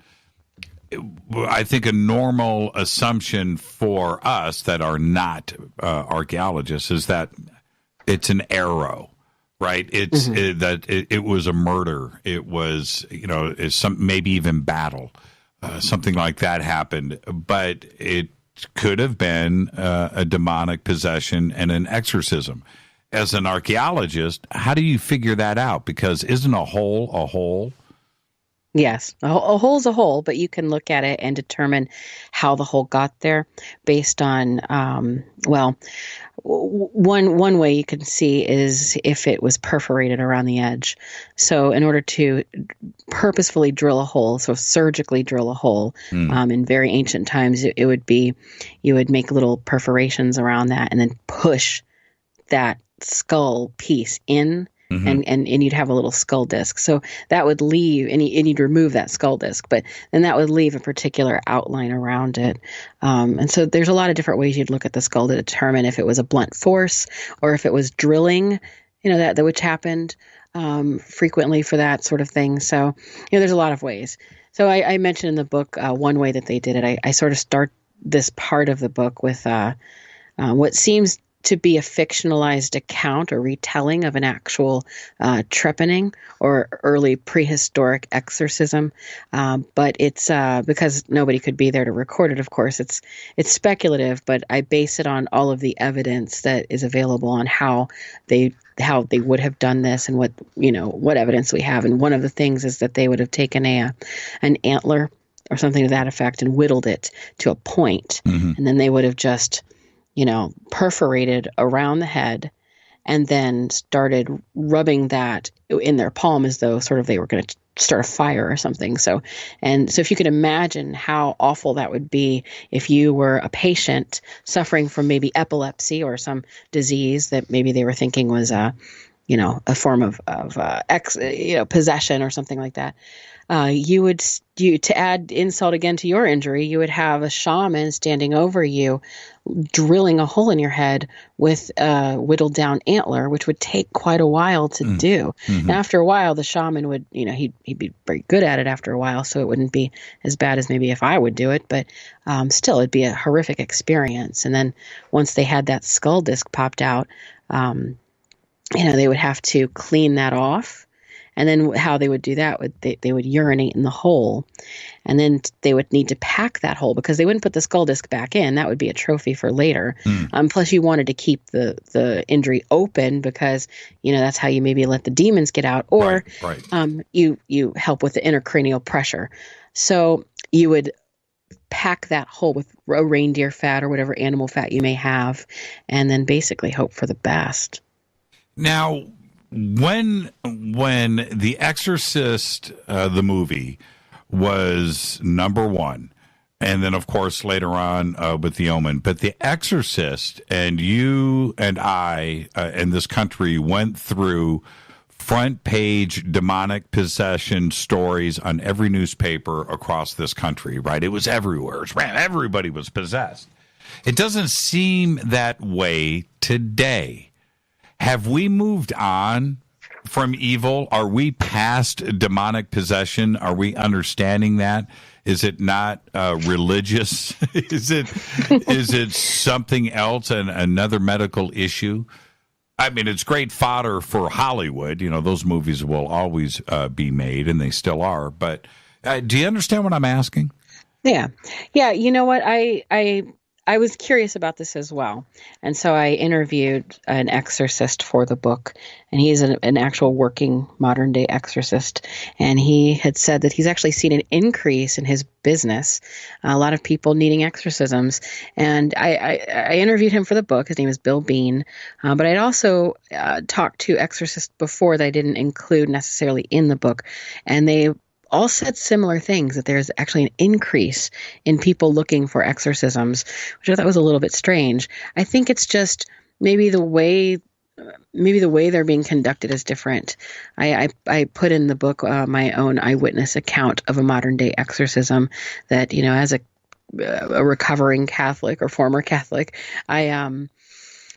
I think a normal assumption for us that are not archaeologists is that it's an arrow, right? It's it was a murder. It was maybe even battle, something like that happened, but it could have been a demonic possession and an exorcism. As an archaeologist, how do you figure that out? Because isn't a hole a hole? Yes, a hole's a hole, but you can look at it and determine how the hole got there based on, one way you can see is if it was perforated around the edge. So in order to purposefully drill a hole, so surgically drill a hole, in very ancient times, it would be, you would make little perforations around that and then push that skull piece in. And you'd have a little skull disc. So that would leave, and you'd remove that skull disc, but then that would leave a particular outline around it. And so there's a lot of different ways you'd look at the skull to determine if it was a blunt force or if it was drilling, that which happened frequently for that sort of thing. So, there's a lot of ways. So I mentioned in the book one way that they did it. I sort of start this part of the book with what seems to be a fictionalized account or retelling of an actual trepanning or early prehistoric exorcism. But it's because nobody could be there to record it, of course, it's speculative, but I base it on all of the evidence that is available on how they would have done this and what evidence we have. And one of the things is that they would have taken an antler or something to that effect and whittled it to a point, and then they would have just perforated around the head and then started rubbing that in their palm as though sort of they were going to start a fire or something. So if you could imagine how awful that would be if you were a patient suffering from maybe epilepsy or some disease that maybe they were thinking was a form of possession or something like that. To add insult again to your injury, you would have a shaman standing over you, drilling a hole in your head with a whittled down antler, which would take quite a while to do. And after a while, the shaman would, he'd be very good at it after a while, so it wouldn't be as bad as maybe if I would do it, but still, it'd be a horrific experience. And then once they had that skull disc popped out, they would have to clean that off. And then how they would do that, they would urinate in the hole, and then they would need to pack that hole because they wouldn't put the skull disc back in. That would be a trophy for later. Plus, you wanted to keep the injury open because, that's how you maybe let the demons get out, or you help with the intracranial pressure. So you would pack that hole with a reindeer fat or whatever animal fat you may have, and then basically hope for the best. Now, when The Exorcist, the movie, was number one, and then, of course, later on with The Omen, but The Exorcist, and you and I in this country went through front page demonic possession stories on every newspaper across this country, right? It was everywhere. Everybody was possessed. It doesn't seem that way today. Have we moved on from evil? Are we past demonic possession? Are we understanding that? Is it not religious? Is it something else and another medical issue? I mean, it's great fodder for Hollywood. Those movies will always be made, and they still are. But do you understand what I'm asking? Yeah. You know what? I was curious about this as well. And so I interviewed an exorcist for the book, and he's an actual working modern day exorcist. And he had said that he's actually seen an increase in his business, a lot of people needing exorcisms. And I interviewed him for the book. His name is Bill Bean. But I'd also talked to exorcists before that I didn't include necessarily in the book. And they all said similar things, that there's actually an increase in people looking for exorcisms, which I thought was a little bit strange. I think it's just maybe the way they're being conducted is different. I put in the book my own eyewitness account of a modern day exorcism that, as a recovering Catholic or former Catholic,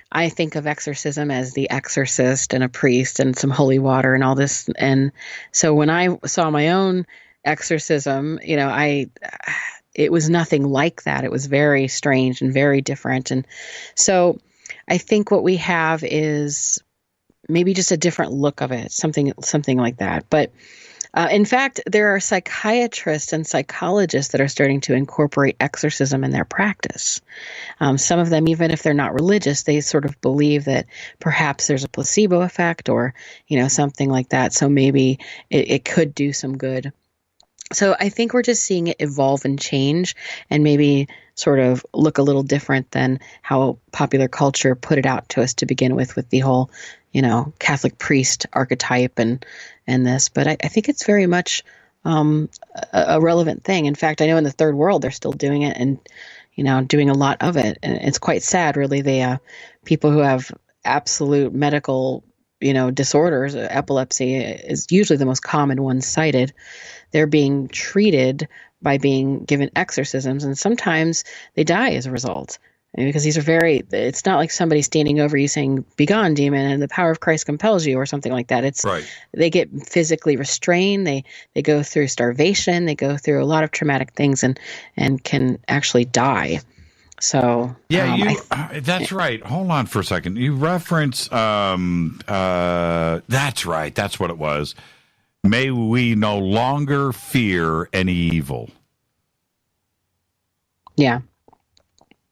I think of exorcism as the exorcist and a priest and some holy water and all this. And so when I saw my own exorcism, it was nothing like that. It was very strange and very different. And so I think what we have is maybe just a different look of it, something like that. But in fact, there are psychiatrists and psychologists that are starting to incorporate exorcism in their practice. Some of them, even if they're not religious, they sort of believe that perhaps there's a placebo effect or, something like that. So maybe it could do some good. So I think we're just seeing it evolve and change and maybe sort of look a little different than how popular culture put it out to us to begin with the whole, Catholic priest archetype and this. But I think it's very much a relevant thing. In fact, I know in the third world they're still doing it and, doing a lot of it. And it's quite sad, really. People who have absolute medical, disorders, epilepsy is usually the most common one cited. They're being treated by being given exorcisms, and sometimes they die as a result. Because these are it's not like somebody standing over you saying, "Begone, demon," and the power of Christ compels you, or something like that. It's right. They get physically restrained. They go through starvation. They go through a lot of traumatic things and can actually die. So that's right. Hold on for a second. You reference that's right. That's what it was. May we no longer fear any evil. Yeah.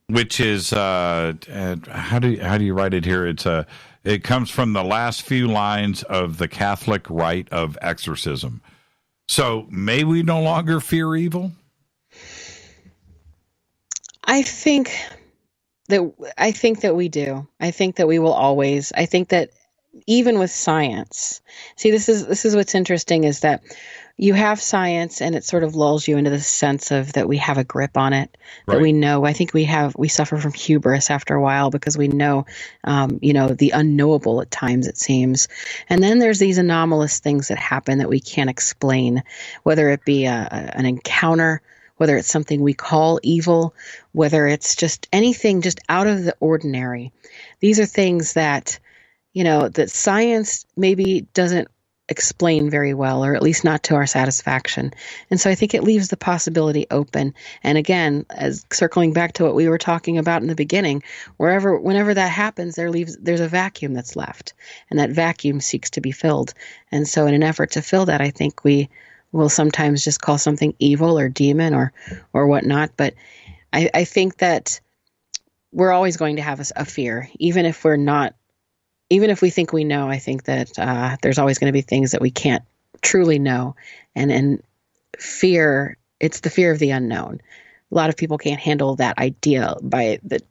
Which is how do you write it here? It comes from the last few lines of the Catholic rite of exorcism. So may we no longer fear evil? I think that we do. I think that we will always. I think that even with science, see, this is what's interesting is that you have science and it sort of lulls you into the sense of that we have a grip on it, that we know. I think we suffer from hubris after a while because we know, the unknowable at times, it seems. And then there's these anomalous things that happen that we can't explain, whether it be an encounter, whether it's something we call evil, whether it's just anything just out of the ordinary. These are things that, that science maybe doesn't explain very well, or at least not to our satisfaction. And so I think it leaves the possibility open. And again, as circling back to what we were talking about in the beginning, whenever that happens, there's a vacuum that's left, and that vacuum seeks to be filled. And so in an effort to fill that, I think we will sometimes just call something evil or demon or whatnot. But I think that we're always going to have a fear, even if we think we know. I think that there's always going to be things that we can't truly know. And fear, it's the fear of the unknown. A lot of people can't handle that idea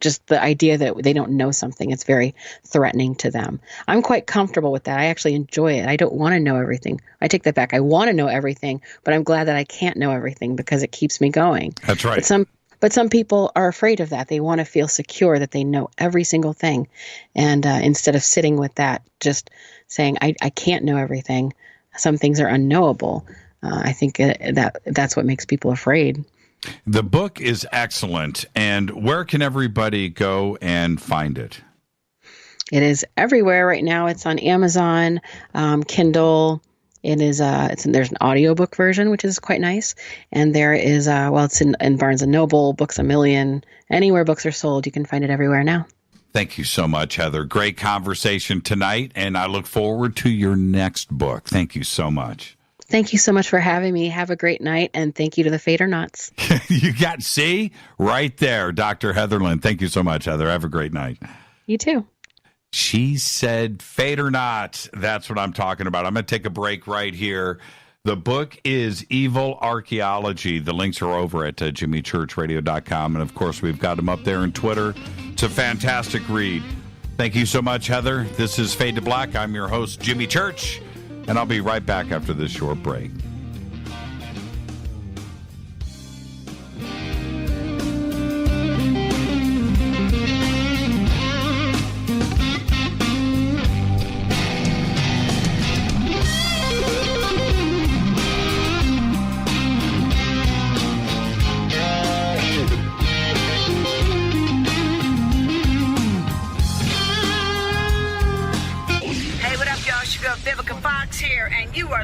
just the idea that they don't know something. It's very threatening to them. I'm quite comfortable with that. I actually enjoy it. I don't want to know everything. I take that back. I want to know everything, but I'm glad that I can't know everything because it keeps me going. That's right. But some people are afraid of that. They want to feel secure that they know every single thing. And instead of sitting with that, just saying, I can't know everything. Some things are unknowable. I think that's what makes people afraid. The book is excellent. And where can everybody go and find it? It is everywhere right now. It's on Amazon, Kindle. It is there's an audiobook version, which is quite nice. And there is it's in Barnes & Noble, Books A Million, anywhere books are sold. You can find it everywhere now. Thank you so much, Heather. Great conversation tonight, and I look forward to your next book. Thank you so much. Thank you so much for having me. Have a great night, and thank you to the Fader-Knots. See? Right there, Dr. Heather Lynn. Thank you so much, Heather. Have a great night. You too. She said fate or not. That's what I'm talking about. I'm going to take a break right here. The book is Evil Archaeology. The links are over at jimmychurchradio.com. And, of course, we've got them up there on Twitter. It's a fantastic read. Thank you so much, Heather. This is Fade to Black. I'm your host, Jimmy Church, and I'll be right back after this short break.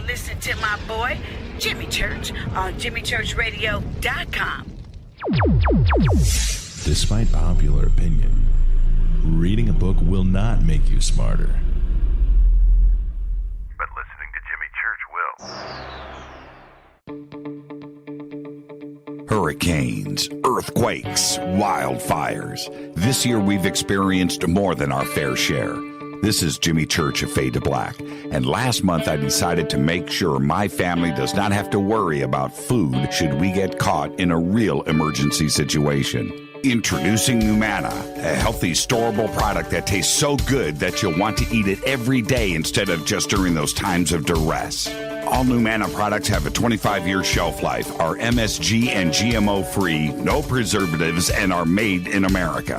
Listen to my boy, Jimmy Church, on jimmychurchradio.com. Despite popular opinion, reading a book will not make you smarter. But listening to Jimmy Church will. Hurricanes, earthquakes, wildfires. This year we've experienced more than our fair share. This is Jimmy Church of Fade to Black, and last month I decided to make sure my family does not have to worry about food should we get caught in a real emergency situation. Introducing Numana, a healthy, storable product that tastes so good that you'll want to eat it every day instead of just during those times of duress. All Numana products have a 25-year shelf life, are MSG and GMO-free, no preservatives, and are made in America.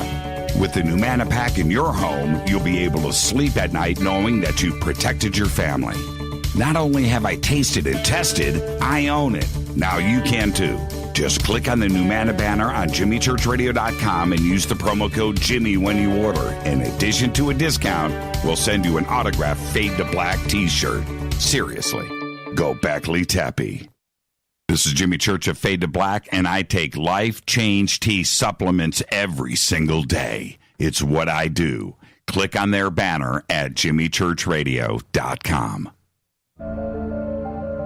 With the Numana pack in your home, you'll be able to sleep at night knowing that you've protected your family. Not only have I tasted and tested, I own it. Now you can too. Just click on the Numana banner on JimmyChurchRadio.com and use the promo code Jimmy when you order. In addition to a discount, we'll send you an autographed Fade to Black t-shirt. Seriously, go Beckley Tappy. This is Jimmy Church of Fade to Black, and I take Life Change Tea supplements every single day. It's what I do. Click on their banner at JimmyChurchRadio.com.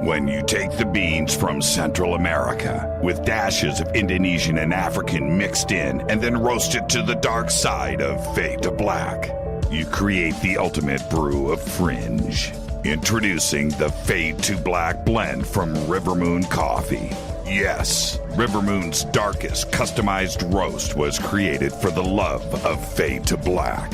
When you take the beans from Central America with dashes of Indonesian and African mixed in and then roast it to the dark side of Fade to Black, you create the ultimate brew of fringe. Introducing the Fade to Black blend from Rivermoon Coffee. Yes, Rivermoon's darkest customized roast was created for the love of Fade to Black.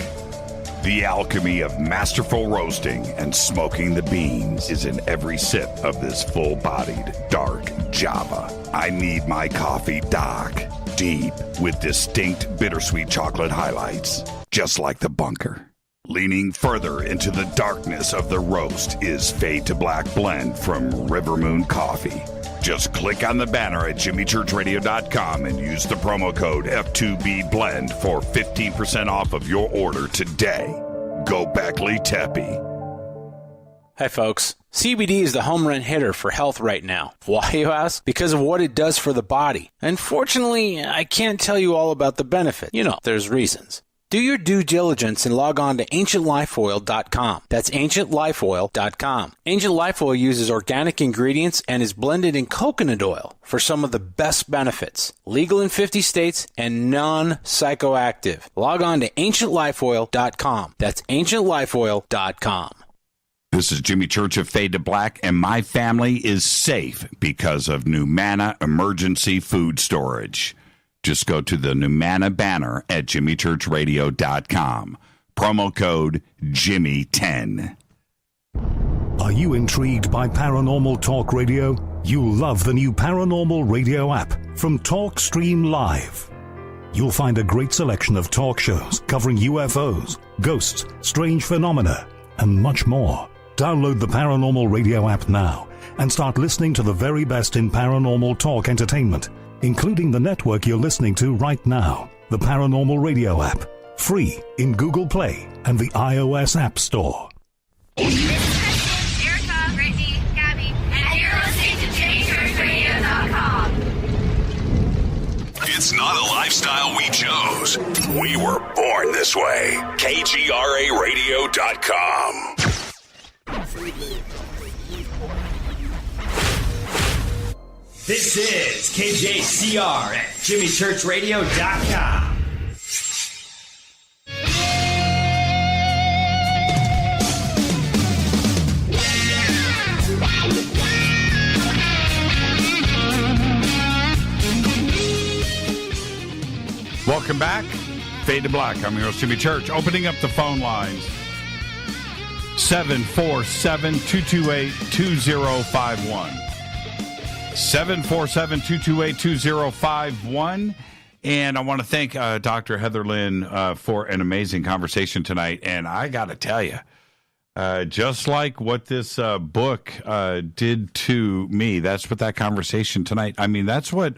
The alchemy of masterful roasting and smoking the beans is in every sip of this full-bodied, dark Java. I need my coffee dark, deep, with distinct bittersweet chocolate highlights, just like the bunker. Leaning further into the darkness of the roast is Fade to Black blend from Rivermoon Coffee. Just click on the banner at JimmyChurchRadio.com and use the promo code F2BBLEND for 15% off of your order today. Go Beckley Teppy. Hi, folks. CBD is the home run hitter for health right now. Why, you ask? Because of what it does for the body. Unfortunately, I can't tell you all about the benefit. You know, there's reasons. Do your due diligence and log on to AncientLifeOil.com. That's AncientLifeOil.com. Ancient Life Oil uses organic ingredients and is blended in coconut oil for some of the best benefits. Legal in 50 states and non-psychoactive. Log on to AncientLifeOil.com. That's AncientLifeOil.com. This is Jimmy Church of Fade to Black, and my family is safe because of Numana Emergency Food Storage. Just go to the Numana banner at JimmyChurchRadio.com. Promo code Jimmy10. Are you intrigued by Paranormal Talk Radio? You'll love the new Paranormal Radio app from TalkStream Live. You'll find a great selection of talk shows covering UFOs, ghosts, strange phenomena, and much more. Download the Paranormal Radio app now and start listening to the very best in paranormal talk entertainment, including the network you're listening to right now, the Paranormal Radio app, free in Google Play and the iOS App Store. This is Kristen, Erica, Brittany, Gabby, and you're listening to JimmyChurchRadio.com. It's not a lifestyle we chose. We were born this way. KGRARadio.com. This is KJCR at JimmyChurchRadio.com. Welcome back. Fade to Black. I'm your host, Jimmy Church. Opening up the phone lines. 747-228-2051. 747-228-2051. And I want to thank Dr. Heather Lynn for an amazing conversation tonight. And I got to tell you, just like what this book did to me, that's what that conversation tonight, I mean, that's what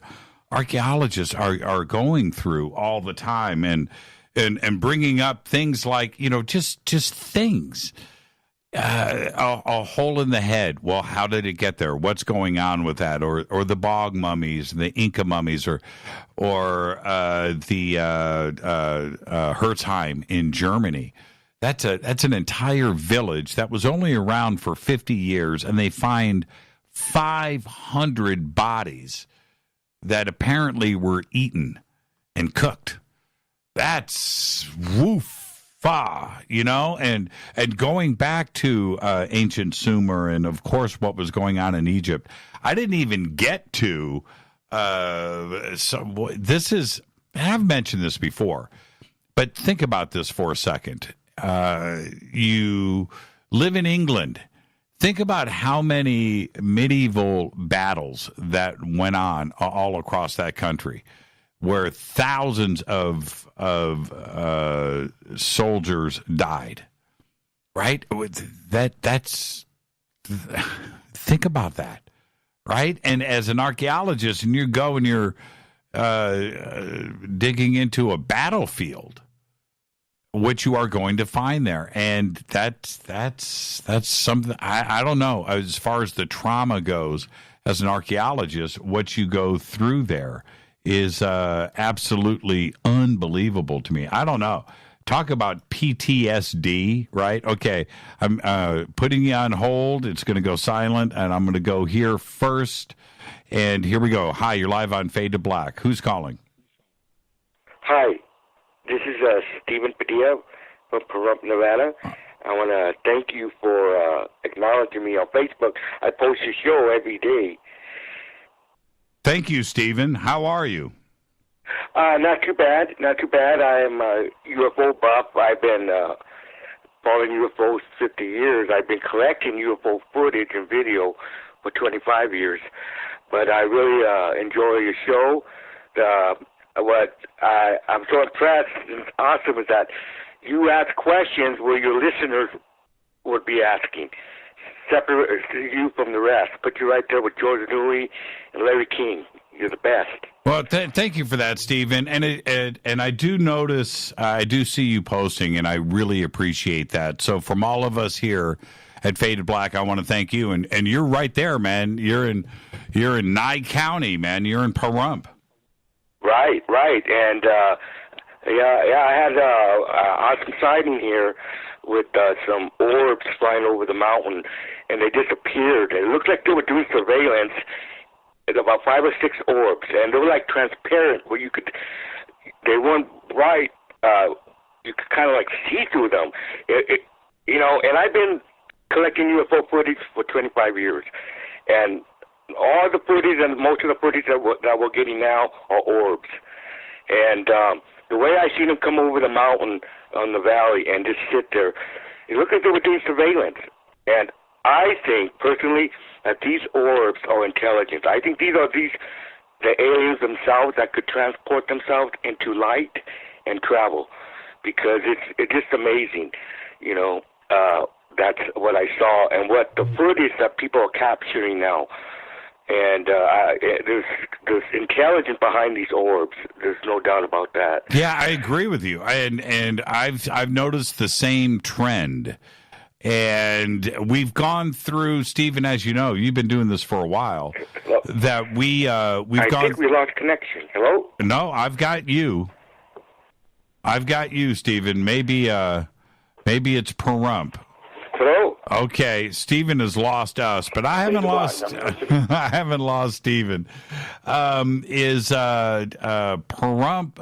archaeologists are going through all the time, and bringing up things like, you know, just things. A hole in the head. Well, how did it get there? What's going on with that? Or the Bog Mummies, the Inca mummies, or the Herzheim in Germany. That's an entire village that was only around for 50 years, and they find 500 bodies that apparently were eaten and cooked. That's woof. and going back to ancient Sumer and, of course, what was going on in Egypt, I didn't even get to this is, I've mentioned this before, but think about this for a second. You live in England. Think about how many medieval battles that went on all across that country, where thousands of soldiers died. Right? That's think about that. Right? And as an archaeologist, and you go and you're digging into a battlefield, what you are going to find there, and that's something I don't know as far as the trauma goes. As an archaeologist, what you go through there is absolutely unbelievable to me. I don't know. Talk about PTSD, right? Okay, I'm putting you on hold. It's going to go silent, and I'm going to go here first. And here we go. Hi, you're live on Fade to Black. Who's calling? Hi, this is Stephen Padilla from Pahrump, Nevada. I want to thank you for acknowledging me on Facebook. I post your show every day. Thank you, Stephen. How are you? Not too bad. Not too bad. I am a UFO buff. I've been following UFOs 50 years. I've been collecting UFO footage and video for 25 years. But I really enjoy your show. What I'm so impressed and awesome is that you ask questions where your listeners would be asking. Separate you from the rest. Put you right there with George Newey and Larry King. You're the best. Well, thank you for that, Stephen. And I do notice, I do see you posting, and I really appreciate that. So from all of us here at Faded Black, I want to thank you. And you're right there, man. You're in Nye County, man. You're in Pahrump. Right. And I had awesome sighting here with some orbs flying over the mountain, and they disappeared. It looked like they were doing surveillance. It's about 5 or 6 orbs, and they were like transparent, where they weren't bright. You could kind of like see through them. And I've been collecting UFO footage for 25 years, and all the footage and most of the footage that we're getting now are orbs. And the way I seen them come over the mountain on the valley and just sit there, it looked like they were doing surveillance. And I think, personally, that these orbs are intelligent. I think these are the aliens themselves that could transport themselves into light and travel, because it's just amazing. That's what I saw and what the footage that people are capturing now. And there's intelligence behind these orbs. There's no doubt about that. Yeah, I agree with you. And I've noticed the same trend. And we've gone through, Stephen, as you know, you've been doing this for a while. That I think we lost connection. Hello? No, I've got you. Stephen. Maybe it's Pahrump. Hello? Okay, Stephen has lost us, but I haven't lost. I haven't lost Stephen. Is Pahrump,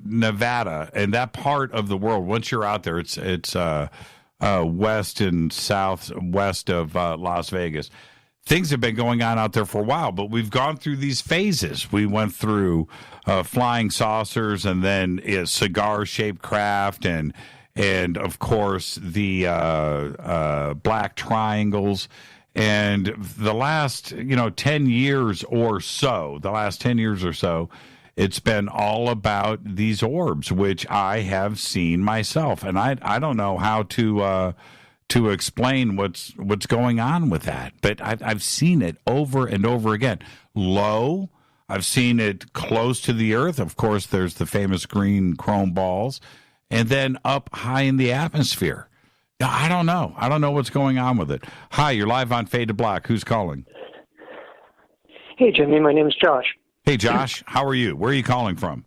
Nevada, and that part of the world? Once you're out there, it's west and southwest of Las Vegas. Things have been going on out there for a while, but we've gone through these phases. We went through flying saucers, and then cigar-shaped craft, and of course the black triangles. And the last 10 years or so, it's been all about these orbs, which I have seen myself, and I don't know how to explain what's going on with that, but I've seen it over and over again. Low, I've seen it close to the earth. Of course, there's the famous green chrome balls, and then up high in the atmosphere. I don't know. I don't know what's going on with it. Hi, you're live on Fade to Black. Who's calling? Hey, Jimmy. My name is Josh. Hey, Josh. How are you? Where are you calling from?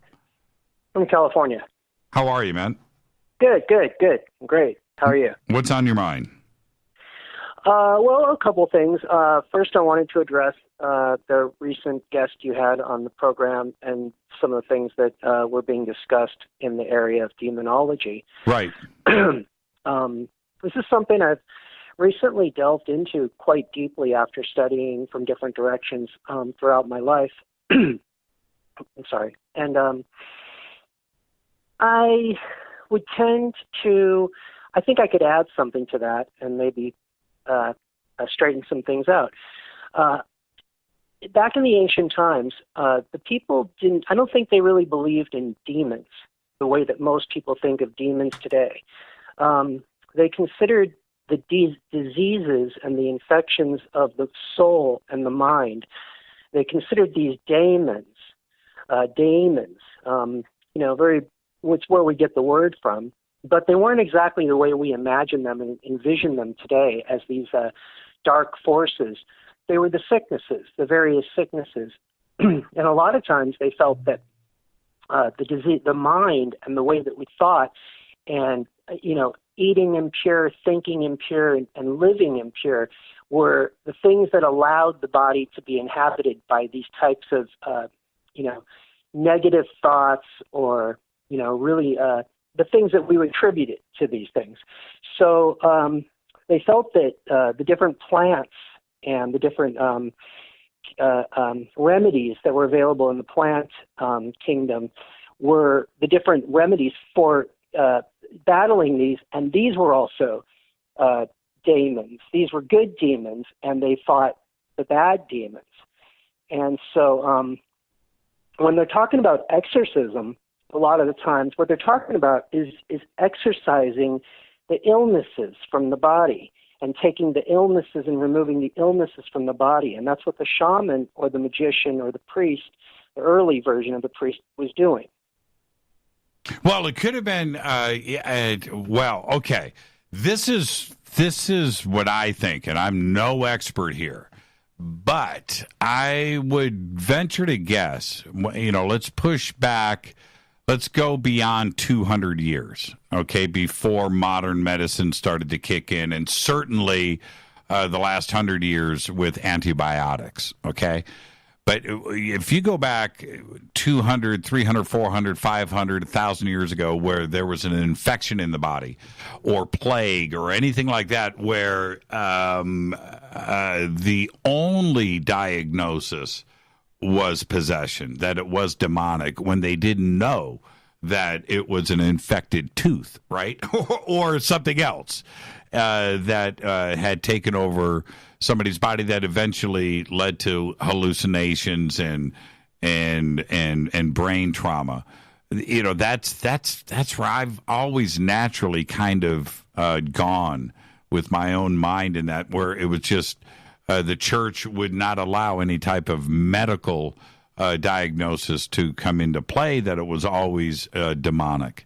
From California. How are you, man? Good. Great. How are you? What's on your mind? Well, a couple things. First, I wanted to address the recent guest you had on the program and some of the things that were being discussed in the area of demonology. Right. This is something I've recently delved into quite deeply after studying from different directions throughout my life. I'm sorry. And I would tend to, I think I could add something to that and maybe straighten some things out. Back in the ancient times, the people I don't think they really believed in demons the way that most people think of demons today. They considered the diseases and the infections of the soul and the mind. They considered these daemons, which where we get the word from, but they weren't exactly the way we imagine them and envision them today as these dark forces. They were the sicknesses, the various sicknesses. And a lot of times they felt that the disease, the mind and the way that we thought and, eating impure, thinking impure, and living impure were the things that allowed the body to be inhabited by these types of, negative thoughts or, really the things that we would attribute it to these things. So they felt that the different plants and the different remedies that were available in the plant kingdom were the different remedies for battling these, and these were also demons. These were good demons, and they fought the bad demons. And so when they're talking about exorcism, a lot of the times what they're talking about is exorcising the illnesses from the body and taking the illnesses and removing the illnesses from the body. And that's what the shaman or the magician or the priest, the early version of the priest, was doing. Well, it could have been, okay. This is what I think, and I'm no expert here, but I would venture to guess, let's push back, let's go beyond 200 years, okay, before modern medicine started to kick in, and certainly the last 100 years with antibiotics, okay? But if you go back 200, 300, 400, 500, 1,000 years ago where there was an infection in the body or plague or anything like that where the only diagnosis was possession, that it was demonic, when they didn't know that it was an infected tooth, right? or something else that had taken over somebody's body that eventually led to hallucinations and brain trauma. That's where I've always naturally kind of gone with my own mind in that, where it was just the church would not allow any type of medical diagnosis to come into play, that it was always demonic.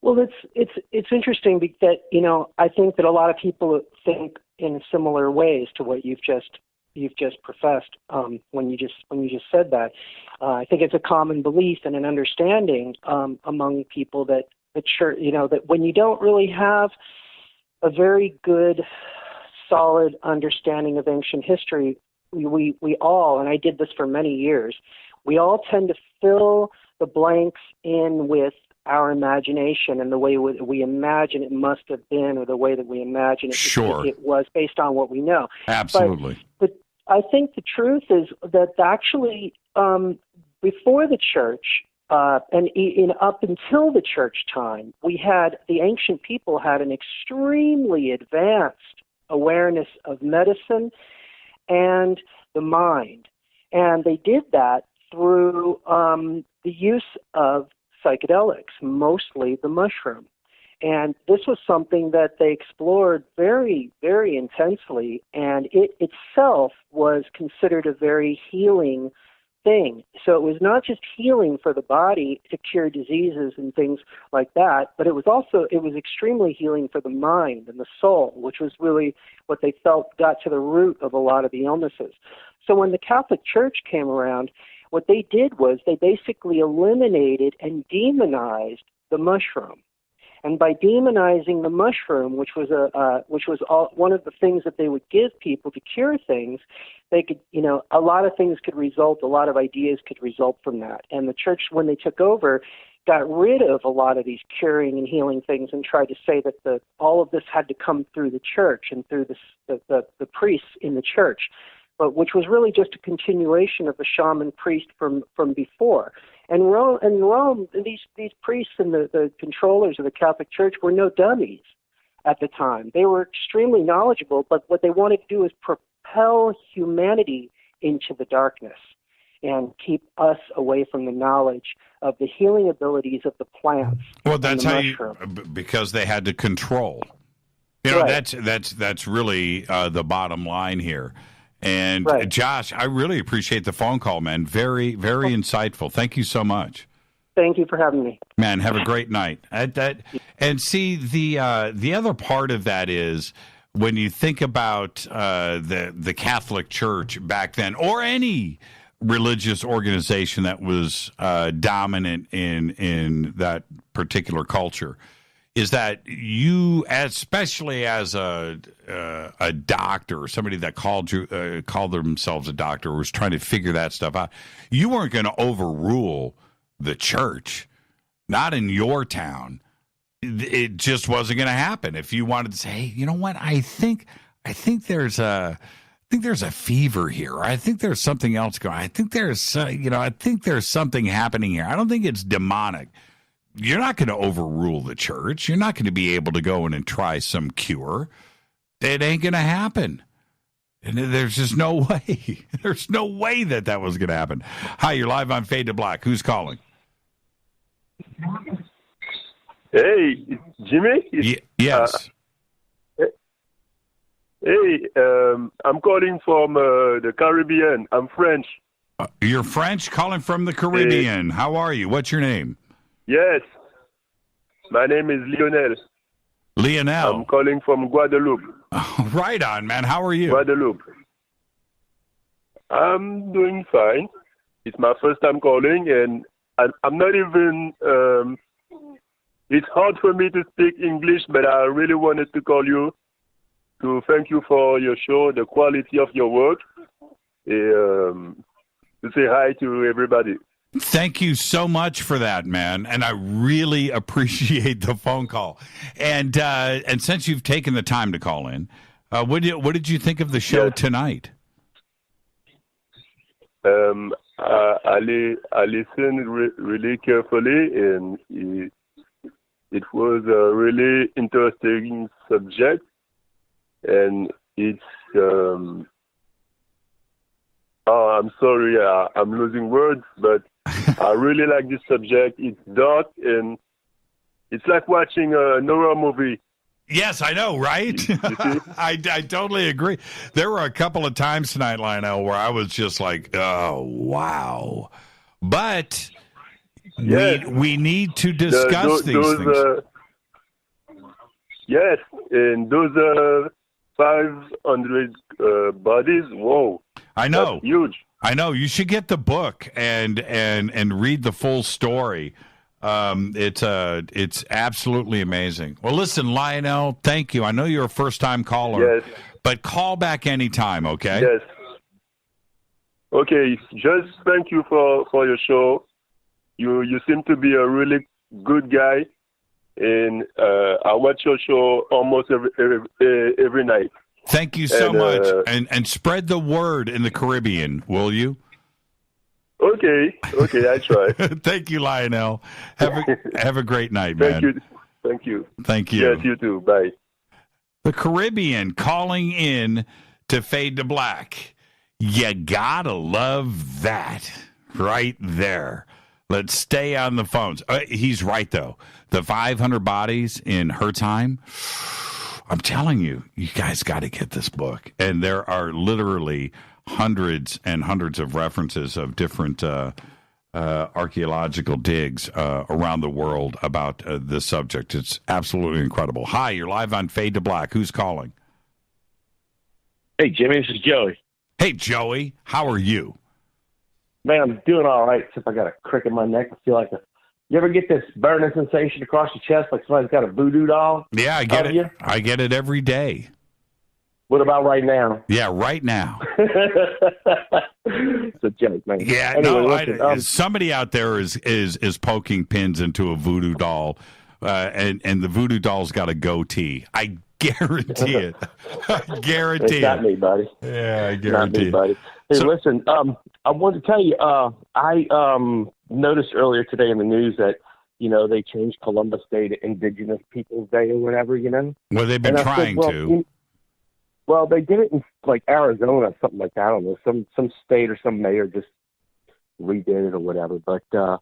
Well, it's interesting because I think that a lot of people think in similar ways to what you've just professed when you just said that. I think it's a common belief and an understanding among people that the church, that when you don't really have a very good, solid understanding of ancient history, we all, and I did this for many years, we all tend to fill the blanks in with our imagination and the way we imagine it must have been, or the way that we imagine it was based on what we know. Absolutely. But I think the truth is that actually before the church and up until the church time, the ancient people had an extremely advanced awareness of medicine and the mind. And they did that through the use of psychedelics, mostly the mushroom. And this was something that they explored very, very intensely, and it itself was considered a very healing thing. So it was not just healing for the body to cure diseases and things like that, but it was extremely healing for the mind and the soul, which was really what they felt got to the root of a lot of the illnesses. So when the Catholic Church came around, what they did was they basically eliminated and demonized the mushroom. And by demonizing the mushroom, which was one of the things that they would give people to cure things, they could, a lot of things could result, a lot of ideas could result from that. And the church, when they took over, got rid of a lot of these curing and healing things and tried to say that all of this had to come through the church and through the priests in the church, but which was really just a continuation of the shaman priest from before. And Rome, these priests and the controllers of the Catholic Church were no dummies at the time. They were extremely knowledgeable, but what they wanted to do is propel humanity into the darkness and keep us away from the knowledge of the healing abilities of the plants. Well, that's how because they had to control. Right. That's really the bottom line here. And right. Josh, I really appreciate the phone call, man. Very, very insightful. Thank you so much. Thank you for having me. Man, have a great night. And see, the other part of that is when you think about the Catholic Church back then, or any religious organization that was dominant in that particular culture, is that you, especially as a doctor or somebody that called themselves a doctor or was trying to figure that stuff out, you weren't going to overrule the church, not in your town. It just wasn't going to happen. If you wanted to say, hey, you know what, I think there's a fever here. I think there's something else going. I think there's something happening here. I don't think it's demonic. You're not going to overrule the church. You're not going to be able to go in and try some cure. It ain't going to happen. And there's just no way. There's no way that was going to happen. Hi, you're live on Fade to Black. Who's calling? Hey, Jimmy? Yes. I'm calling from the Caribbean. I'm French. You're French? Calling from the Caribbean. How are you? What's your name? Yes. My name is Lionel. I'm calling from Guadeloupe. Oh, right on, man. How are you? Guadeloupe. I'm doing fine. It's my first time calling, and I'm not even... it's hard for me to speak English, but I really wanted to call you to thank you for your show, the quality of your work, to say hi to everybody. Thank you so much for that, man, and I really appreciate the phone call. And since you've taken the time to call in, what did you think of the show tonight? I listened really carefully, and it was a really interesting subject, and it's. I'm sorry, I'm losing words, but I really like this subject. It's dark, and it's like watching a horror movie. Yes, I know, right? I totally agree. There were a couple of times tonight, Lionel, where I was just like, oh, wow. But we need to discuss these things. Yes, and those 500 bodies, whoa. I know. That's huge. I know. You should get the book and read the full story. It's absolutely amazing. Well, listen, Lionel, thank you. I know you're a first-time caller, but call back anytime, okay? Yes. Okay, just thank you for your show. You seem to be a really good guy, and I watch your show almost every night. Thank you so much, and spread the word in the Caribbean, will you? Okay, I try. Thank you, Lionel. Have a great night, man. Thank you. Yes, you too. Bye. The Caribbean calling in to Fade to Black. You gotta love that right there. Let's stay on the phones. He's right, though. The 500 bodies in her time. I'm telling you, you guys got to get this book. And there are literally hundreds and hundreds of references of different archaeological digs around the world about this subject. It's absolutely incredible. Hi, you're live on Fade to Black. Who's calling? Hey, Jimmy, this is Joey. Hey, Joey. How are you? Man, I'm doing all right, except I got a crick in my neck. I feel like you ever get this burning sensation across your chest like somebody's got a voodoo doll? Yeah, I get it. I get it every day. What about right now? Yeah, right now. It's a joke, man. Yeah, anyway, no, somebody out there is poking pins into a voodoo doll, and the voodoo doll's got a goatee. I guarantee it. I guarantee it's not me, buddy. Yeah, I guarantee not me, it. buddy. Hey, listen, I wanted to tell you, I noticed earlier today in the news that, they changed Columbus Day to Indigenous Peoples Day or whatever, Well, they've been trying to. Well, they did it in like Arizona, something like that. I don't know. Some state or some mayor just redid it or whatever. But so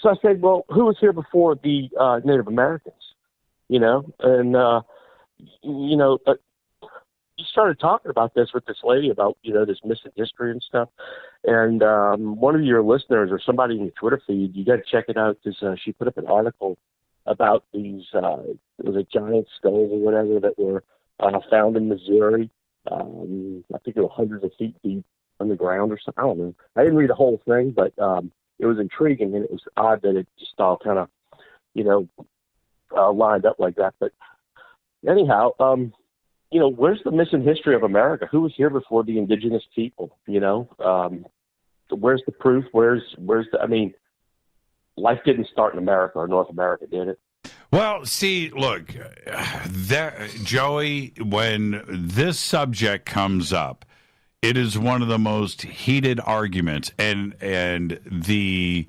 I said, well, who was here before the Native Americans? And you started talking about this with this lady about this missing history and stuff. And one of your listeners or somebody in your Twitter feed, you got to check it out because she put up an article about these it was a giant skulls or whatever that were found in Missouri. I think it was hundreds of feet deep underground or something. I don't know. I didn't read the whole thing, but it was intriguing, and it was odd that it just all kind of, lined up like that. But anyhow, where's the missing history of America? Who was here before the indigenous people? Where's the proof? Where's the? Life didn't start in America or North America, did it? Well, see, look, Joey, when this subject comes up, it is one of the most heated arguments, and the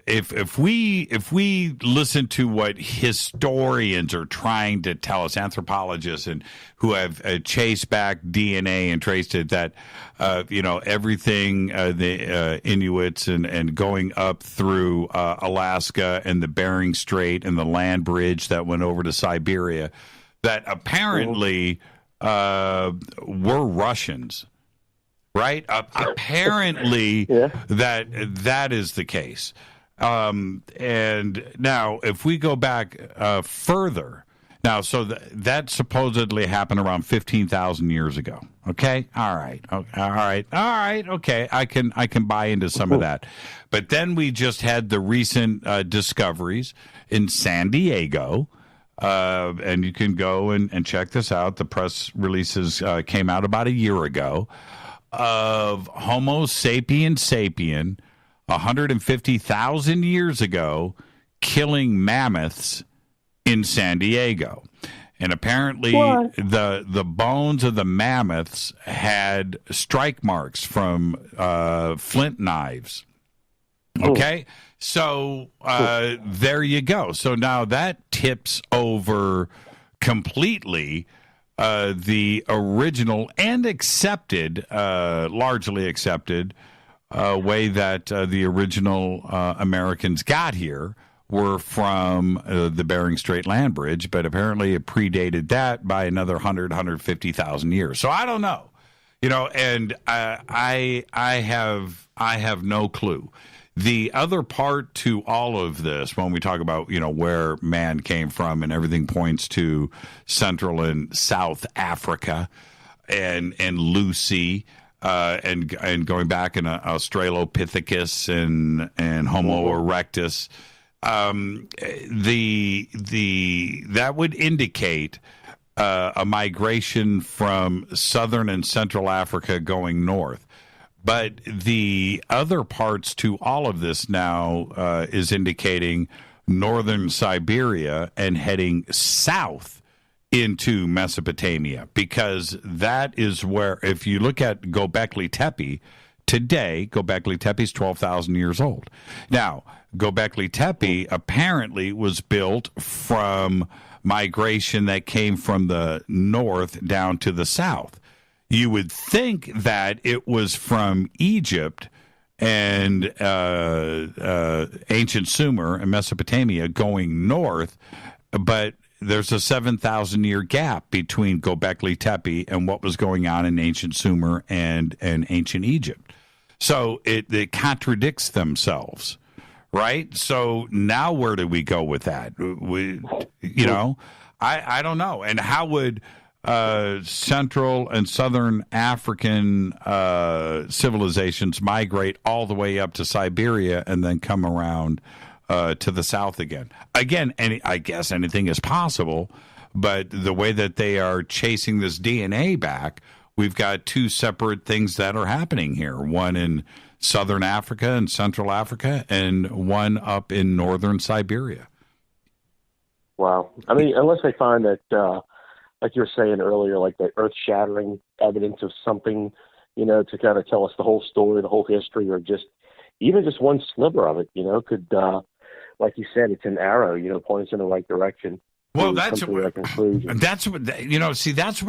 if we listen to what historians are trying to tell us, anthropologists and who have chased back DNA and traced it, that everything the Inuits and going up through Alaska and the Bering Strait and the land bridge that went over to Siberia, that apparently were Russians, right? Apparently that is the case. And now, if we go back further, so that supposedly happened around 15,000 years ago. Okay, all right, okay. I can buy into some of that, but then we just had the recent discoveries in San Diego, and you can go and check this out. The press releases came out about a year ago of Homo sapiens sapien. 150,000 years ago, killing mammoths in San Diego. And apparently the bones of the mammoths had strike marks from flint knives. Okay? So there you go. So now that tips over completely the original and accepted, largely accepted, way that the original Americans got here were from the Bering Strait land bridge, but apparently it predated that by another 150,000 years. So I don't know, and I have no clue. The other part to all of this, when we talk about, where man came from, and everything points to Central and South Africa and Lucy, and going back in Australopithecus and Homo erectus, that would indicate a migration from southern and central Africa going north. But the other parts to all of this now is indicating northern Siberia and heading south into Mesopotamia, because that is where, if you look at Göbekli Tepe today, Göbekli Tepe is 12,000 years old. Now, Göbekli Tepe apparently was built from migration that came from the north down to the south. You would think that it was from Egypt and ancient Sumer and Mesopotamia going north, but there's a 7,000-year gap between Göbekli Tepe and what was going on in ancient Sumer and ancient Egypt. So it contradicts themselves, right? So now where do we go with that? I don't know. And how would Central and Southern African civilizations migrate all the way up to Siberia and then come around to the south again? Again, I guess anything is possible, But the way that they are chasing this DNA back, we've got two separate things that are happening here. One in Southern Africa and Central Africa, and one up in Northern Siberia. Wow. I mean, unless they find that, like you were saying earlier, like the earth-shattering evidence of something, to kind of tell us the whole story, the whole history, or even just one sliver of it, could, like you said, it's an arrow, pointing us in the right direction. Well, that's what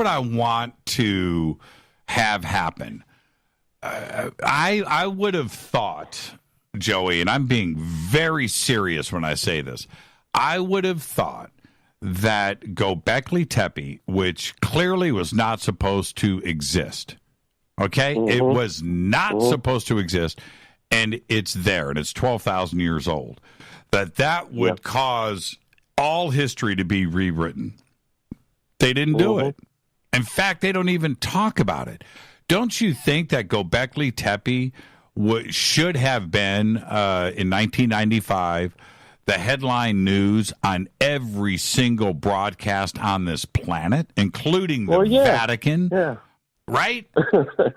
I want to have happen. I would have thought, Joey, and I'm being very serious when I say this, I would have thought that Göbekli Tepe, which clearly was not supposed to exist, okay? Mm-hmm. It was not supposed to exist, and it's there, and it's 12,000 years old, that would cause all history to be rewritten. They didn't do it. In fact, they don't even talk about it. Don't you think that Göbekli Tepe should have been, in 1995, the headline news on every single broadcast on this planet, including the Vatican? Yeah. Right?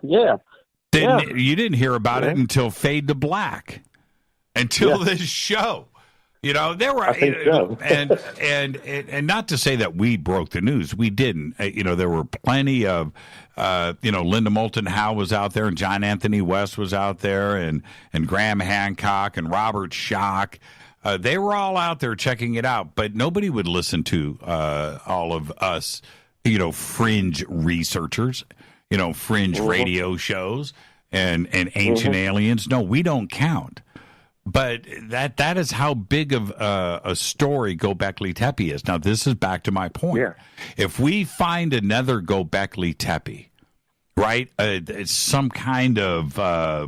Yeah. You didn't hear about it until Fade to Black, until this show. There were, and not to say that we broke the news, we didn't. There were plenty of, Linda Moulton Howe was out there, and John Anthony West was out there, and Graham Hancock and Robert Schock. They were all out there checking it out, but nobody would listen to all of us, fringe researchers, fringe radio shows and ancient aliens. No, we don't count. But that is how big of a story Göbekli Tepe is. Now, this is back to my point. Yeah. If we find another Göbekli Tepe, right, it's some kind of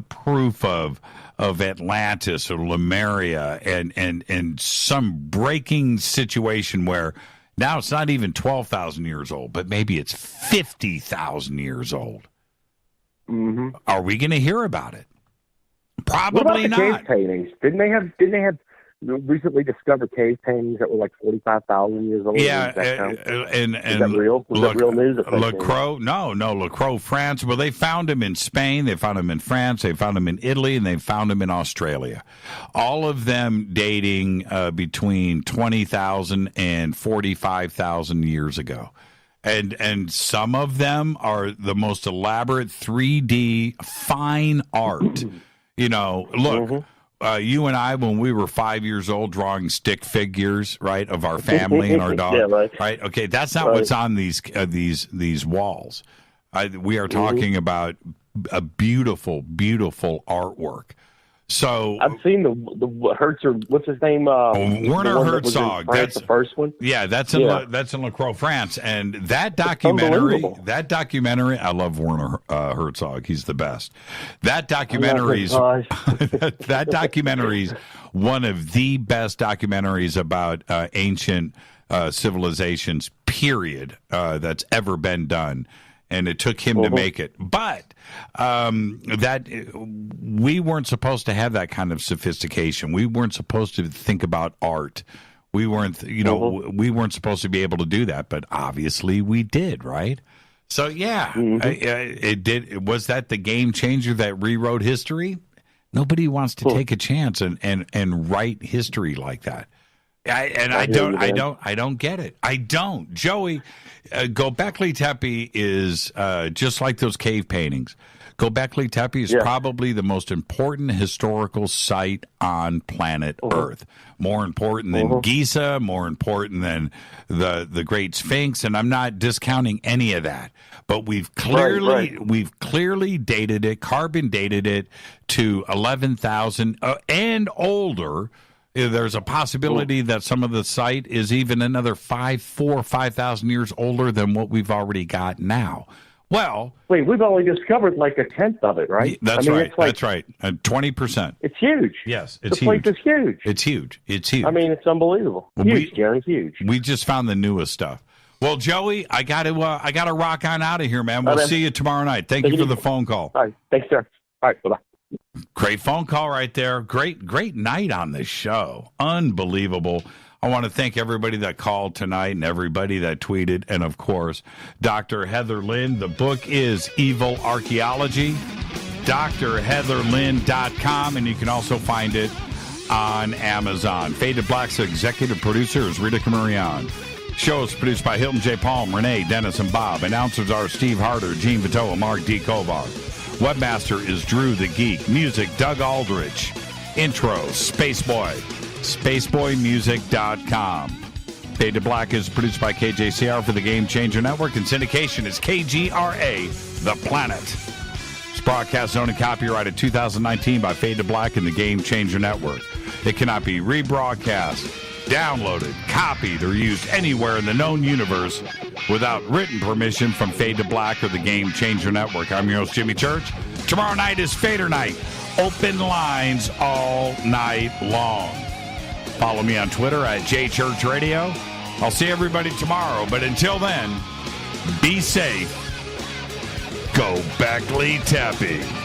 proof of Atlantis or Lemuria and some breaking situation where now it's not even 12,000 years old, but maybe it's 50,000 years old. Mm-hmm. Are we going to hear about it? Probably not. Cave paintings? Didn't they have recently discovered cave paintings that were like 45,000 years old? Yeah, and is that real? Was that real news? Le Croix, France. Well, they found them in Spain, they found them in France, they found them in Italy, and they found them in Australia. All of them dating between 20,000 and 45,000 years ago. And some of them are the most elaborate 3D fine art. Look, you and I, when we were 5 years old, drawing stick figures, right, of our family and our dog, right? Okay, that's not what's on these walls. We are talking about a beautiful, beautiful artwork. So I've seen the Herzog. What's his name? Werner Herzog. That's the first one. Yeah, that's in La Croix, France, and that documentary. I love Werner Herzog. He's the best. That documentary's one of the best documentaries about ancient civilizations. Period. That's ever been done. And it took him to make it. But that we weren't supposed to have that kind of sophistication. We weren't supposed to think about art. We weren't, we weren't supposed to be able to do that. But obviously we did, right? So, yeah, it did. Was that the game changer that rewrote history? Nobody wants to take a chance and write history like that. I don't get it. I don't. Joey, Göbekli Tepe is just like those cave paintings. Göbekli Tepe is probably the most important historical site on planet Earth. More important than Giza, more important than the Great Sphinx, and I'm not discounting any of that. But we've clearly dated it, carbon dated it to 11,000 and older. There's a possibility that some of the site is even another 5,000 years older than what we've already got now. Well, wait, we've only discovered like a tenth of it, right? That's right. That's right. 20%. It's huge. Yes, it's huge. The place is huge. It's huge. It's huge. I mean, it's unbelievable. Huge, Gary. Huge. We just found the newest stuff. Well, Joey, I got to rock on out of here, man. We'll see you tomorrow night. Thank you for the phone call. All right. Thanks, sir. All right. Bye-bye. Great phone call right there. Great night on the show. Unbelievable. I want to thank everybody that called tonight and everybody that tweeted. And, of course, Dr. Heather Lynn. The book is Evil Archaeology, drheatherlynn.com, and you can also find it on Amazon. Fade to Black's executive producer is Rita Camarion. Show is produced by Hilton J. Palm, Renee, Dennis, and Bob. Announcers are Steve Harder, Gene Vito, and Mark D. Kovar. Webmaster is Drew the Geek. Music, Doug Aldrich. Intro, Spaceboy. SpaceboyMusic.com. Fade to Black is produced by KJCR for the Gamechanger Network, and syndication is KGRA, The Planet. It's broadcast owned and copyrighted 2019 by Fade to Black and the Gamechanger Network. It cannot be rebroadcast, downloaded, copied, or used anywhere in the known universe without written permission from Fade to Black or the Gamechanger Network. I'm your host, Jimmy Church. Tomorrow night is Fader Night. Open lines all night long. Follow me on Twitter at JChurchRadio. I'll see everybody tomorrow, but until then, be safe. Go Beckley Taffy.